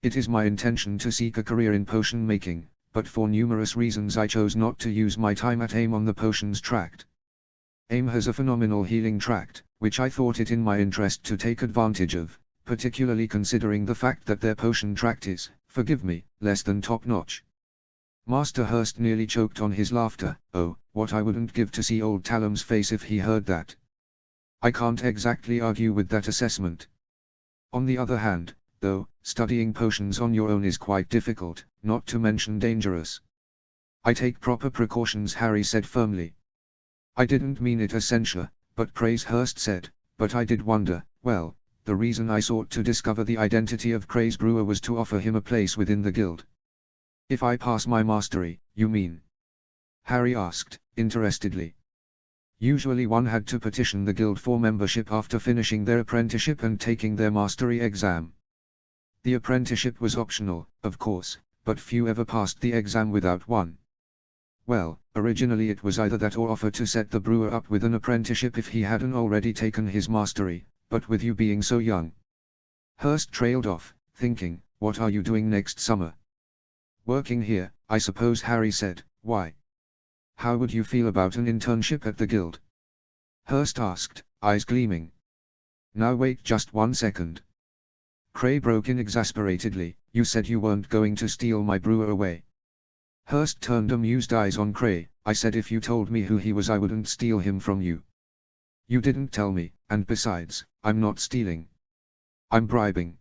It is my intention to seek a career in potion making, but for numerous reasons I chose not to use my time at AIM on the potions tract. AIM has a phenomenal healing tract, which I thought it in my interest to take advantage of, particularly considering the fact that their potion tract is, forgive me, less than top-notch. Master Hurst nearly choked on his laughter. Oh, what I wouldn't give to see old Talum's face if he heard that. I can't exactly argue with that assessment. On the other hand, though, studying potions on your own is quite difficult, not to mention dangerous. I take proper precautions, Harry said firmly. I didn't mean it as censure, but praise, Hurst said, but I did wonder. Well, the reason I sought to discover the identity of Craze Brewer was to offer him a place within the guild. If I pass my mastery, you mean? Harry asked, interestedly. Usually one had to petition the guild for membership after finishing their apprenticeship and taking their mastery exam. The apprenticeship was optional, of course, but few ever passed the exam without one. Well, originally it was either that or offer to set the brewer up with an apprenticeship if he hadn't already taken his mastery, but with you being so young. Hurst trailed off, thinking, what are you doing next summer? Working here, I suppose, Harry said. Why? How would you feel about an internship at the guild? Hurst asked, eyes gleaming. Now wait just 1 second. Cray broke in exasperatedly, you said you weren't going to steal my brewer away. Hurst turned amused eyes on Cray. I said if you told me who he was I wouldn't steal him from you. You didn't tell me, and besides, I'm not stealing. I'm bribing.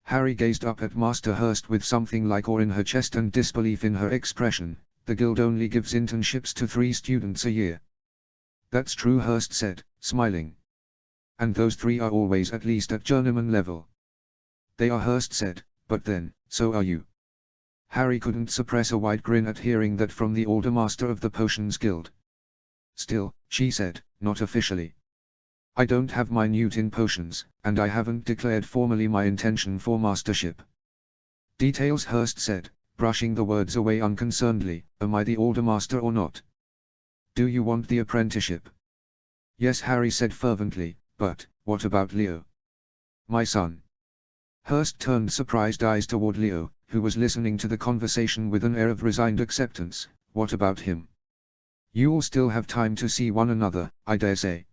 Harry gazed up at Master Hurst with something like awe in her chest and disbelief in her expression. The guild only gives internships to 3 students a year. That's true, Hurst said, smiling. And those 3 are always at least at journeyman level. They are, Hurst said, but then, so are you. Harry couldn't suppress a wide grin at hearing that from the older master of the Potions Guild. Still, she said, not officially. I don't have minute in potions, and I haven't declared formally my intention for mastership. Details, Hurst said, brushing the words away unconcernedly. Am I the older master or not? Do you want the apprenticeship? Yes, Harry said fervently, but, what about Leo? My son. Hurst turned surprised eyes toward Leo, who was listening to the conversation with an air of resigned acceptance. What about him? You'll still have time to see one another, I dare say.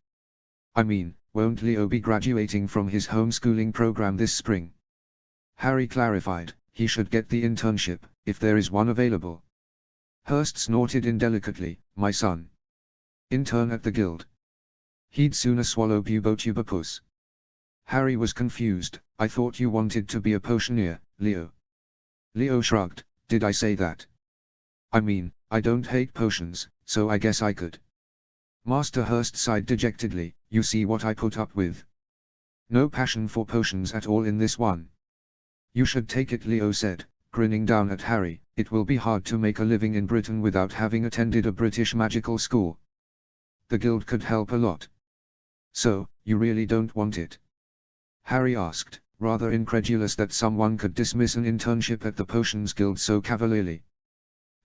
I mean, won't Leo be graduating from his homeschooling program this spring? Harry clarified, he should get the internship, if there is one available. Hurst snorted indelicately, my son. Intern at the guild. He'd sooner swallow Bubotubapus. Harry was confused. I thought you wanted to be a potioneer, Leo. Leo shrugged. Did I say that? I mean, I don't hate potions, so I guess I could. Master Hurst sighed dejectedly. You see what I put up with. No passion for potions at all in this one. You should take it, Leo said, grinning down at Harry. It will be hard to make a living in Britain without having attended a British magical school. The guild could help a lot. So, you really don't want it? Harry asked, rather incredulous that someone could dismiss an internship at the Potions Guild so cavalierly.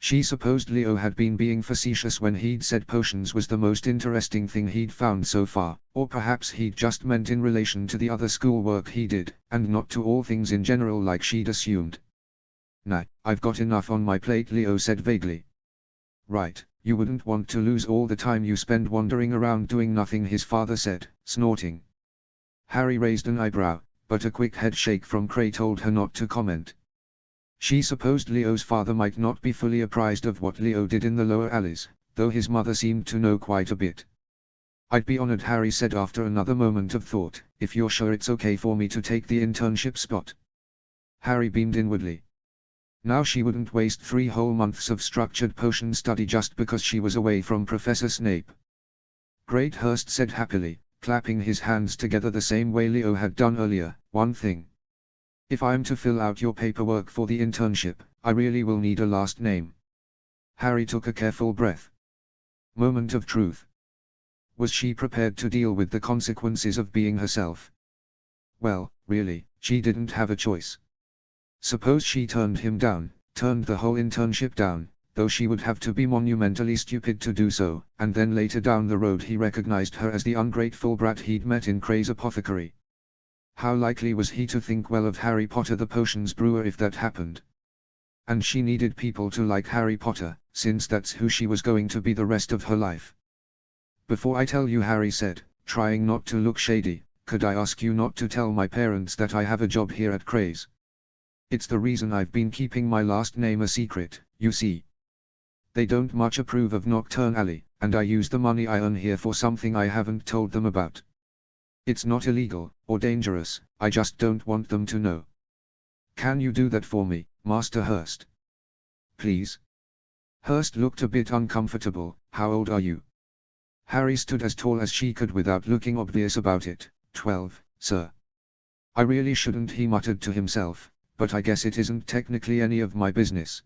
She supposed Leo had been being facetious when he'd said potions was the most interesting thing he'd found so far, or perhaps he'd just meant in relation to the other schoolwork he did, and not to all things in general like she'd assumed. Nah, I've got enough on my plate, Leo said vaguely. Right, you wouldn't want to lose all the time you spend wandering around doing nothing, his father said, snorting. Harry raised an eyebrow, but a quick head shake from Cray told her not to comment. She supposed Leo's father might not be fully apprised of what Leo did in the lower alleys, though his mother seemed to know quite a bit. I'd be honored, Harry said after another moment of thought, if you're sure it's okay for me to take the internship spot. Harry beamed inwardly. Now she wouldn't waste 3 whole months of structured potion study just because she was away from Professor Snape. Great, Hurst said happily, clapping his hands together the same way Leo had done earlier. One thing. If I'm to fill out your paperwork for the internship, I really will need a last name. Harry took a careful breath. Moment of truth. Was she prepared to deal with the consequences of being herself? Well, really, she didn't have a choice. Suppose she turned him down, turned the whole internship down, though she would have to be monumentally stupid to do so, and then later down the road he recognized her as the ungrateful brat he'd met in Cray's apothecary. How likely was he to think well of Harry Potter the potions brewer if that happened? And she needed people to like Harry Potter, since that's who she was going to be the rest of her life. Before I tell you, Harry said, trying not to look shady, could I ask you not to tell my parents that I have a job here at Cray's? It's the reason I've been keeping my last name a secret, you see. They don't much approve of Nocturne Alley, and I use the money I earn here for something I haven't told them about. It's not illegal, or dangerous, I just don't want them to know. Can you do that for me, Master Hurst? Please? Hurst looked a bit uncomfortable. How old are you? Harry stood as tall as she could without looking obvious about it. 12, sir. I really shouldn't, he muttered to himself, but I guess it isn't technically any of my business.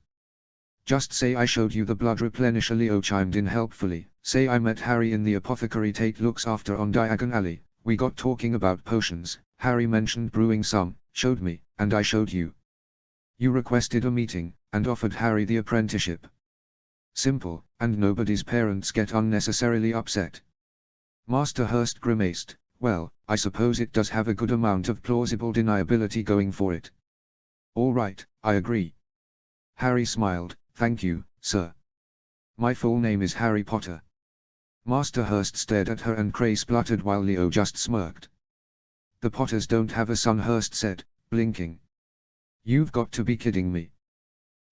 Just say I showed you the blood replenisher, Leo chimed in helpfully. Say I met Harry in the apothecary Tate looks after on Diagon Alley. We got talking about potions, Harry mentioned brewing some, showed me, and I showed you. You requested a meeting, and offered Harry the apprenticeship. Simple, and nobody's parents get unnecessarily upset. Master Hurst grimaced. Well, I suppose it does have a good amount of plausible deniability going for it. All right, I agree. Harry smiled. Thank you, sir. My full name is Harry Potter. Master Hurst stared at her and Cray spluttered while Leo just smirked. The Potters don't have a son, Hurst said, blinking. You've got to be kidding me.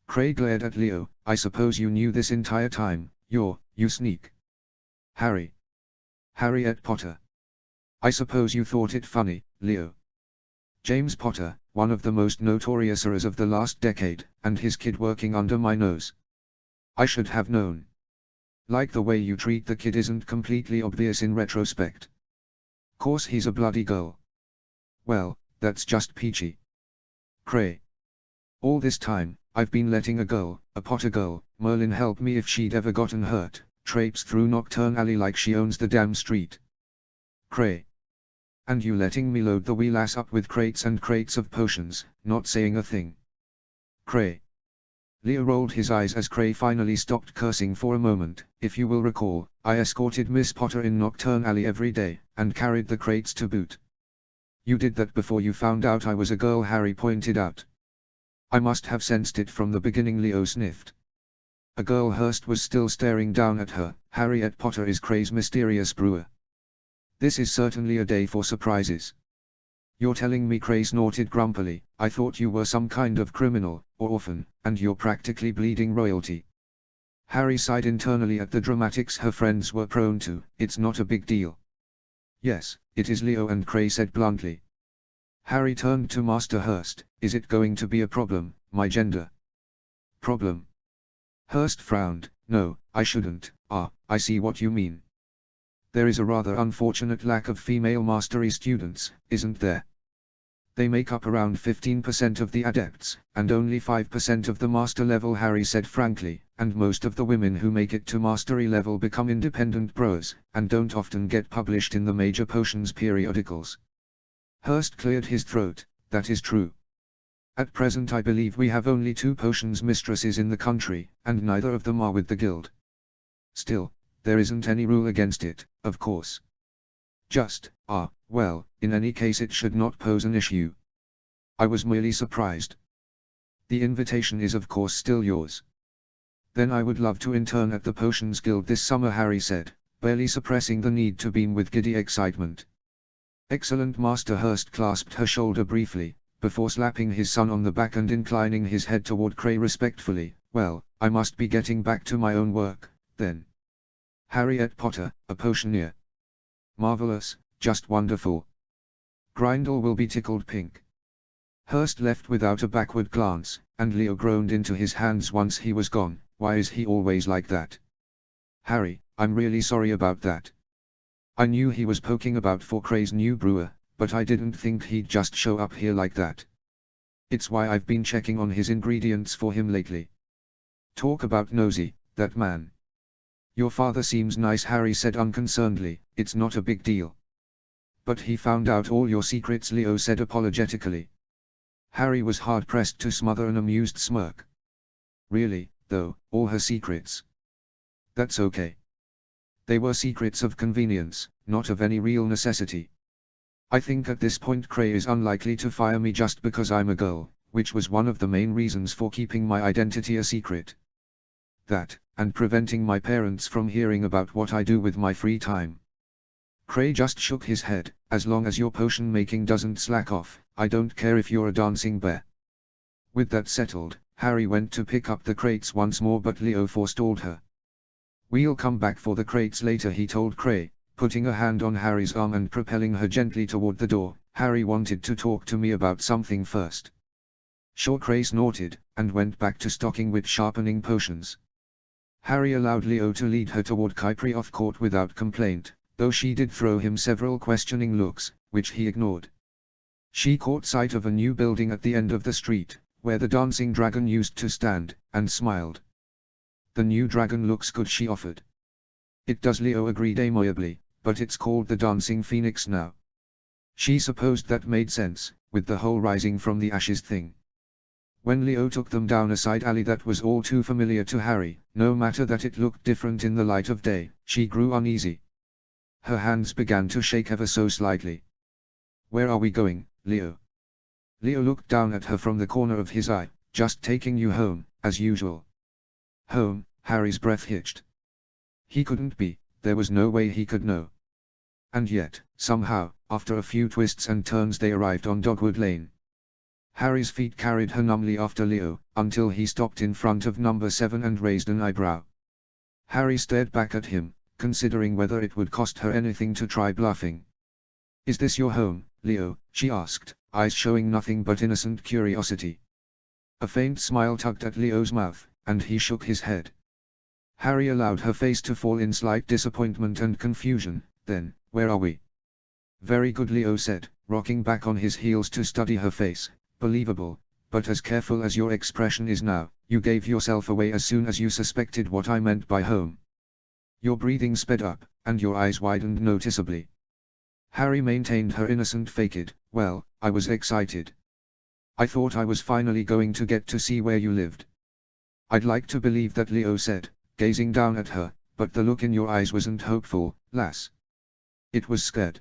Cray glared at Leo. I suppose you knew this entire time, you sneak. Harry. Harriet Potter. I suppose you thought it funny, Leo. James Potter, one of the most notorious errors of the last decade, and his kid working under my nose. I should have known. Like the way you treat the kid isn't completely obvious in retrospect. Course he's a bloody girl. Well, that's just peachy. Cray. All this time, I've been letting a girl, a Potter girl, Merlin help me if she'd ever gotten hurt, traipse through Nocturne Alley like she owns the damn street. Cray. And you letting me load the wee lass up with crates and crates of potions, not saying a thing. Cray. Leo rolled his eyes as Cray finally stopped cursing for a moment. If you will recall, I escorted Miss Potter in Nocturne Alley every day, and carried the crates to boot. You did that before you found out I was a girl, Harry pointed out. I must have sensed it from the beginning, Leo sniffed. A girl. Hurst was still staring down at her. Harriet Potter is Cray's mysterious brewer. This is certainly a day for surprises. You're telling me, Cray snorted grumpily, I thought you were some kind of criminal, or orphan, and you're practically bleeding royalty. Harry sighed internally at the dramatics her friends were prone to. It's not a big deal. Yes, it is, Leo and Cray said bluntly. Harry turned to Master Hurst. Is it going to be a problem, my gender? Problem? Hurst frowned. No, I shouldn't. I see what you mean. There is a rather unfortunate lack of female mastery students, isn't there? They make up around 15% of the adepts, and only 5% of the master level, Harry said frankly, and most of the women who make it to mastery level become independent brewers, and don't often get published in the major potions periodicals. Hurst cleared his throat. That is true. At present I believe we have only 2 potions mistresses in the country, and neither of them are with the guild. Still, there isn't any rule against it, of course. Just, well, in any case it should not pose an issue. I was merely surprised. The invitation is of course still yours. Then I would love to intern at the Potions Guild this summer, Harry said, barely suppressing the need to beam with giddy excitement. Excellent. Master Hurst clasped her shoulder briefly, before slapping his son on the back and inclining his head toward Cray respectfully. Well, I must be getting back to my own work, then. Harriet Potter, a potioneer. Marvelous, just wonderful. Grindel will be tickled pink. Hurst left without a backward glance, and Leo groaned into his hands once he was gone. Why is he always like that? Harry, I'm really sorry about that. I knew he was poking about for Cray's new brewer, but I didn't think he'd just show up here like that. It's why I've been checking on his ingredients for him lately. Talk about nosy, that man. Your father seems nice, Harry said unconcernedly. It's not a big deal. But he found out all your secrets, Leo said apologetically. Harry was hard-pressed to smother an amused smirk. Really, though, all her secrets? That's okay. They were secrets of convenience, not of any real necessity. I think at this point Cray is unlikely to fire me just because I'm a girl, which was one of the main reasons for keeping my identity a secret. That, and preventing my parents from hearing about what I do with my free time. Cray just shook his head. As long as your potion making doesn't slack off, I don't care if you're a dancing bear. With that settled, Harry went to pick up the crates once more, but Leo forestalled her. We'll come back for the crates later, he told Cray, putting a hand on Harry's arm and propelling her gently toward the door. Harry wanted to talk to me about something first. Sure, Cray snorted, and went back to stocking with sharpening potions. Harry allowed Leo to lead her toward Kyprioth Court without complaint, though she did throw him several questioning looks, which he ignored. She caught sight of a new building at the end of the street, where the dancing dragon used to stand, and smiled. The new dragon looks good, she offered. It does, Leo agreed amiably, but it's called the Dancing Phoenix now. She supposed that made sense, with the whole rising from the ashes thing. When Leo took them down a side alley that was all too familiar to Harry, no matter that it looked different in the light of day, she grew uneasy. Her hands began to shake ever so slightly. Where are we going, Leo? Leo looked down at her from the corner of his eye. Just taking you home, as usual. Home? Harry's breath hitched. He couldn't be, there was no way he could know. And yet, somehow, after a few twists and turns they arrived on Dogwood Lane. Harry's feet carried her numbly after Leo, until he stopped in front of number 7 and raised an eyebrow. Harry stared back at him, considering whether it would cost her anything to try bluffing. Is this your home, Leo? She asked, eyes showing nothing but innocent curiosity. A faint smile tugged at Leo's mouth, and he shook his head. Harry allowed her face to fall in slight disappointment and confusion. Then, where are we? Very good, Leo said, rocking back on his heels to study her face. Believable, but as careful as your expression is now, you gave yourself away as soon as you suspected what I meant by home. Your breathing sped up, and your eyes widened noticeably. Harry maintained her innocent facade. Well, I was excited. I thought I was finally going to get to see where you lived. I'd like to believe that, Leo said, gazing down at her, but the look in your eyes wasn't hopeful, lass. It was scared.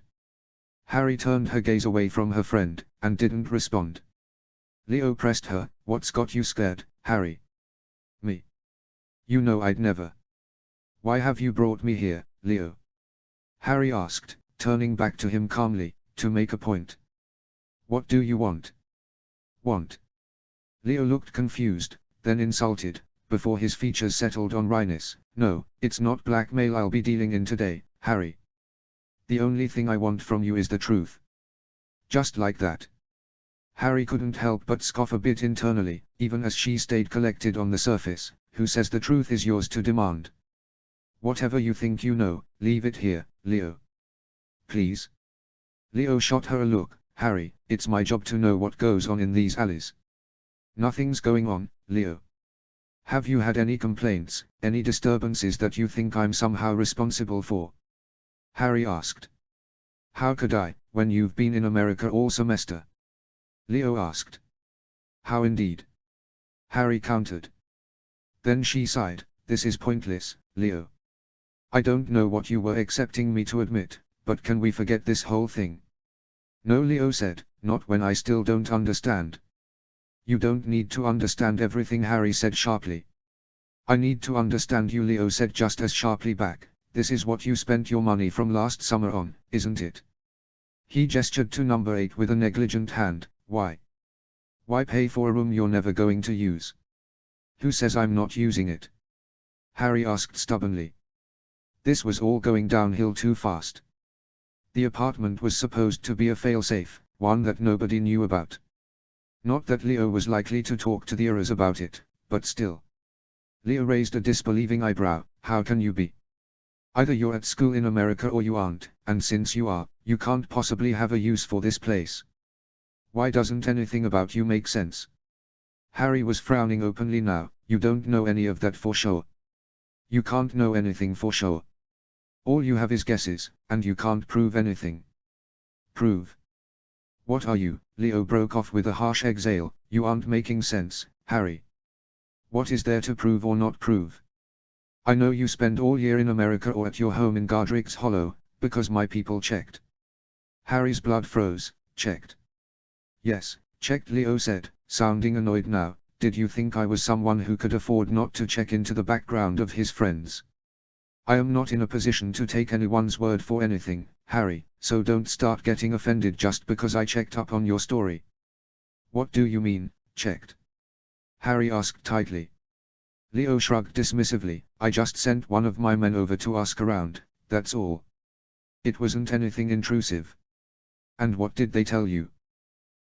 Harry turned her gaze away from her friend, and didn't respond. Leo pressed her. What's got you scared, Harry? Me? You know I'd never. Why have you brought me here, Leo? Harry asked, turning back to him calmly, to make a point. What do you want? Want? Leo looked confused, then insulted, before his features settled on wryness. No, it's not blackmail I'll be dealing in today, Harry. The only thing I want from you is the truth. Just like that. Harry couldn't help but scoff a bit internally, even as she stayed collected on the surface. Who says the truth is yours to demand? Whatever you think you know, leave it here, Leo. Please? Leo shot her a look. Harry, it's my job to know what goes on in these alleys. Nothing's going on, Leo. Have you had any complaints, any disturbances that you think I'm somehow responsible for? Harry asked. How could I, when you've been in America all semester? Leo asked. How indeed? Harry countered. Then she sighed. This is pointless, Leo. I don't know what you were accepting me to admit, but can we forget this whole thing? No, Leo said, not when I still don't understand. You don't need to understand everything, Harry said sharply. I need to understand you, Leo said just as sharply back. This is what you spent your money from last summer on, isn't it? He gestured to number 8 with a negligent hand. Why? Why pay for a room you're never going to use? Who says I'm not using it? Harry asked stubbornly. This was all going downhill too fast. The apartment was supposed to be a failsafe, one that nobody knew about. Not that Leo was likely to talk to the others about it, but still. Leo raised a disbelieving eyebrow. How can you be? Either you're at school in America or you aren't, and since you are, you can't possibly have a use for this place. Why doesn't anything about you make sense? Harry was frowning openly now. You don't know any of that for sure. You can't know anything for sure. All you have is guesses, and you can't prove anything. Prove? What are you? Leo broke off with a harsh exhale. You aren't making sense, Harry. What is there to prove or not prove? I know you spend all year in America or at your home in Godric's Hollow, because my people checked. Harry's blood froze. Checked? Yes, checked, Leo said, sounding annoyed now. Did you think I was someone who could afford not to check into the background of his friends? I am not in a position to take anyone's word for anything, Harry, so don't start getting offended just because I checked up on your story. What do you mean, checked? Harry asked tightly. Leo shrugged dismissively. I just sent one of my men over to ask around, that's all. It wasn't anything intrusive. And what did they tell you?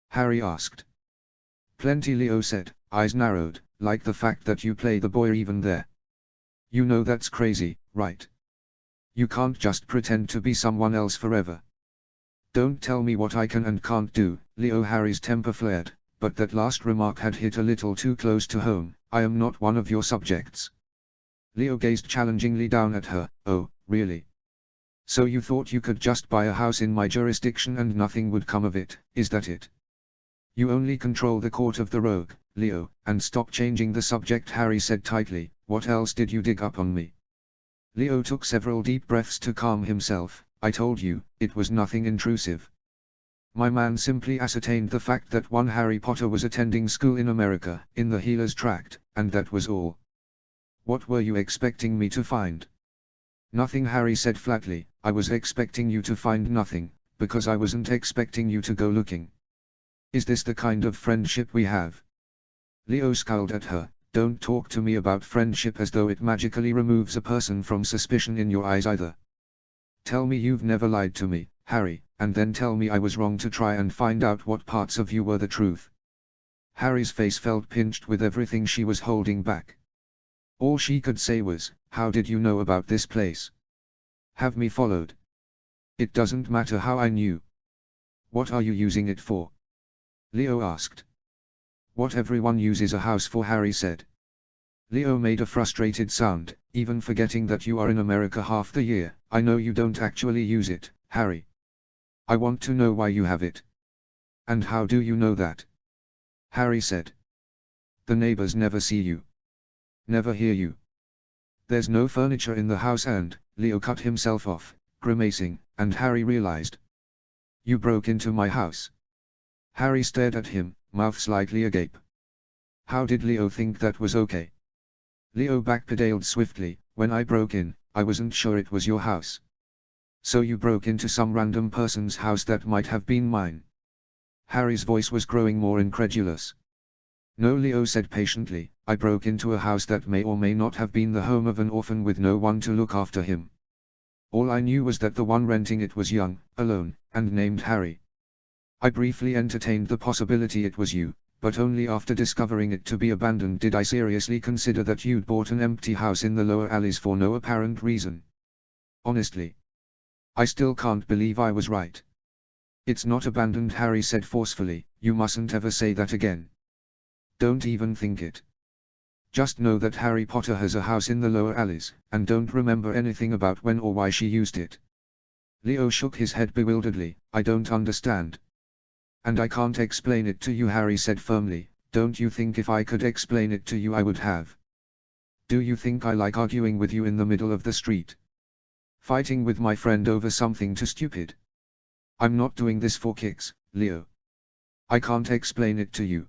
Harry asked. Plenty, Leo said, eyes narrowed, like the fact that you play the boy even there. You know that's crazy, right? You can't just pretend to be someone else forever. Don't tell me what I can and can't do, Leo. Harry's temper flared, but that last remark had hit a little too close to home. I am not one of your subjects. Leo gazed challengingly down at her. Oh, really? So you thought you could just buy a house in my jurisdiction and nothing would come of it, is that it? You only control the court of the rogue, Leo, and stop changing the subject, Harry said tightly. What else did you dig up on me? Leo took several deep breaths to calm himself. I told you, it was nothing intrusive. My man simply ascertained the fact that one Harry Potter was attending school in America, in the Healer's Tract, and that was all. What were you expecting me to find? Nothing, Harry said flatly. I was expecting you to find nothing, because I wasn't expecting you to go looking. Is this the kind of friendship we have? Leo scowled at her. Don't talk to me about friendship as though it magically removes a person from suspicion in your eyes either. Tell me you've never lied to me, Harry, and then tell me I was wrong to try and find out what parts of you were the truth. Harry's face felt pinched with everything she was holding back. All she could say was, how did you know about this place? Have me followed? It doesn't matter how I knew. What are you using it for? Leo asked. What everyone uses a house for, Harry said. Leo made a frustrated sound. Even forgetting that you are in America half the year, I know you don't actually use it, Harry. I want to know why you have it. And how do you know that? Harry said. The neighbors never see you. Never hear you. There's no furniture in the house and, Leo cut himself off, grimacing, and Harry realized. You broke into my house. Harry stared at him, mouth slightly agape. How did Leo think that was okay? Leo backpedaled swiftly. When I broke in, I wasn't sure it was your house. So you broke into some random person's house that might have been mine? Harry's voice was growing more incredulous. No, Leo said patiently, I broke into a house that may or may not have been the home of an orphan with no one to look after him. All I knew was that the one renting it was young, alone, and named Harry. I briefly entertained the possibility it was you, but only after discovering it to be abandoned did I seriously consider that you'd bought an empty house in the lower alleys for no apparent reason. Honestly, I still can't believe I was right. It's not abandoned, Harry said forcefully. You mustn't ever say that again. Don't even think it. Just know that Harry Potter has a house in the lower alleys, and don't remember anything about when or why she used it. Leo shook his head bewilderedly. I don't understand. And I can't explain it to you, Harry said firmly. Don't you think if I could explain it to you I would have? Do you think I like arguing with you in the middle of the street? Fighting with my friend over something too stupid? I'm not doing this for kicks, Leo. I can't explain it to you.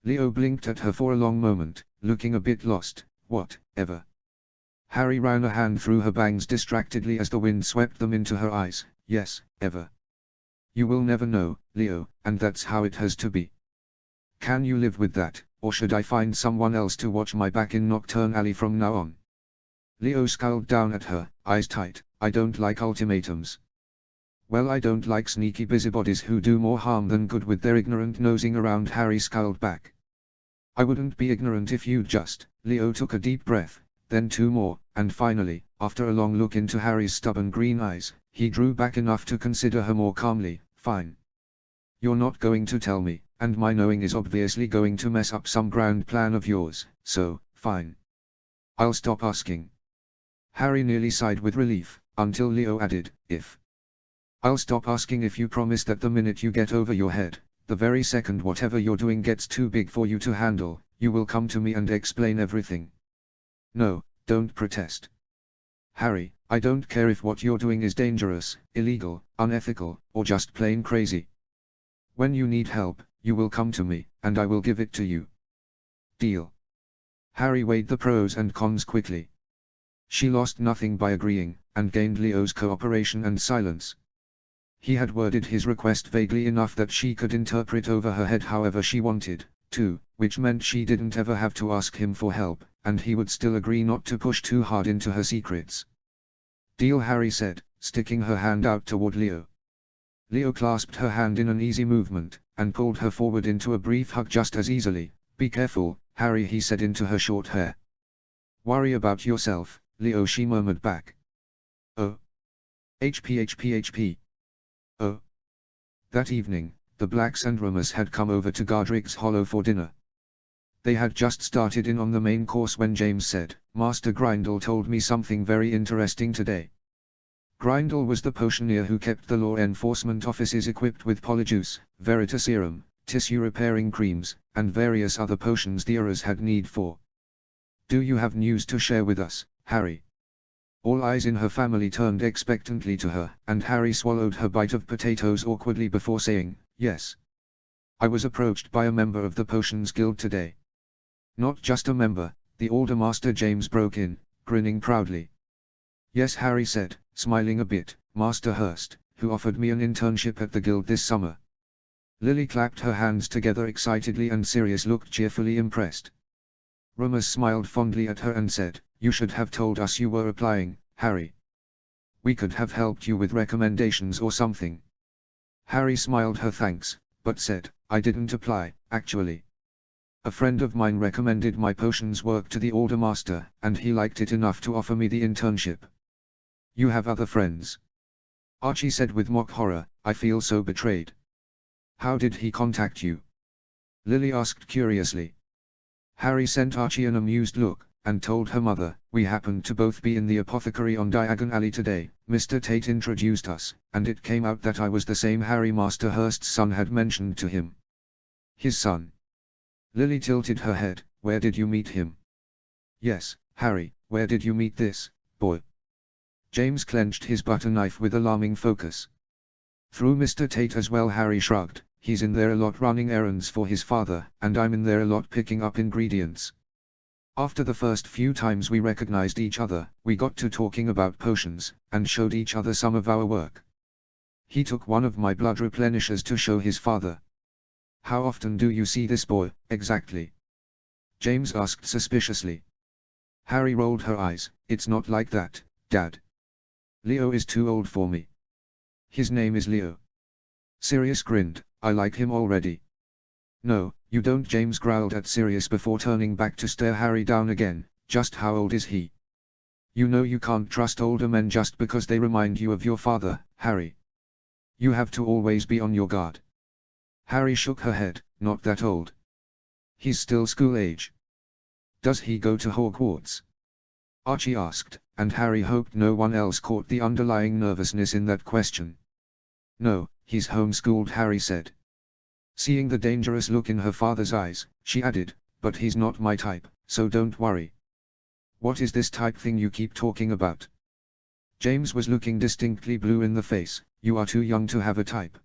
Leo blinked at her for a long moment, looking a bit lost. Whatever. Harry ran a hand through her bangs distractedly as the wind swept them into her eyes. Yes, ever. You will never know, Leo, and that's how it has to be. Can you live with that, or should I find someone else to watch my back in Nocturne Alley from now on? Leo scowled down at her, eyes tight. I don't like ultimatums. Well, I don't like sneaky busybodies who do more harm than good with their ignorant nosing around. Harry scowled back. I wouldn't be ignorant if you'd just. Leo took a deep breath, then two more, and finally, after a long look into Harry's stubborn green eyes, he drew back enough to consider her more calmly. Fine. You're not going to tell me, and my knowing is obviously going to mess up some grand plan of yours, so, fine. I'll stop asking. Harry nearly sighed with relief, until Leo added, if. I'll stop asking if you promise that the minute you get over your head, the very second whatever you're doing gets too big for you to handle, you will come to me and explain everything. No, don't protest. Harry, I don't care if what you're doing is dangerous, illegal, unethical, or just plain crazy. When you need help, you will come to me, and I will give it to you. Deal. Harry weighed the pros and cons quickly. She lost nothing by agreeing, and gained Leo's cooperation and silence. He had worded his request vaguely enough that she could interpret over her head however she wanted to, which meant she didn't ever have to ask him for help, and he would still agree not to push too hard into her secrets. Deal, Harry said, sticking her hand out toward Leo. Leo clasped her hand in an easy movement, and pulled her forward into a brief hug just as easily. Be careful, Harry, he said into her short hair. Worry about yourself, Leo, she murmured back. Oh. HP. Oh. That evening, the Blacks and Rummers had come over to Godric's Hollow for dinner. They had just started in on the main course when James said, Master Grindle told me something very interesting today. Grindle was the potioneer who kept the law enforcement offices equipped with polyjuice, veritaserum, tissue repairing creams, and various other potions the Aurors had need for. Do you have news to share with us, Harry? All eyes in her family turned expectantly to her, and Harry swallowed her bite of potatoes awkwardly before saying, yes. I was approached by a member of the Potions Guild today. Not just a member, the Older Master James broke in, grinning proudly. Yes, Harry said, smiling a bit, Master Hurst, who offered me an internship at the guild this summer. Lily clapped her hands together excitedly and Sirius looked cheerfully impressed. Rummers smiled fondly at her and said, you should have told us you were applying, Harry. We could have helped you with recommendations or something. Harry smiled her thanks, but said, I didn't apply, actually. A friend of mine recommended my potions work to the Older Master, and he liked it enough to offer me the internship. You have other friends? Archie said with mock horror, I feel so betrayed. How did he contact you? Lily asked curiously. Harry sent Archie an amused look, and told her mother, we happened to both be in the apothecary on Diagon Alley today, Mr. Tate introduced us, and it came out that I was the same Harry Master Hurst's son had mentioned to him. His son? Lily tilted her head, where did you meet him? Yes, Harry, where did you meet this boy? James clenched his butter knife with alarming focus. Through Mr. Tate as well, Harry shrugged, he's in there a lot running errands for his father, and I'm in there a lot picking up ingredients. After the first few times we recognized each other, we got to talking about potions, and showed each other some of our work. He took one of my blood replenishers to show his father. How often do you see this boy, exactly? James asked suspiciously. Harry rolled her eyes, it's not like that, Dad. Leo is too old for me. His name is Leo. Sirius grinned, I like him already. No, you don't, James growled at Sirius before turning back to stare Harry down again, just how old is he? You know you can't trust older men just because they remind you of your father, Harry. You have to always be on your guard. Harry shook her head, not that old. He's still school age. Does he go to Hogwarts? Archie asked, and Harry hoped no one else caught the underlying nervousness in that question. No, he's homeschooled, Harry said. Seeing the dangerous look in her father's eyes, she added, but he's not my type, so don't worry. What is this type thing you keep talking about? James was looking distinctly blue in the face, you are too young to have a type.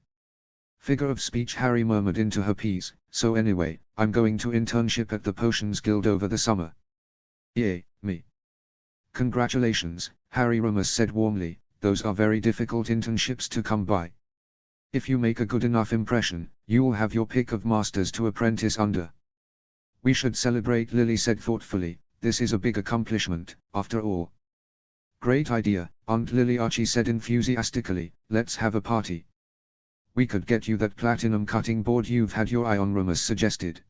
Figure of speech, Harry murmured into her piece, so anyway, I'm going to internship at the Potions Guild over the summer. Yay, me. Congratulations, Harry Rummers said warmly, those are very difficult internships to come by. If you make a good enough impression, you'll have your pick of masters to apprentice under. We should celebrate, Lily said thoughtfully, this is a big accomplishment, after all. Great idea, Aunt Lily, Archie said enthusiastically, let's have a party. We could get you that platinum cutting board you've had your eye on, Rummers suggested.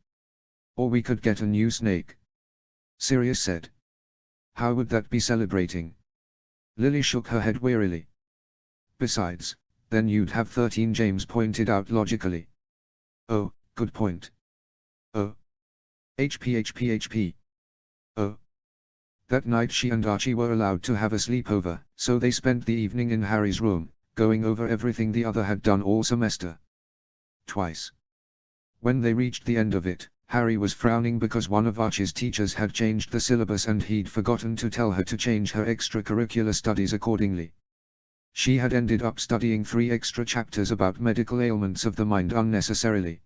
Or we could get a new snake. Sirius said. How would that be celebrating? Lily shook her head wearily. Besides, then you'd have 13, James pointed out logically. Oh, good point. Oh. HP. Oh. That night she and Archie were allowed to have a sleepover, so they spent the evening in Harry's room, going over everything the other had done all semester. Twice. When they reached the end of it, Harry was frowning because one of Archie's teachers had changed the syllabus and he'd forgotten to tell her to change her extracurricular studies accordingly. She had ended up studying 3 extra chapters about medical ailments of the mind unnecessarily.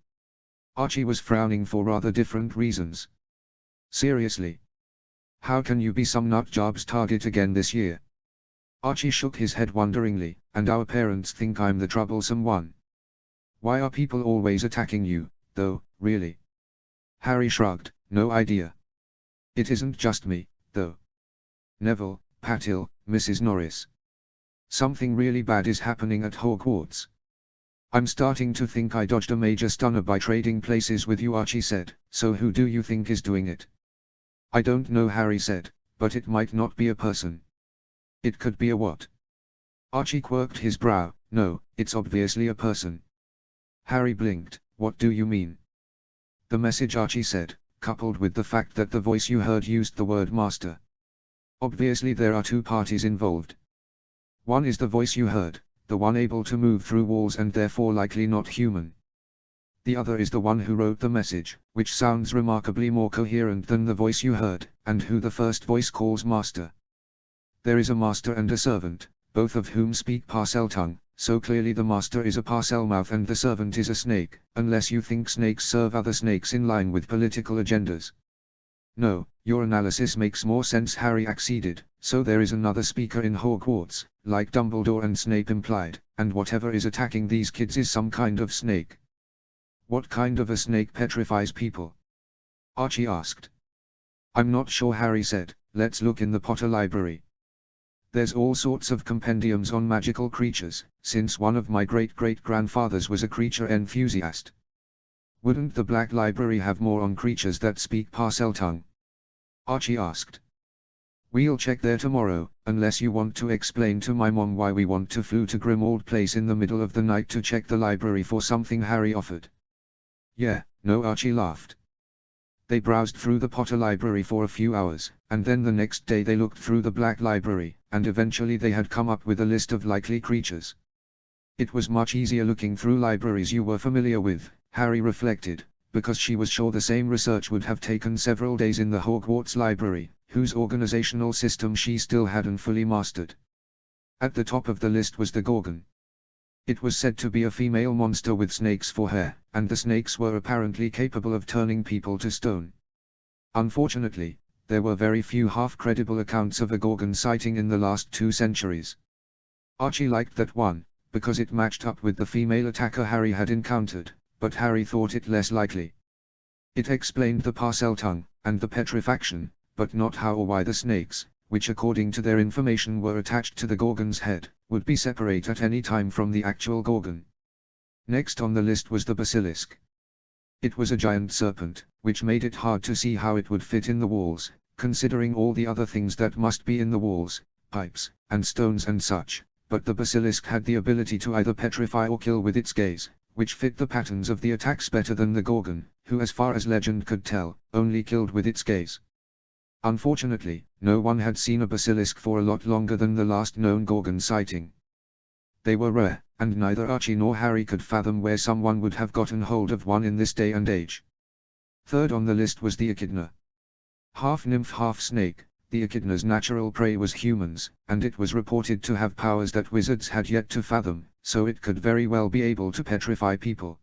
Archie was frowning for rather different reasons. Seriously. How can you be some nutjob's target again this year? Archie shook his head wonderingly, and our parents think I'm the troublesome one. Why are people always attacking you, though, really? Harry shrugged, no idea. It isn't just me, though. Neville, Patil, Mrs. Norris. Something really bad is happening at Hogwarts. I'm starting to think I dodged a major stunner by trading places with you, Archie said, so who do you think is doing it? I don't know, Harry said, but it might not be a person. It could be a what? Archie quirked his brow. No, it's obviously a person. Harry blinked. What do you mean? The message, Archie said, coupled with the fact that the voice you heard used the word master. Obviously there are 2 parties involved. One is the voice you heard, the one able to move through walls and therefore likely not human. The other is the one who wrote the message, which sounds remarkably more coherent than the voice you heard, and who the first voice calls master. There is a master and a servant, both of whom speak Parseltongue, so clearly the master is a Parselmouth and the servant is a snake, unless you think snakes serve other snakes in line with political agendas. No, your analysis makes more sense, Harry acceded, so there is another speaker in Hogwarts, like Dumbledore and Snape implied, and whatever is attacking these kids is some kind of snake. What kind of a snake petrifies people? Archie asked. I'm not sure, Harry said, let's look in the Potter library. There's all sorts of compendiums on magical creatures, since one of my great-great-grandfathers was a creature enthusiast. Wouldn't the Black Library have more on creatures that speak Parseltongue? Archie asked. We'll check there tomorrow, unless you want to explain to my mom why we want to flew to Grimmauld Place in the middle of the night to check the library for something, Harry offered. Yeah, no, Archie laughed. They browsed through the Potter library for a few hours, and then the next day they looked through the Black Library, and eventually they had come up with a list of likely creatures. It was much easier looking through libraries you were familiar with, Harry reflected, because she was sure the same research would have taken several days in the Hogwarts library, whose organizational system she still hadn't fully mastered. At the top of the list was the Gorgon. It was said to be a female monster with snakes for hair, and the snakes were apparently capable of turning people to stone. Unfortunately, there were very few half-credible accounts of a Gorgon sighting in the last 2 centuries. Archie liked that one, because it matched up with the female attacker Harry had encountered, but Harry thought it less likely. It explained the Parseltongue, and the petrifaction, but not how or why the snakes, which according to their information were attached to the Gorgon's head, would be separate at any time from the actual Gorgon. Next on the list was the basilisk. It was a giant serpent, which made it hard to see how it would fit in the walls, considering all the other things that must be in the walls, pipes, and stones and such, but the basilisk had the ability to either petrify or kill with its gaze, which fit the patterns of the attacks better than the Gorgon, who as far as legend could tell, only killed with its gaze. Unfortunately, no one had seen a basilisk for a lot longer than the last known Gorgon sighting. They were rare, and neither Archie nor Harry could fathom where someone would have gotten hold of one in this day and age. Third on the list was the echidna. Half nymph, half snake, the echidna's natural prey was humans, and it was reported to have powers that wizards had yet to fathom, so it could very well be able to petrify people.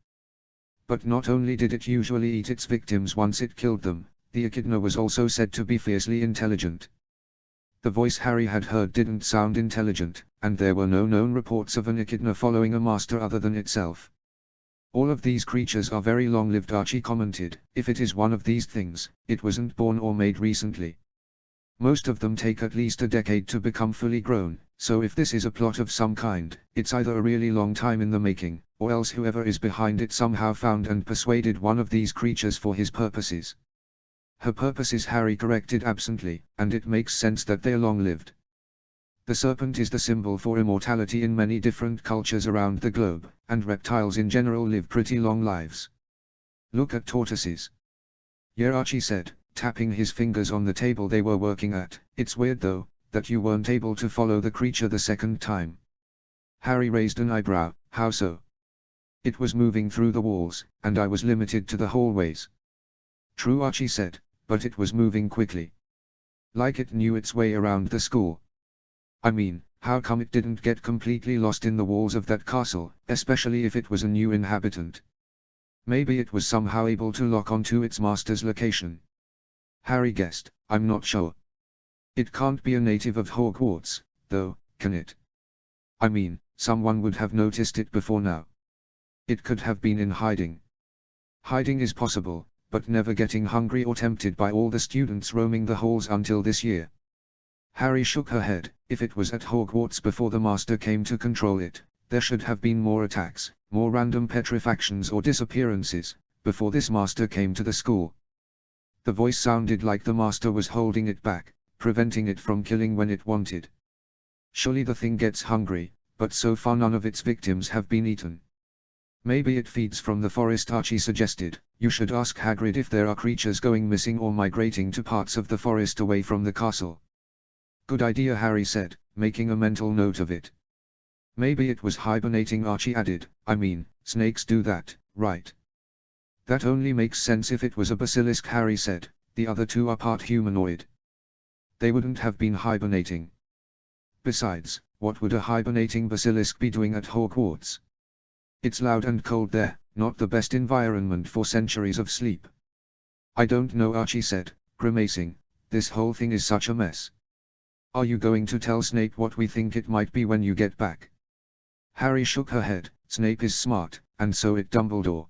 But not only did it usually eat its victims once it killed them, the echidna was also said to be fiercely intelligent. The voice Harry had heard didn't sound intelligent, and there were no known reports of an echidna following a master other than itself. All of these creatures are very long-lived, Archie commented. If it is one of these things, it wasn't born or made recently. Most of them take at least a decade to become fully grown, so if this is a plot of some kind, it's either a really long time in the making, or else whoever is behind it somehow found and persuaded one of these creatures for his purposes. Her purposes, Harry corrected absently, and it makes sense that they're long-lived. The serpent is the symbol for immortality in many different cultures around the globe, and reptiles in general live pretty long lives. Look at tortoises. Yeah, Archie said, tapping his fingers on the table they were working at. It's weird though, that you weren't able to follow the creature the second time. Harry raised an eyebrow. How so? It was moving through the walls, and I was limited to the hallways. True, Archie said, but it was moving quickly. Like it knew its way around the school. I mean, how come it didn't get completely lost in the walls of that castle, especially if it was a new inhabitant? Maybe it was somehow able to lock onto its master's location. Harry guessed. I'm not sure. It can't be a native of Hogwarts, though, can it? I mean, someone would have noticed it before now. It could have been in hiding. Hiding is possible, but never getting hungry or tempted by all the students roaming the halls until this year. Harry shook her head. If it was at Hogwarts before the master came to control it, there should have been more attacks, more random petrifactions or disappearances, before this master came to the school. The voice sounded like the master was holding it back, preventing it from killing when it wanted. Surely the thing gets hungry, but so far none of its victims have been eaten. Maybe it feeds from the forest, Archie suggested. You should ask Hagrid if there are creatures going missing or migrating to parts of the forest away from the castle. Good idea, Harry said, making a mental note of it. Maybe it was hibernating, Archie added. I mean, snakes do that, right? That only makes sense if it was a basilisk, Harry said. The other two are part humanoid. They wouldn't have been hibernating. Besides, what would a hibernating basilisk be doing at Hogwarts? It's loud and cold there, not the best environment for centuries of sleep. I don't know, Archie said, grimacing. This whole thing is such a mess. Are you going to tell Snape what we think it might be when you get back? Harry shook her head. Snape is smart, and so is Dumbledore.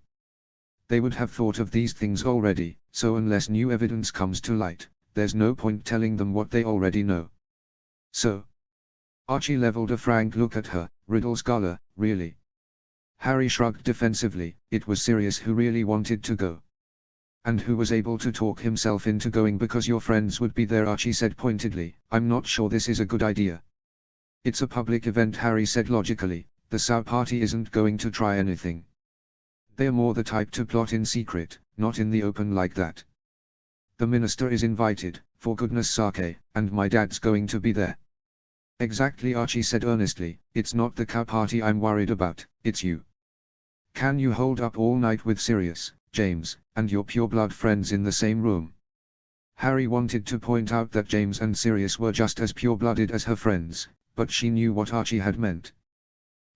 They would have thought of these things already, so unless new evidence comes to light, there's no point telling them what they already know. So? Archie leveled a frank look at her. Riddle scholar, really? Harry shrugged defensively. It was Sirius who really wanted to go. And who was able to talk himself into going because your friends would be there, Archie said pointedly. I'm not sure this is a good idea. It's a public event, Harry said logically. The Sau party isn't going to try anything. They're more the type to plot in secret, not in the open like that. The minister is invited, for goodness sake, and my dad's going to be there. Exactly, Archie said earnestly. It's not the cow party I'm worried about, it's you. Can you hold up all night with Sirius, James, and your pureblood friends in the same room? Harry wanted to point out that James and Sirius were just as pure-blooded as her friends, but she knew what Archie had meant.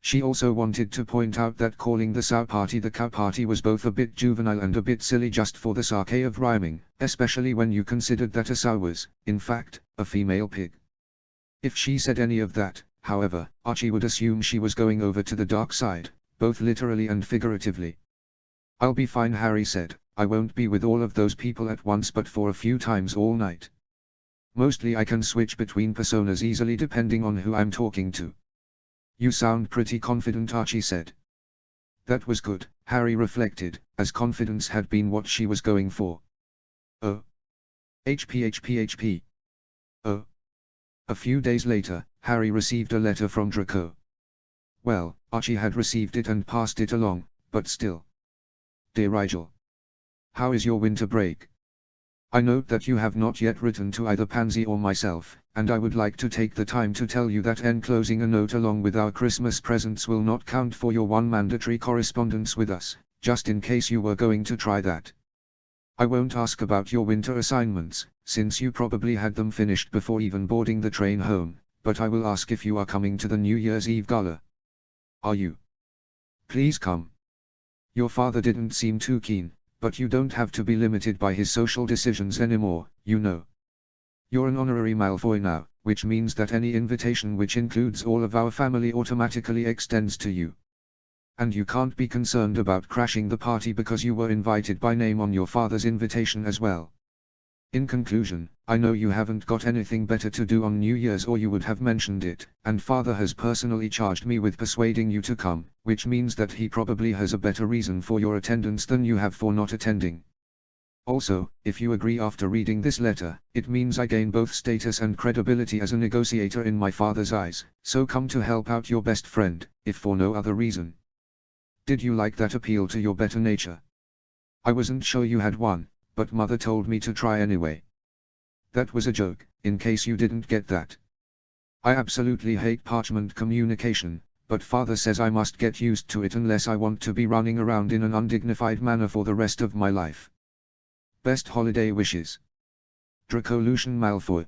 She also wanted to point out that calling the Sau party the cow party was both a bit juvenile and a bit silly just for the sake of rhyming, especially when you considered that a sow was, in fact, a female pig. If she said any of that, however, Archie would assume she was going over to the dark side, both literally and figuratively. I'll be fine, Harry said. I won't be with all of those people at once but for a few times all night. Mostly I can switch between personas easily depending on who I'm talking to. You sound pretty confident, Archie said. That was good, Harry reflected, as confidence had been what she was going for. Oh. HP. Oh. A few days later, Harry received a letter from Draco. Well, Archie had received it and passed it along, but still. Dear Rigel. How is your winter break? I note that you have not yet written to either Pansy or myself, and I would like to take the time to tell you that enclosing a note along with our Christmas presents will not count for your one mandatory correspondence with us, just in case you were going to try that. I won't ask about your winter assignments, since you probably had them finished before even boarding the train home, but I will ask if you are coming to the New Year's Eve gala. Are you? Please come. Your father didn't seem too keen, but you don't have to be limited by his social decisions anymore, you know. You're an honorary Malfoy now, which means that any invitation which includes all of our family automatically extends to you. And you can't be concerned about crashing the party because you were invited by name on your father's invitation as well. In conclusion, I know you haven't got anything better to do on New Year's or you would have mentioned it, and father has personally charged me with persuading you to come, which means that he probably has a better reason for your attendance than you have for not attending. Also, if you agree after reading this letter, it means I gain both status and credibility as a negotiator in my father's eyes, so come to help out your best friend, if for no other reason. Did you like that appeal to your better nature? I wasn't sure you had one, but mother told me to try anyway. That was a joke, in case you didn't get that. I absolutely hate parchment communication, but father says I must get used to it unless I want to be running around in an undignified manner for the rest of my life. Best holiday wishes. Draco Lucian Malfoy.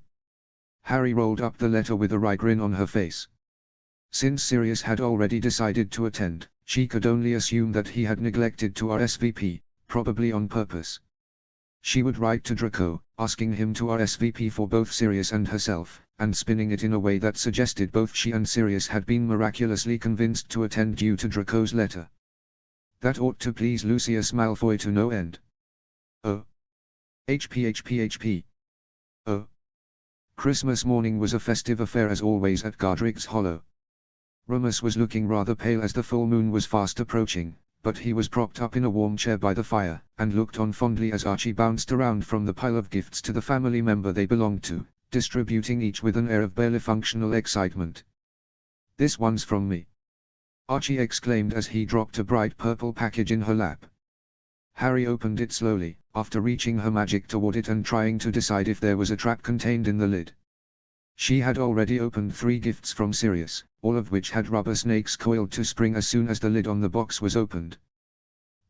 Harry rolled up the letter with a wry grin on her face. Since Sirius had already decided to attend, she could only assume that he had neglected to RSVP, probably on purpose. She would write to Draco, asking him to RSVP for both Sirius and herself, and spinning it in a way that suggested both she and Sirius had been miraculously convinced to attend due to Draco's letter. That ought to please Lucius Malfoy to no end. Oh. HP. Oh. Christmas morning was a festive affair as always at Godric's Hollow. Remus was looking rather pale as the full moon was fast approaching, but he was propped up in a warm chair by the fire, and looked on fondly as Archie bounced around from the pile of gifts to the family member they belonged to, distributing each with an air of barely functional excitement. "This one's from me," Archie exclaimed as he dropped a bright purple package in her lap. Harry opened it slowly, after reaching her magic toward it and trying to decide if there was a trap contained in the lid. She had already opened 3 gifts from Sirius, all of which had rubber snakes coiled to spring as soon as the lid on the box was opened.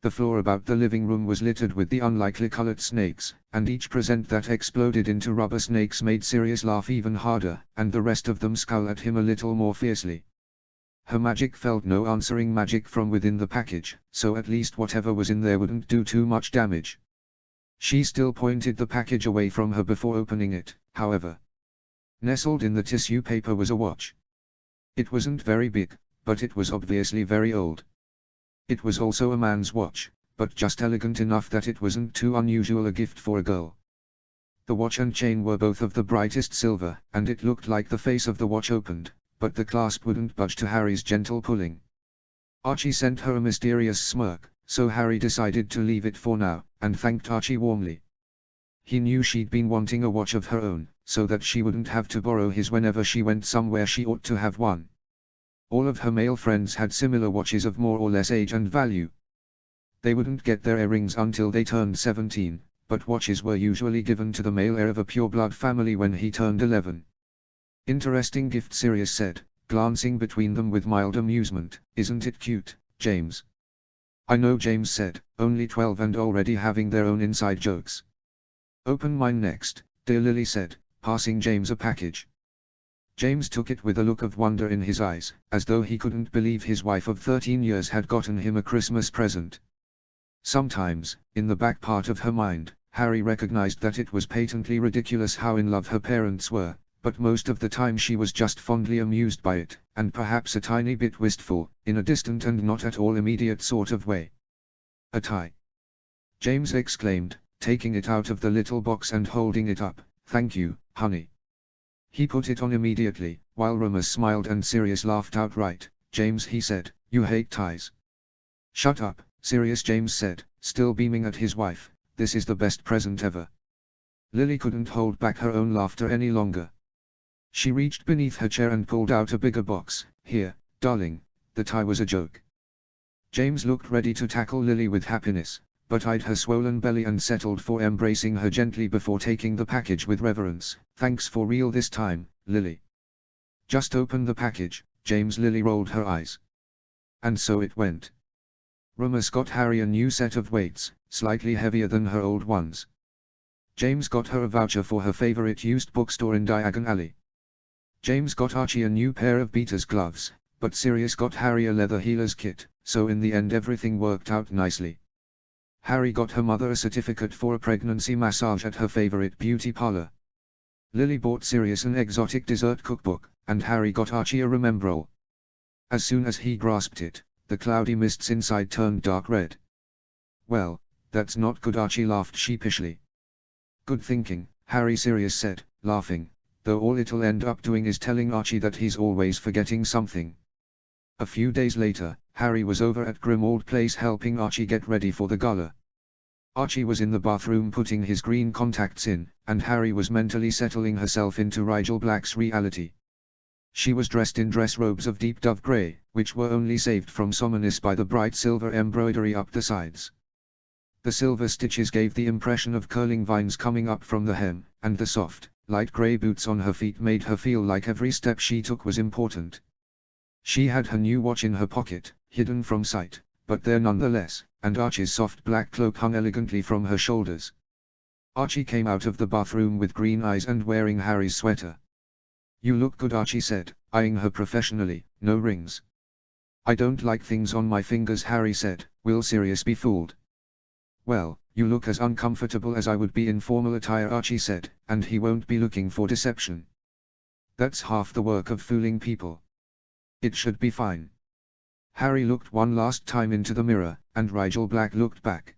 The floor about the living room was littered with the unlikely colored snakes, and each present that exploded into rubber snakes made Sirius laugh even harder, and the rest of them scowl at him a little more fiercely. Her magic felt no answering magic from within the package, so at least whatever was in there wouldn't do too much damage. She still pointed the package away from her before opening it, however. Nestled in the tissue paper was a watch. It wasn't very big, but it was obviously very old. It was also a man's watch, but just elegant enough that it wasn't too unusual a gift for a girl. The watch and chain were both of the brightest silver, and it looked like the face of the watch opened, but the clasp wouldn't budge to Harry's gentle pulling. Archie sent her a mysterious smirk, so Harry decided to leave it for now, and thanked Archie warmly. He knew she'd been wanting a watch of her own, so that she wouldn't have to borrow his whenever she went somewhere she ought to have one. All of her male friends had similar watches of more or less age and value. They wouldn't get their earrings until they turned 17, but watches were usually given to the male heir of a pure-blood family when he turned 11. "Interesting gift," Sirius said, glancing between them with mild amusement. "Isn't it cute, James?" "I know," James said, "only 12 and already having their own inside jokes." "Open mine next," dear Lily said, passing James a package. James took it with a look of wonder in his eyes, as though he couldn't believe his wife of 13 years had gotten him a Christmas present. Sometimes, in the back part of her mind, Harry recognized that it was patently ridiculous how in love her parents were, but most of the time she was just fondly amused by it, and perhaps a tiny bit wistful, in a distant and not at all immediate sort of way. "A tie!" James exclaimed, taking it out of the little box and holding it up. "Thank you, honey." He put it on immediately, while Remus smiled and Sirius laughed outright. "James," he said, "you hate ties." "Shut up, Sirius," James said, still beaming at his wife. "This is the best present ever." Lily couldn't hold back her own laughter any longer. She reached beneath her chair and pulled out a bigger box. "Here, darling, the tie was a joke." James looked ready to tackle Lily with happiness, but eyed her swollen belly and settled for embracing her gently before taking the package with reverence. "Thanks for real this time, Lily." "Just open the package, James." Lily rolled her eyes. And so it went. Remus got Harry a new set of weights, slightly heavier than her old ones. James got her a voucher for her favorite used bookstore in Diagon Alley. James got Archie a new pair of beater's gloves, but Sirius got Harry a leather healer's kit, so in the end everything worked out nicely. Harry got her mother a certificate for a pregnancy massage at her favorite beauty parlor. Lily bought Sirius an exotic dessert cookbook, and Harry got Archie a remembrall. As soon as he grasped it, the cloudy mists inside turned dark red. "Well, that's not good," Archie laughed sheepishly. "Good thinking," Harry Sirius said, laughing, "though all it'll end up doing is telling Archie that he's always forgetting something." A few days later, Harry was over at Grimmauld Place helping Archie get ready for the gala. Archie was in the bathroom putting his green contacts in, and Harry was mentally settling herself into Rigel Black's reality. She was dressed in dress robes of deep dove grey, which were only saved from somberness by the bright silver embroidery up the sides. The silver stitches gave the impression of curling vines coming up from the hem, and the soft, light grey boots on her feet made her feel like every step she took was important. She had her new watch in her pocket, hidden from sight, but there nonetheless, and Archie's soft black cloak hung elegantly from her shoulders. Archie came out of the bathroom with green eyes and wearing Harry's sweater. "You look good," Archie said, eyeing her professionally. "No rings?" "I don't like things on my fingers," Harry said. "Will Sirius be fooled?" "Well, you look as uncomfortable as I would be in formal attire," Archie said, "and he won't be looking for deception. That's half the work of fooling people. It should be fine." Harry looked one last time into the mirror, and Rigel Black looked back.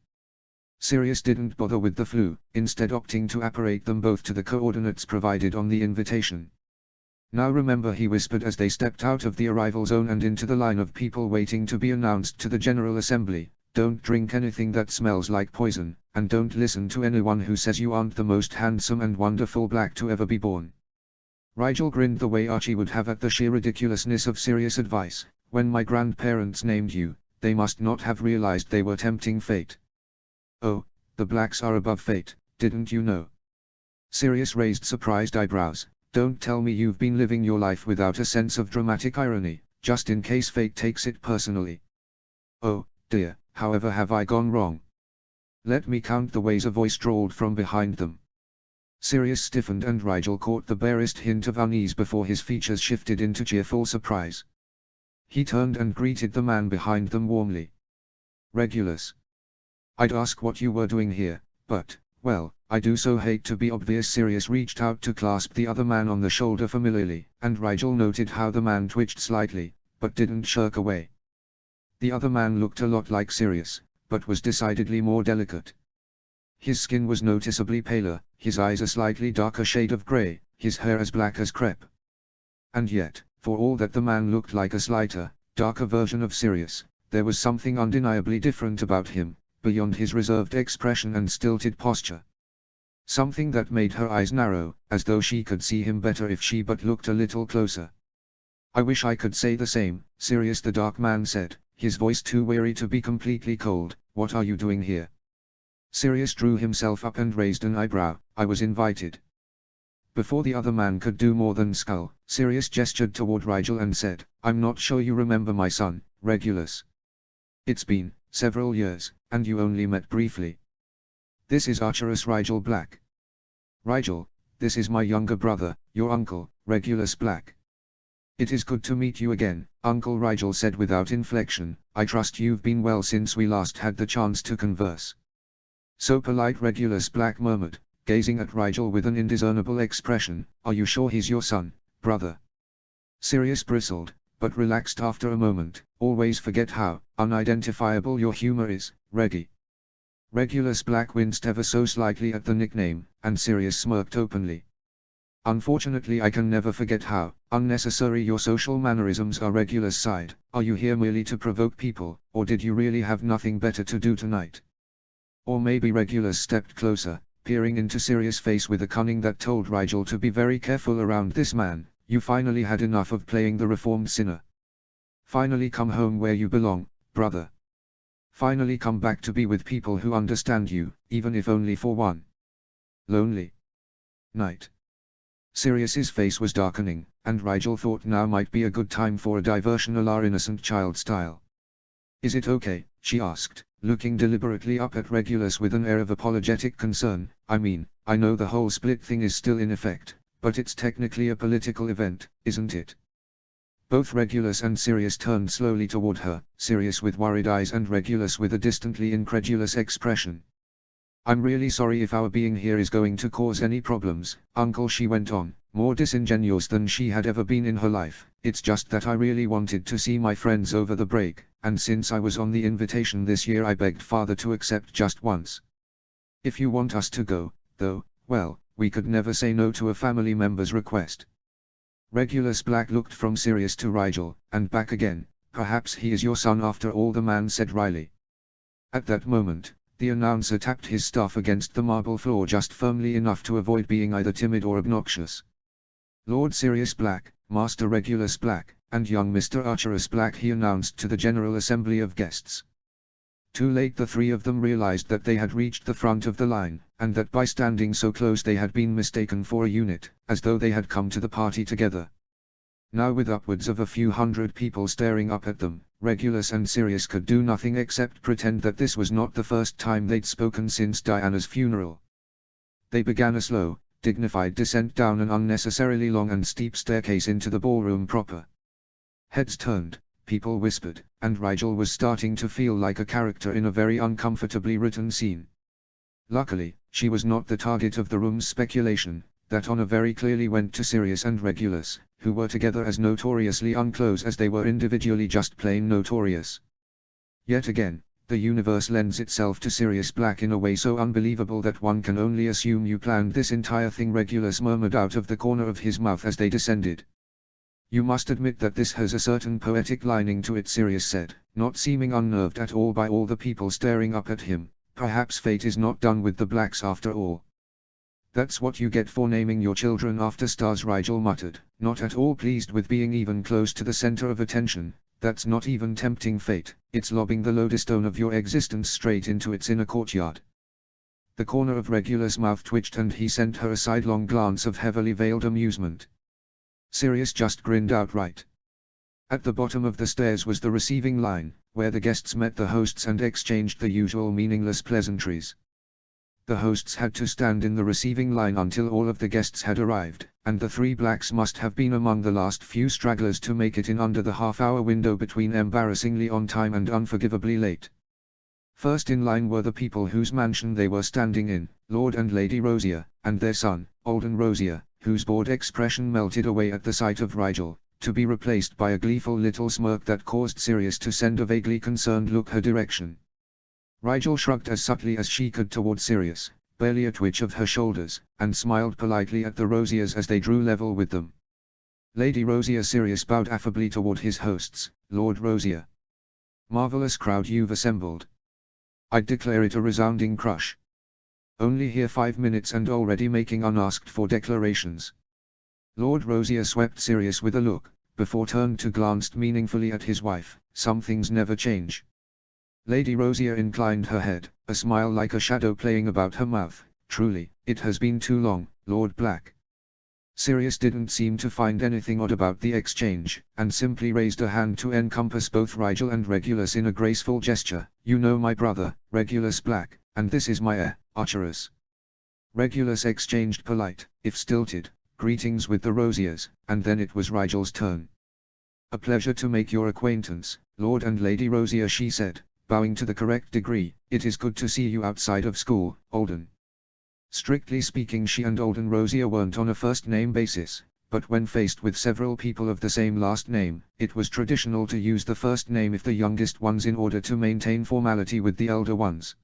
Sirius didn't bother with the flu, instead opting to apparate them both to the coordinates provided on the invitation. "Now remember," he whispered as they stepped out of the arrival zone and into the line of people waiting to be announced to the General Assembly, "don't drink anything that smells like poison, and don't listen to anyone who says you aren't the most handsome and wonderful black to ever be born." Rigel grinned the way Archie would have at the sheer ridiculousness of Sirius' advice. "When my grandparents named you, they must not have realized they were tempting fate." "Oh, the blacks are above fate, didn't you know?" Sirius raised surprised eyebrows. "Don't tell me you've been living your life without a sense of dramatic irony, just in case fate takes it personally." "Oh, dear, however have I gone wrong? Let me count the ways," a voice drawled from behind them. Sirius stiffened and Rigel caught the barest hint of unease before his features shifted into cheerful surprise. He turned and greeted the man behind them warmly. "Regulus. I'd ask what you were doing here, but, well, I do so hate to be obvious." Sirius reached out to clasp the other man on the shoulder familiarly, and Rigel noted how the man twitched slightly, but didn't shirk away. The other man looked a lot like Sirius, but was decidedly more delicate. His skin was noticeably paler, his eyes a slightly darker shade of grey, his hair as black as crepe. And yet, for all that the man looked like a slighter, darker version of Sirius, there was something undeniably different about him, beyond his reserved expression and stilted posture. Something that made her eyes narrow, as though she could see him better if she but looked a little closer. "I wish I could say the same," Sirius the Dark Man said, his voice too weary to be completely cold. "What are you doing here?" Sirius drew himself up and raised an eyebrow. "I was invited." Before the other man could do more than scowl, Sirius gestured toward Rigel and said, "I'm not sure you remember my son, Regulus. It's been several years, and you only met briefly. This is Archerus Rigel Black. Rigel, this is my younger brother, your uncle, Regulus Black." "It is good to meet you again, Uncle," Rigel said without inflection. "I trust you've been well since we last had the chance to converse." "So polite," Regulus Black murmured, gazing at Rigel with an indiscernible expression. "Are you sure he's your son, brother?" Sirius bristled, but relaxed after a moment. "Always forget how unidentifiable your humor is, Reggie." Regulus Black winced ever so slightly at the nickname, and Sirius smirked openly. "Unfortunately I can never forget how unnecessary your social mannerisms are." Regulus sighed. "Are you here merely to provoke people, or did you really have nothing better to do tonight?" Or maybe Regulus stepped closer, peering into Sirius' face with a cunning that told Rigel to be very careful around this man. "You finally had enough of playing the reformed sinner. Finally come home where you belong, brother. Finally come back to be with people who understand you, even if only for one lonely night." Sirius's face was darkening, and Rigel thought now might be a good time for a diversion a la innocent child style. "Is it okay?" she asked, looking deliberately up at Regulus with an air of apologetic concern. "I mean, I know the whole split thing is still in effect, but it's technically a political event, isn't it?" Both Regulus and Sirius turned slowly toward her, Sirius with worried eyes and Regulus with a distantly incredulous expression. "I'm really sorry if our being here is going to cause any problems, Uncle," she went on, more disingenuous than she had ever been in her life. "It's just that I really wanted to see my friends over the break, and since I was on the invitation this year I begged Father to accept just once. If you want us to go, though, well, we could never say no to a family member's request." Regulus Black looked from Sirius to Rigel, and back again. "Perhaps he is your son after all," the man said wryly. At that moment, the announcer tapped his staff against the marble floor just firmly enough to avoid being either timid or obnoxious. "Lord Sirius Black, Master Regulus Black, and young Mr. Archerus Black," he announced to the General Assembly of guests. Too late the three of them realized that they had reached the front of the line, and that by standing so close they had been mistaken for a unit, as though they had come to the party together. Now with upwards of a few hundred people staring up at them, Regulus and Sirius could do nothing except pretend that this was not the first time they'd spoken since Diana's funeral. They began a slow, dignified descent down an unnecessarily long and steep staircase into the ballroom proper. Heads turned, people whispered, and Rigel was starting to feel like a character in a very uncomfortably written scene. Luckily, she was not the target of the room's speculation. That honor very clearly went to Sirius and Regulus, who were together as notoriously unclose as they were individually just plain notorious. Yet again, the universe lends itself to Sirius Black in a way so unbelievable that one can only assume you planned this entire thing, Regulus murmured out of the corner of his mouth as they descended. You must admit that this has a certain poetic lining to it, Sirius said, not seeming unnerved at all by all the people staring up at him. Perhaps fate is not done with the Blacks after all. That's what you get for naming your children after stars, Rigel muttered, not at all pleased with being even close to the center of attention. That's not even tempting fate, it's lobbing the lodestone of your existence straight into its inner courtyard. The corner of Regulus' mouth twitched and he sent her a sidelong glance of heavily veiled amusement. Sirius just grinned outright. At the bottom of the stairs was the receiving line, where the guests met the hosts and exchanged the usual meaningless pleasantries. The hosts had to stand in the receiving line until all of the guests had arrived, and the three Blacks must have been among the last few stragglers to make it in under the half-hour window between embarrassingly on time and unforgivably late. First in line were the people whose mansion they were standing in, Lord and Lady Rosier, and their son, Alden Rosier, whose bored expression melted away at the sight of Rigel, to be replaced by a gleeful little smirk that caused Sirius to send a vaguely concerned look her direction. Rigel shrugged as subtly as she could toward Sirius, barely a twitch of her shoulders, and smiled politely at the Rosiers as they drew level with them. Lady Rosier. Sirius bowed affably toward his hosts. Lord Rosier. Marvelous crowd you've assembled. I'd declare it a resounding crush. Only here 5 minutes and already making unasked for declarations. Lord Rosier swept Sirius with a look, before turned to glance meaningfully at his wife. Some things never change. Lady Rosier inclined her head, a smile like a shadow playing about her mouth. Truly, it has been too long, Lord Black. Sirius didn't seem to find anything odd about the exchange, and simply raised a hand to encompass both Rigel and Regulus in a graceful gesture. You know my brother, Regulus Black, and this is my heir, Archerus. Regulus exchanged polite, if stilted, greetings with the Rosiers, and then it was Rigel's turn. A pleasure to make your acquaintance, Lord and Lady Rosier, she said, bowing to the correct degree. It is good to see you outside of school, Alden. Strictly speaking, she and Alden Rosier weren't on a first-name basis, but when faced with several people of the same last name, it was traditional to use the first name if the youngest ones in order to maintain formality with the elder ones.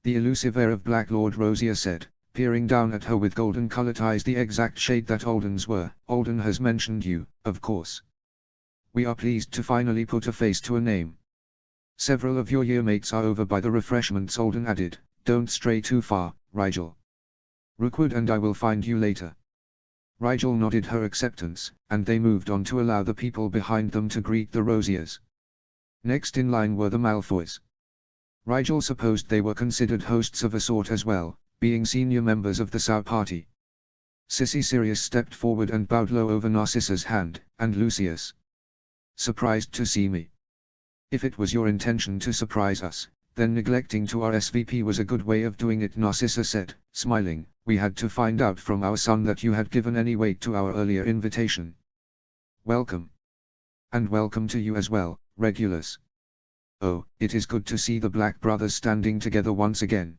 The elusive heir of Black, Lord Rosier said, peering down at her with golden-colored eyes, the exact shade that Alden's were. Alden has mentioned you, of course. We are pleased to finally put a face to a name. Several of your yearmates are over by the refreshments, Alden added. Don't stray too far, Rigel. Rookwood and I will find you later. Rigel nodded her acceptance, and they moved on to allow the people behind them to greet the Rosiers. Next in line were the Malfoys. Rigel supposed they were considered hosts of a sort as well, being senior members of the Sau party. Sissy Sirius stepped forward and bowed low over Narcissa's hand, and Lucius. Surprised to see me? If it was your intention to surprise us, then neglecting to RSVP was a good way of doing it, Narcissa said, smiling. We had to find out from our son that you had given any weight to our earlier invitation. Welcome. And welcome to you as well, Regulus. Oh, it is good to see the Black brothers standing together once again.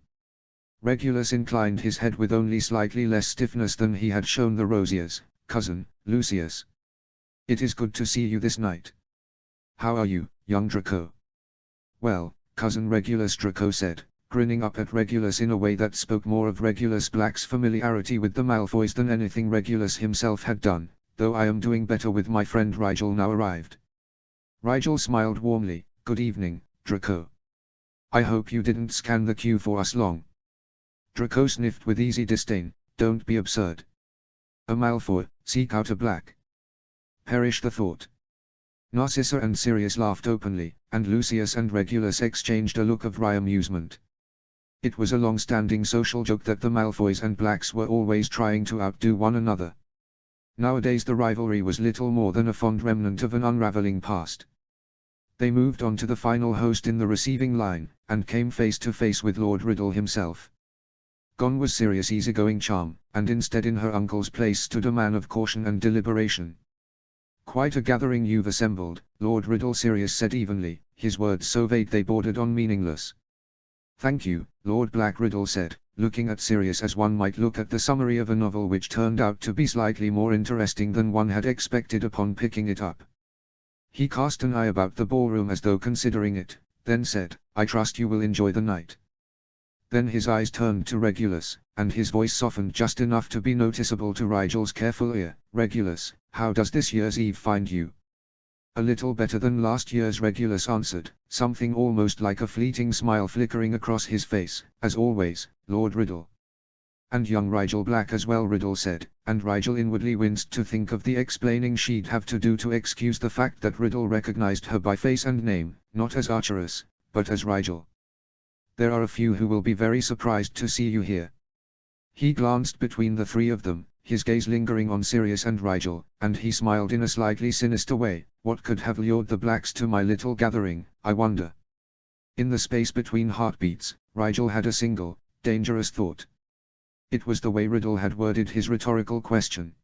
Regulus inclined his head with only slightly less stiffness than he had shown the Rosiers. Cousin, Lucius. It is good to see you this night. How are you, young Draco? Well, Cousin Regulus, Draco said, grinning up at Regulus in a way that spoke more of Regulus Black's familiarity with the Malfoys than anything Regulus himself had done, though I am doing better with my friend Rigel now arrived. Rigel smiled warmly. Good evening, Draco. I hope you didn't scan the queue for us long. Draco sniffed with easy disdain. Don't be absurd. A Malfoy, seek out a Black. Perish the thought. Narcissa and Sirius laughed openly, and Lucius and Regulus exchanged a look of wry amusement. It was a long-standing social joke that the Malfoys and Blacks were always trying to outdo one another. Nowadays the rivalry was little more than a fond remnant of an unraveling past. They moved on to the final host in the receiving line, and came face to face with Lord Riddle himself. Gone was Sirius' easygoing charm, and instead in her uncle's place stood a man of caution and deliberation. "Quite a gathering you've assembled, Lord Riddle," Sirius said evenly, his words so vague they bordered on meaningless. "Thank you," Lord Black Riddle said, looking at Sirius as one might look at the summary of a novel which turned out to be slightly more interesting than one had expected upon picking it up. He cast an eye about the ballroom as though considering it, then said, "I trust you will enjoy the night." Then his eyes turned to Regulus, and his voice softened just enough to be noticeable to Rigel's careful ear. "Regulus, how does this year's Eve find you?" "A little better than last year's," Regulus answered, something almost like a fleeting smile flickering across his face. "As always, Lord Riddle." "And young Rigel Black as well," Riddle said, and Rigel inwardly winced to think of the explaining she'd have to do to excuse the fact that Riddle recognized her by face and name, not as Archerus, but as Rigel. "There are a few who will be very surprised to see you here." He glanced between the three of them, his gaze lingering on Sirius and Rigel, and he smiled in a slightly sinister way. "What could have lured the Blacks to my little gathering, I wonder?" In the space between heartbeats, Rigel had a single, dangerous thought. It was the way Riddle had worded his rhetorical question.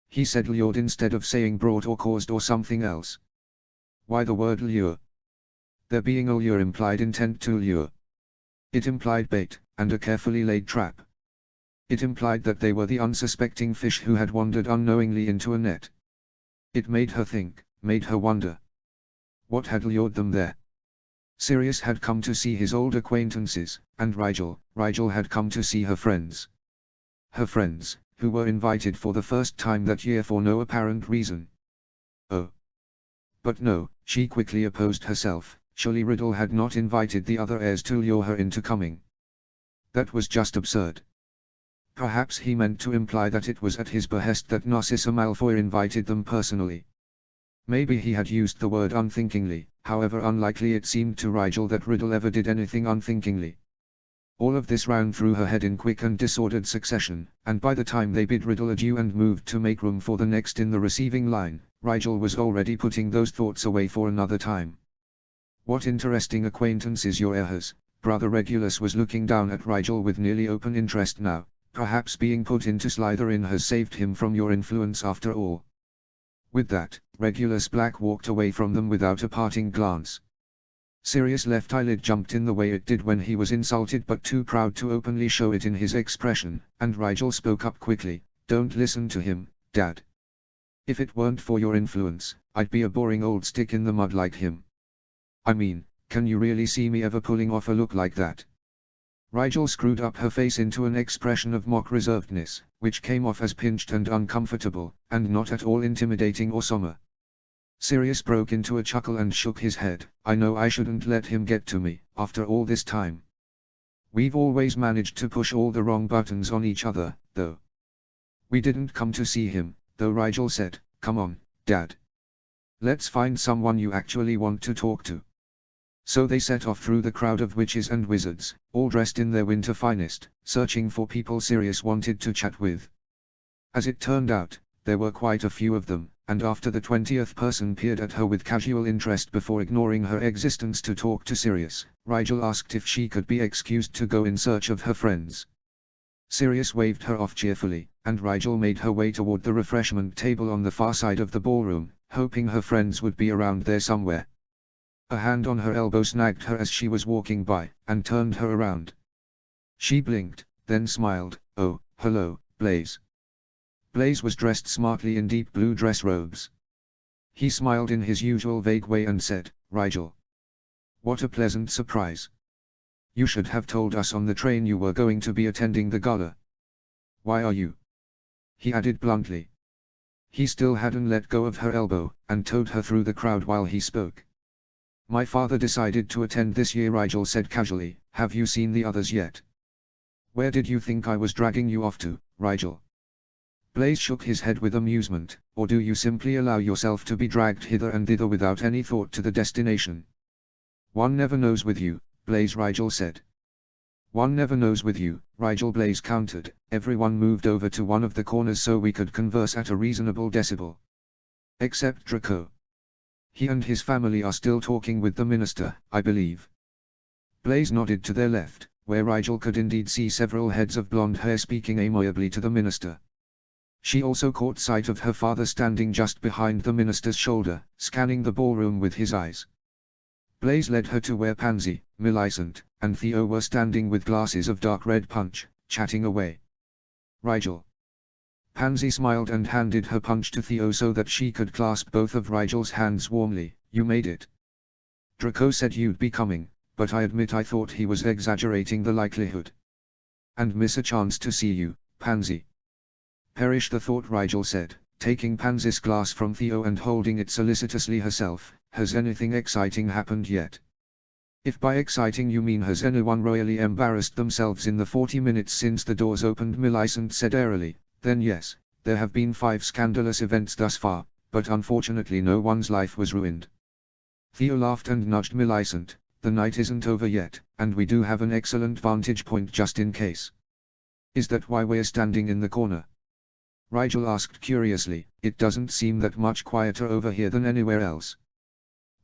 He said lured instead of saying brought or caused or something else. Why the word lure? There being a lure implied intent to lure. It implied bait, and a carefully laid trap. It implied that they were the unsuspecting fish who had wandered unknowingly into a net. It made her think, made her wonder. What had lured them there? Sirius had come to see his old acquaintances, and Rigel had come to see her friends. Her friends, who were invited for the first time that year for no apparent reason. Oh. But no, she quickly opposed herself. Surely Riddle had not invited the other heirs to lure her into coming. That was just absurd. Perhaps he meant to imply that it was at his behest that Narcissa Malfoy invited them personally. Maybe he had used the word unthinkingly, however unlikely it seemed to Rigel that Riddle ever did anything unthinkingly. All of this ran through her head in quick and disordered succession, and by the time they bid Riddle adieu and moved to make room for the next in the receiving line, Rigel was already putting those thoughts away for another time. "What interesting acquaintances your heir has." Brother Regulus was looking down at Rigel with nearly open interest now. "Perhaps being put into Slytherin has saved him from your influence after all." With that, Regulus Black walked away from them without a parting glance. Sirius' left eyelid jumped in the way it did when he was insulted but too proud to openly show it in his expression, and Rigel spoke up quickly. "Don't listen to him, Dad. If it weren't for your influence, I'd be a boring old stick in the mud like him. I mean, can you really see me ever pulling off a look like that?" Rigel screwed up her face into an expression of mock reservedness, which came off as pinched and uncomfortable, and not at all intimidating or somber. Sirius broke into a chuckle and shook his head. "I know I shouldn't let him get to me, after all this time. We've always managed to push all the wrong buttons on each other, though." "We didn't come to see him, though," Rigel said. "Come on, Dad. Let's find someone you actually want to talk to." So they set off through the crowd of witches and wizards, all dressed in their winter finest, searching for people Sirius wanted to chat with. As it turned out, there were quite a few of them, and after the 20th person peered at her with casual interest before ignoring her existence to talk to Sirius, Rigel asked if she could be excused to go in search of her friends. Sirius waved her off cheerfully, and Rigel made her way toward the refreshment table on the far side of the ballroom, hoping her friends would be around there somewhere. A hand on her elbow snagged her as she was walking by, and turned her around. She blinked, then smiled. "Oh, hello, Blaze." Blaze was dressed smartly in deep blue dress robes. He smiled in his usual vague way and said, "Rigel. What a pleasant surprise. You should have told us on the train you were going to be attending the gala. Why are you?" he added bluntly. He still hadn't let go of her elbow, and towed her through the crowd while he spoke. "My father decided to attend this year," Rigel said casually. "Have you seen the others yet?" "Where did you think I was dragging you off to, Rigel?" Blaise shook his head with amusement. Or do you simply allow yourself to be dragged hither and thither without any thought to the destination? One never knows with you, Blaise Rigel said. One never knows with you, Rigel, Blaise countered. Everyone moved over to one of the corners so we could converse at a reasonable decibel. Except Draco. He and his family are still talking with the minister, I believe. Blaise nodded to their left, where Rigel could indeed see several heads of blonde hair speaking amiably to the minister. She also caught sight of her father standing just behind the minister's shoulder, scanning the ballroom with his eyes. Blaise led her to where Pansy, Millicent, and Theo were standing with glasses of dark red punch, chatting away. Rigel. Pansy smiled and handed her punch to Theo so that she could clasp both of Rigel's hands warmly. You made it. Draco said you'd be coming, but I admit I thought he was exaggerating the likelihood. And miss a chance to see you, Pansy. Perish the thought, Rigel said, taking Pansy's glass from Theo and holding it solicitously herself. Has anything exciting happened yet? If by exciting you mean has anyone royally embarrassed themselves in the 40 minutes since the doors opened, Millicent said airily, then yes, there have been 5 scandalous events thus far, but unfortunately no one's life was ruined. Theo laughed and nudged Millicent. The night isn't over yet, and we do have an excellent vantage point just in case. Is that why we're standing in the corner? Rigel asked curiously. It doesn't seem that much quieter over here than anywhere else.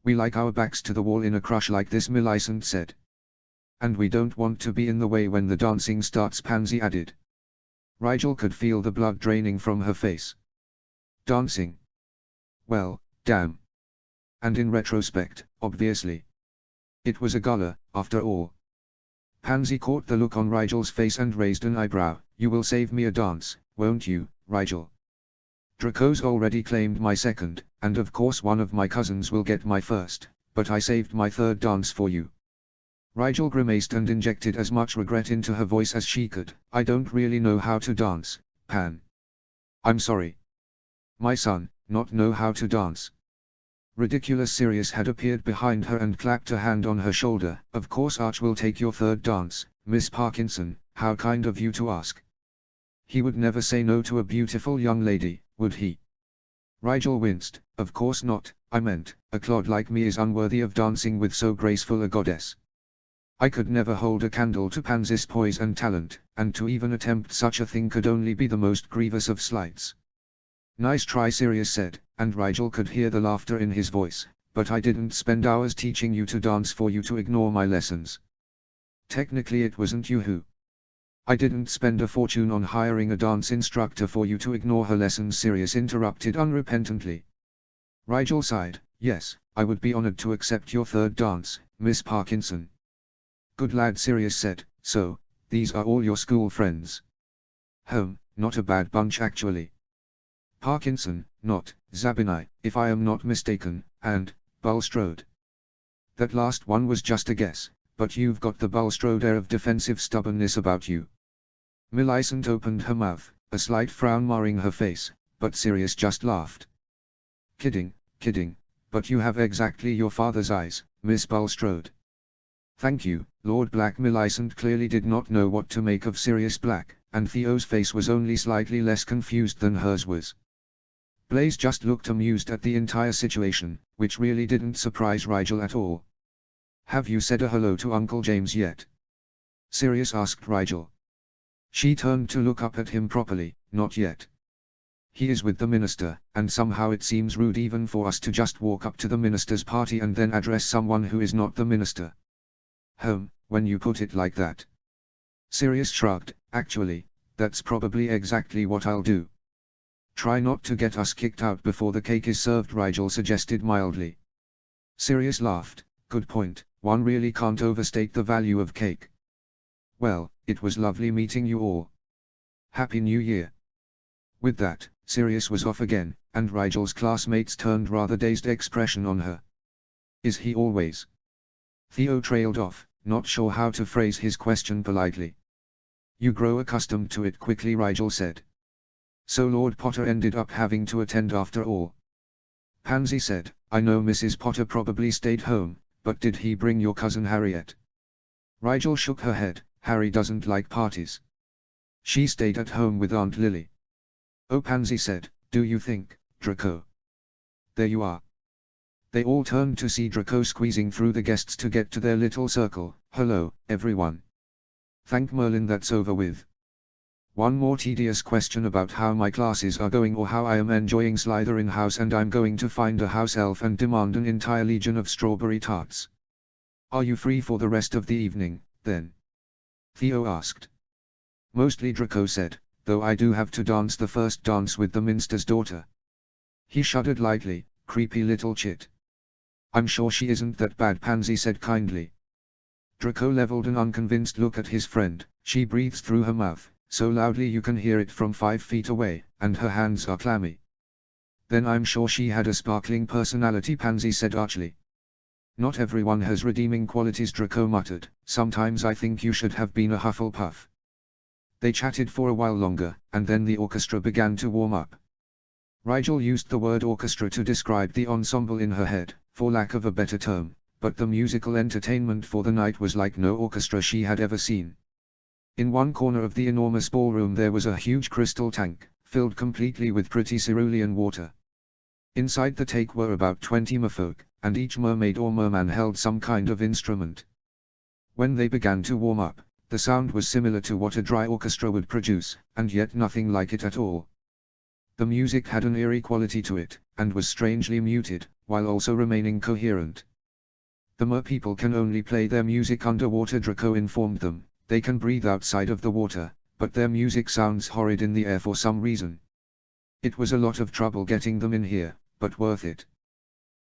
We like our backs to the wall in a crush like this, Millicent said. And we don't want to be in the way when the dancing starts, Pansy added. Rigel could feel the blood draining from her face. Dancing? Well, damn. And in retrospect, obviously. It was a gala, after all. Pansy caught the look on Rigel's face and raised an eyebrow. You will save me a dance, won't you, Rigel? Draco's already claimed my second, and of course one of my cousins will get my first, but I saved my third dance for you. Rigel grimaced and injected as much regret into her voice as she could. I don't really know how to dance, Pan. I'm sorry. My son, not know how to dance. Ridiculous Sirius had appeared behind her and clapped a hand on her shoulder. Of course Arch will take your third dance, Miss Parkinson, how kind of you to ask. He would never say no to a beautiful young lady, would he? Rigel winced. Of course not, I meant, a clod like me is unworthy of dancing with so graceful a goddess. I could never hold a candle to Pansy's poise and talent, and to even attempt such a thing could only be the most grievous of slights. Nice try, Sirius said, and Rigel could hear the laughter in his voice, but I didn't spend hours teaching you to dance for you to ignore my lessons. Technically it wasn't you who. I didn't spend a fortune on hiring a dance instructor for you to ignore her lessons, Sirius interrupted unrepentantly. Rigel sighed. Yes, I would be honored to accept your third dance, Miss Parkinson. Good lad, Sirius said. So, these are all your school friends? Not a bad bunch actually. Parkinson, not, Zabinai, if I am not mistaken, and, Bulstrode. That last one was just a guess, but you've got the Bulstrode air of defensive stubbornness about you. Millicent opened her mouth, a slight frown marring her face, but Sirius just laughed. Kidding, but you have exactly your father's eyes, Miss Bulstrode. Thank you, Lord Black. Millicent clearly did not know what to make of Sirius Black, and Theo's face was only slightly less confused than hers was. Blaise just looked amused at the entire situation, which really didn't surprise Rigel at all. Have you said a hello to Uncle James yet? Sirius asked Rigel. She turned to look up at him properly. Not yet. He is with the minister, and somehow it seems rude even for us to just walk up to the minister's party and then address someone who is not the minister. When you put it like that. Sirius shrugged. Actually, that's probably exactly what I'll do. Try not to get us kicked out before the cake is served, Rigel suggested mildly. Sirius laughed. Good point, one really can't overstate the value of cake. Well, it was lovely meeting you all. Happy New Year. With that, Sirius was off again, and Rigel's classmates turned rather dazed expression on her. Is he always? Theo trailed off, not sure how to phrase his question politely. You grow accustomed to it quickly, Rigel said. So Lord Potter ended up having to attend after all. Pansy said, I know Mrs. Potter probably stayed home, but did he bring your cousin Harriet? Rigel shook her head. Harry doesn't like parties. She stayed at home with Aunt Lily. Oh, Pansy said, do you think, Draco? There you are. They all turned to see Draco squeezing through the guests to get to their little circle. Hello, everyone. Thank Merlin that's over with. One more tedious question about how my classes are going or how I am enjoying Slytherin House, and I'm going to find a house elf and demand an entire legion of strawberry tarts. Are you free for the rest of the evening, then? Theo asked. Mostly, Draco said, though I do have to dance the first dance with the Minster's daughter. He shuddered lightly. Creepy little chit. I'm sure she isn't that bad, Pansy said kindly. Draco leveled an unconvinced look at his friend. She breathes through her mouth, so loudly you can hear it from 5 feet away, and her hands are clammy. Then I'm sure she had a sparkling personality, Pansy said archly. Not everyone has redeeming qualities, Draco muttered. Sometimes I think you should have been a Hufflepuff. They chatted for a while longer, and then the orchestra began to warm up. Rigel used the word orchestra to describe the ensemble in her head, for lack of a better term, but the musical entertainment for the night was like no orchestra she had ever seen. In one corner of the enormous ballroom there was a huge crystal tank, filled completely with pretty cerulean water. Inside the tank were about 20 merfolk, and each mermaid or merman held some kind of instrument. When they began to warm up, the sound was similar to what a dry orchestra would produce, and yet nothing like it at all. The music had an eerie quality to it, and was strangely muted, while also remaining coherent. The merpeople can only play their music underwater, Draco informed them. They can breathe outside of the water, but their music sounds horrid in the air for some reason. It was a lot of trouble getting them in here, but worth it.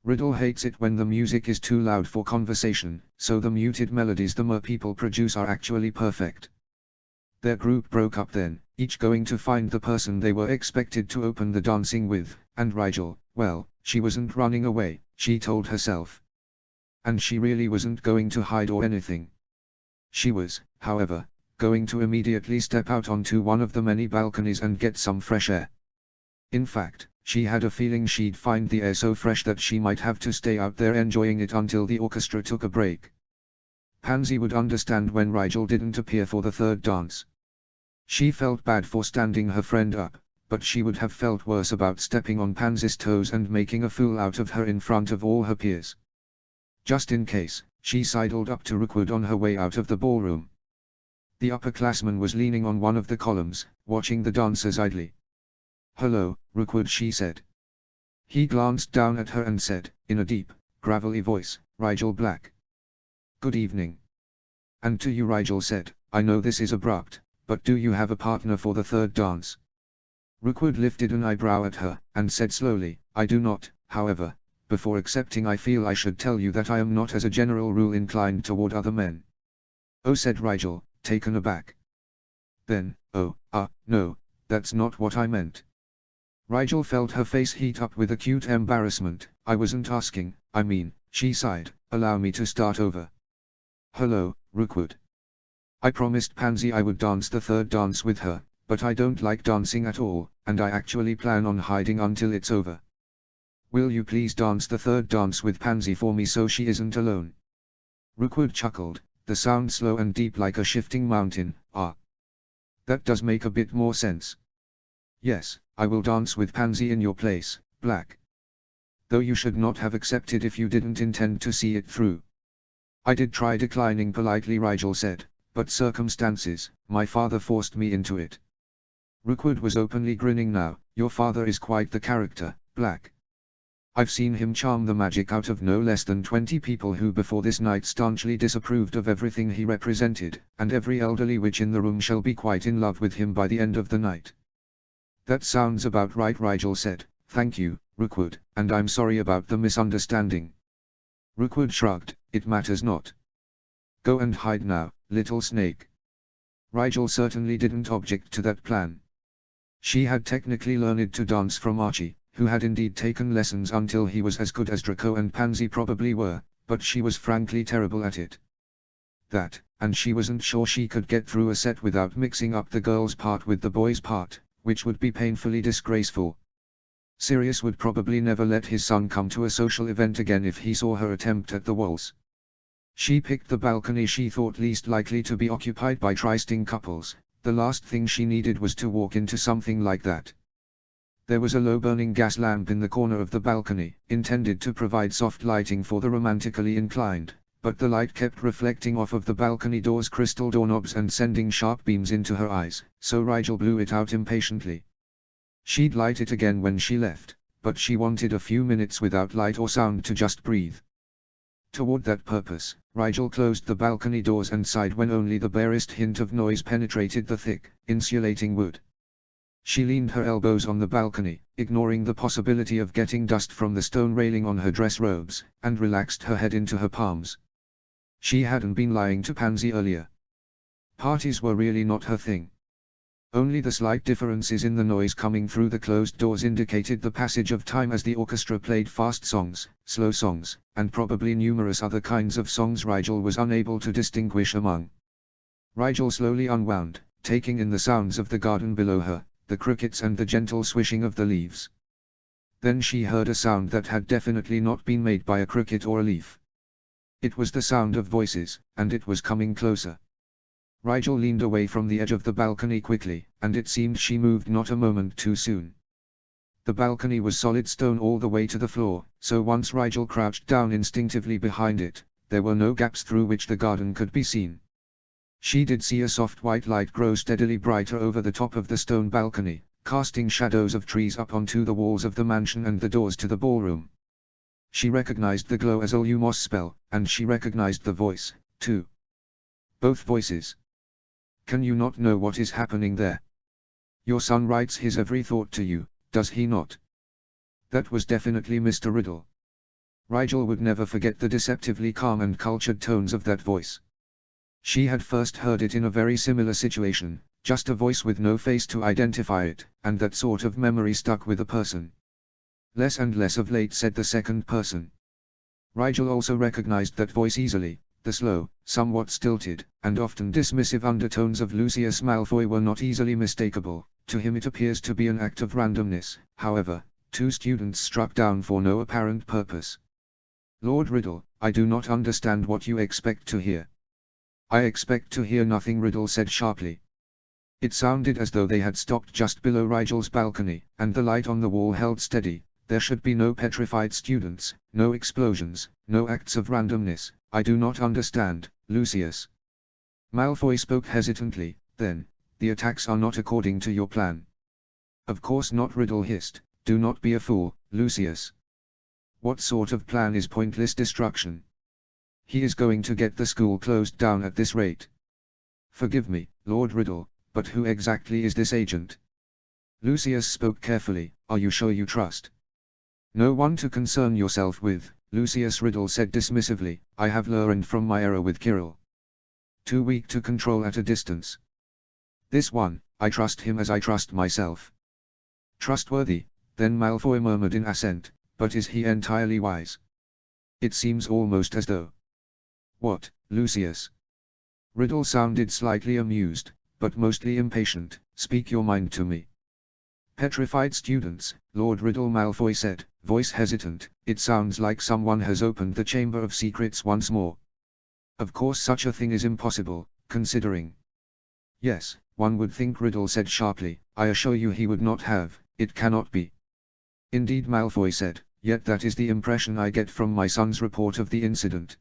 Riddle hates it when the music is too loud for conversation, so the muted melodies the merpeople produce are actually perfect. Their group broke up then, each going to find the person they were expected to open the dancing with, and Rigel, well, she wasn't running away, she told herself. And she really wasn't going to hide or anything. She was, however, going to immediately step out onto one of the many balconies and get some fresh air. In fact, she had a feeling she'd find the air so fresh that she might have to stay out there enjoying it until the orchestra took a break. Pansy would understand when Rigel didn't appear for the third dance. She felt bad for standing her friend up, but she would have felt worse about stepping on Pansy's toes and making a fool out of her in front of all her peers. Just in case, she sidled up to Rookwood on her way out of the ballroom. The upperclassman was leaning on one of the columns, watching the dancers idly. "Hello, Rookwood," she said. He glanced down at her and said, in a deep, gravelly voice, "Rigel Black." "Good evening." "And to you," Rigel said. "I know this is abrupt, but do you have a partner for the third dance?" Rookwood lifted an eyebrow at her, and said slowly, "I do not, however. Before accepting, I feel I should tell you that I am not as a general rule inclined toward other men." "Oh," said Rigel, taken aback. Then, no, that's not what I meant." Rigel felt her face heat up with acute embarrassment. "I wasn't asking, I mean," she sighed, "allow me to start over. Hello, Rookwood. I promised Pansy I would dance the third dance with her, but I don't like dancing at all, and I actually plan on hiding until it's over. Will you please dance the third dance with Pansy for me so she isn't alone?" Rookwood chuckled, the sound slow and deep like a shifting mountain. "Ah. That does make a bit more sense. Yes, I will dance with Pansy in your place, Black. Though you should not have accepted if you didn't intend to see it through." "I did try declining politely," Rigel said, "but circumstances, my father forced me into it." Rookwood was openly grinning now. "Your father is quite the character, Black. I've seen him charm the magic out of no less than 20 people who before this night staunchly disapproved of everything he represented, and every elderly witch in the room shall be quite in love with him by the end of the night." "That sounds about right," Rigel said. "Thank you, Rookwood, and I'm sorry about the misunderstanding." Rookwood shrugged. "It matters not. Go and hide now, little snake." Rigel certainly didn't object to that plan. She had technically learned to dance from Archie, who had indeed taken lessons until he was as good as Draco and Pansy probably were, but she was frankly terrible at it. That, and she wasn't sure she could get through a set without mixing up the girl's part with the boy's part, which would be painfully disgraceful. Sirius would probably never let his son come to a social event again if he saw her attempt at the waltz. She picked the balcony she thought least likely to be occupied by trysting couples. The last thing she needed was to walk into something like that. There was a low-burning gas lamp in the corner of the balcony, intended to provide soft lighting for the romantically inclined, but the light kept reflecting off of the balcony door's crystal doorknobs and sending sharp beams into her eyes, so Rigel blew it out impatiently. She'd light it again when she left, but she wanted a few minutes without light or sound to just breathe. Toward that purpose, Rigel closed the balcony doors and sighed when only the barest hint of noise penetrated the thick, insulating wood. She leaned her elbows on the balcony, ignoring the possibility of getting dust from the stone railing on her dress robes, and relaxed her head into her palms. She hadn't been lying to Pansy earlier. Parties were really not her thing. Only the slight differences in the noise coming through the closed doors indicated the passage of time as the orchestra played fast songs, slow songs, and probably numerous other kinds of songs Rigel was unable to distinguish among. Rigel slowly unwound, taking in the sounds of the garden below her, the crickets and the gentle swishing of the leaves. Then she heard a sound that had definitely not been made by a cricket or a leaf. It was the sound of voices, and it was coming closer. Rigel leaned away from the edge of the balcony quickly, and it seemed she moved not a moment too soon. The balcony was solid stone all the way to the floor, so once Rigel crouched down instinctively behind it, there were no gaps through which the garden could be seen. She did see a soft white light grow steadily brighter over the top of the stone balcony, casting shadows of trees up onto the walls of the mansion and the doors to the ballroom. She recognized the glow as a Lumos spell, and she recognized the voice, too. Both voices. Can you not know what is happening there? Your son writes his every thought to you, does he not? That was definitely Mr. Riddle. Rigel would never forget the deceptively calm and cultured tones of that voice. She had first heard it in a very similar situation, just a voice with no face to identify it, and that sort of memory stuck with a person. Less and less of late, said the second person. Rigel also recognized that voice easily. The slow, somewhat stilted, and often dismissive undertones of Lucius Malfoy were not easily mistakable. To him it appears to be an act of randomness, however, two students struck down for no apparent purpose. Lord Riddle, I do not understand what you expect to hear. I expect to hear nothing, Riddle said sharply. It sounded as though they had stopped just below Rigel's balcony, and the light on the wall held steady. There should be no petrified students, no explosions, no acts of randomness. I do not understand, Lucius. Malfoy spoke hesitantly, then, the attacks are not according to your plan. Of course not, Riddle hissed, do not be a fool, Lucius. What sort of plan is pointless destruction? He is going to get the school closed down at this rate. Forgive me, Lord Riddle, but who exactly is this agent? Lucius spoke carefully, are you sure you trust? No one to concern yourself with, Lucius Riddle said dismissively, I have learned from my error with Kirill. Too weak to control at a distance. This one, I trust him as I trust myself. Trustworthy, then Malfoy murmured in assent, but is he entirely wise? It seems almost as though. What, Lucius? Riddle sounded slightly amused, but mostly impatient, speak your mind to me. Petrified students, Lord Riddle, Malfoy said, voice hesitant, it sounds like someone has opened the Chamber of Secrets once more. Of course such a thing is impossible, considering. Yes, one would think, Riddle said sharply, I assure you he would not have, it cannot be. Indeed, Malfoy said, yet that is the impression I get from my son's report of the incident.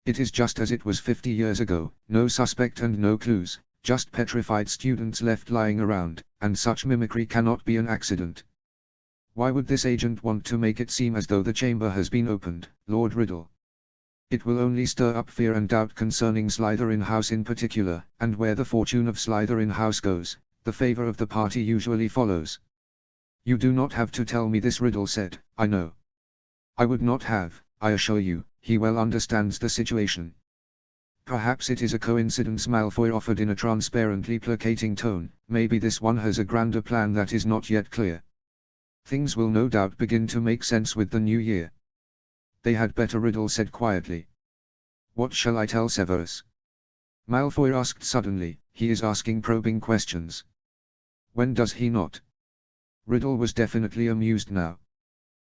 It is just as it was 50 years ago, no suspect and no clues. Just petrified students left lying around, and such mimicry cannot be an accident. Why would this agent want to make it seem as though the chamber has been opened, Lord Riddle? It will only stir up fear and doubt concerning Slytherin House in particular, and where the fortune of Slytherin House goes, the favor of the party usually follows. You do not have to tell me this, Riddle said, I know. I would not have, I assure you, he well understands the situation. Perhaps it is a coincidence, Malfoy offered in a transparently placating tone, maybe this one has a grander plan that is not yet clear. Things will no doubt begin to make sense with the new year. They had better, Riddle said quietly. What shall I tell Severus? Malfoy asked suddenly, he is asking probing questions. When does he not? Riddle was definitely amused now.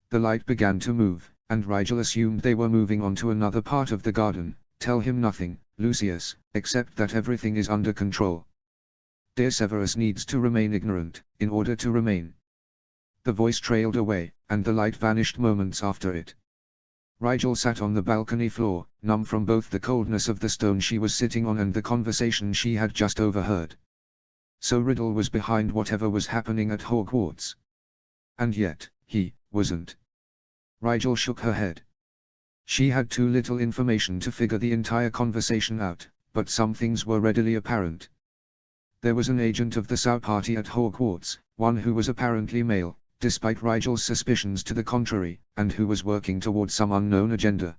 The light began to move, and Rigel assumed they were moving on to another part of the garden. Tell him nothing, Lucius, except that everything is under control. Dear Severus needs to remain ignorant, in order to remain The voice trailed away, and the light vanished moments after it. Rigel sat on the balcony floor, numb from both the coldness of the stone she was sitting on and the conversation she had just overheard. So Riddle was behind whatever was happening at Hogwarts. And yet, he wasn't. Rigel shook her head. She had too little information to figure the entire conversation out, but some things were readily apparent. There was an agent of the Sau party at Hogwarts, one who was apparently male, despite Rigel's suspicions to the contrary, and who was working toward some unknown agenda.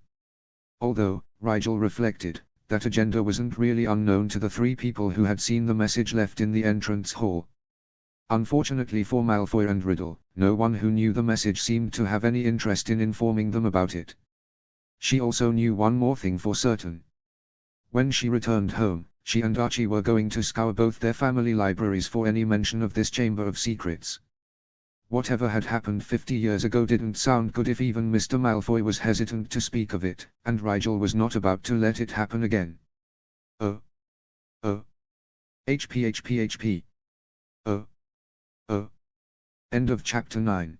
Although, Rigel reflected, that agenda wasn't really unknown to the three people who had seen the message left in the entrance hall. Unfortunately for Malfoy and Riddle, no one who knew the message seemed to have any interest in informing them about it. She also knew one more thing for certain. When she returned home, she and Archie were going to scour both their family libraries for any mention of this Chamber of Secrets. Whatever had happened 50 years ago didn't sound good if even Mr. Malfoy was hesitant to speak of it, and Rigel was not about to let it happen again. Oh. Oh. HP. Oh. Oh. End of chapter 9.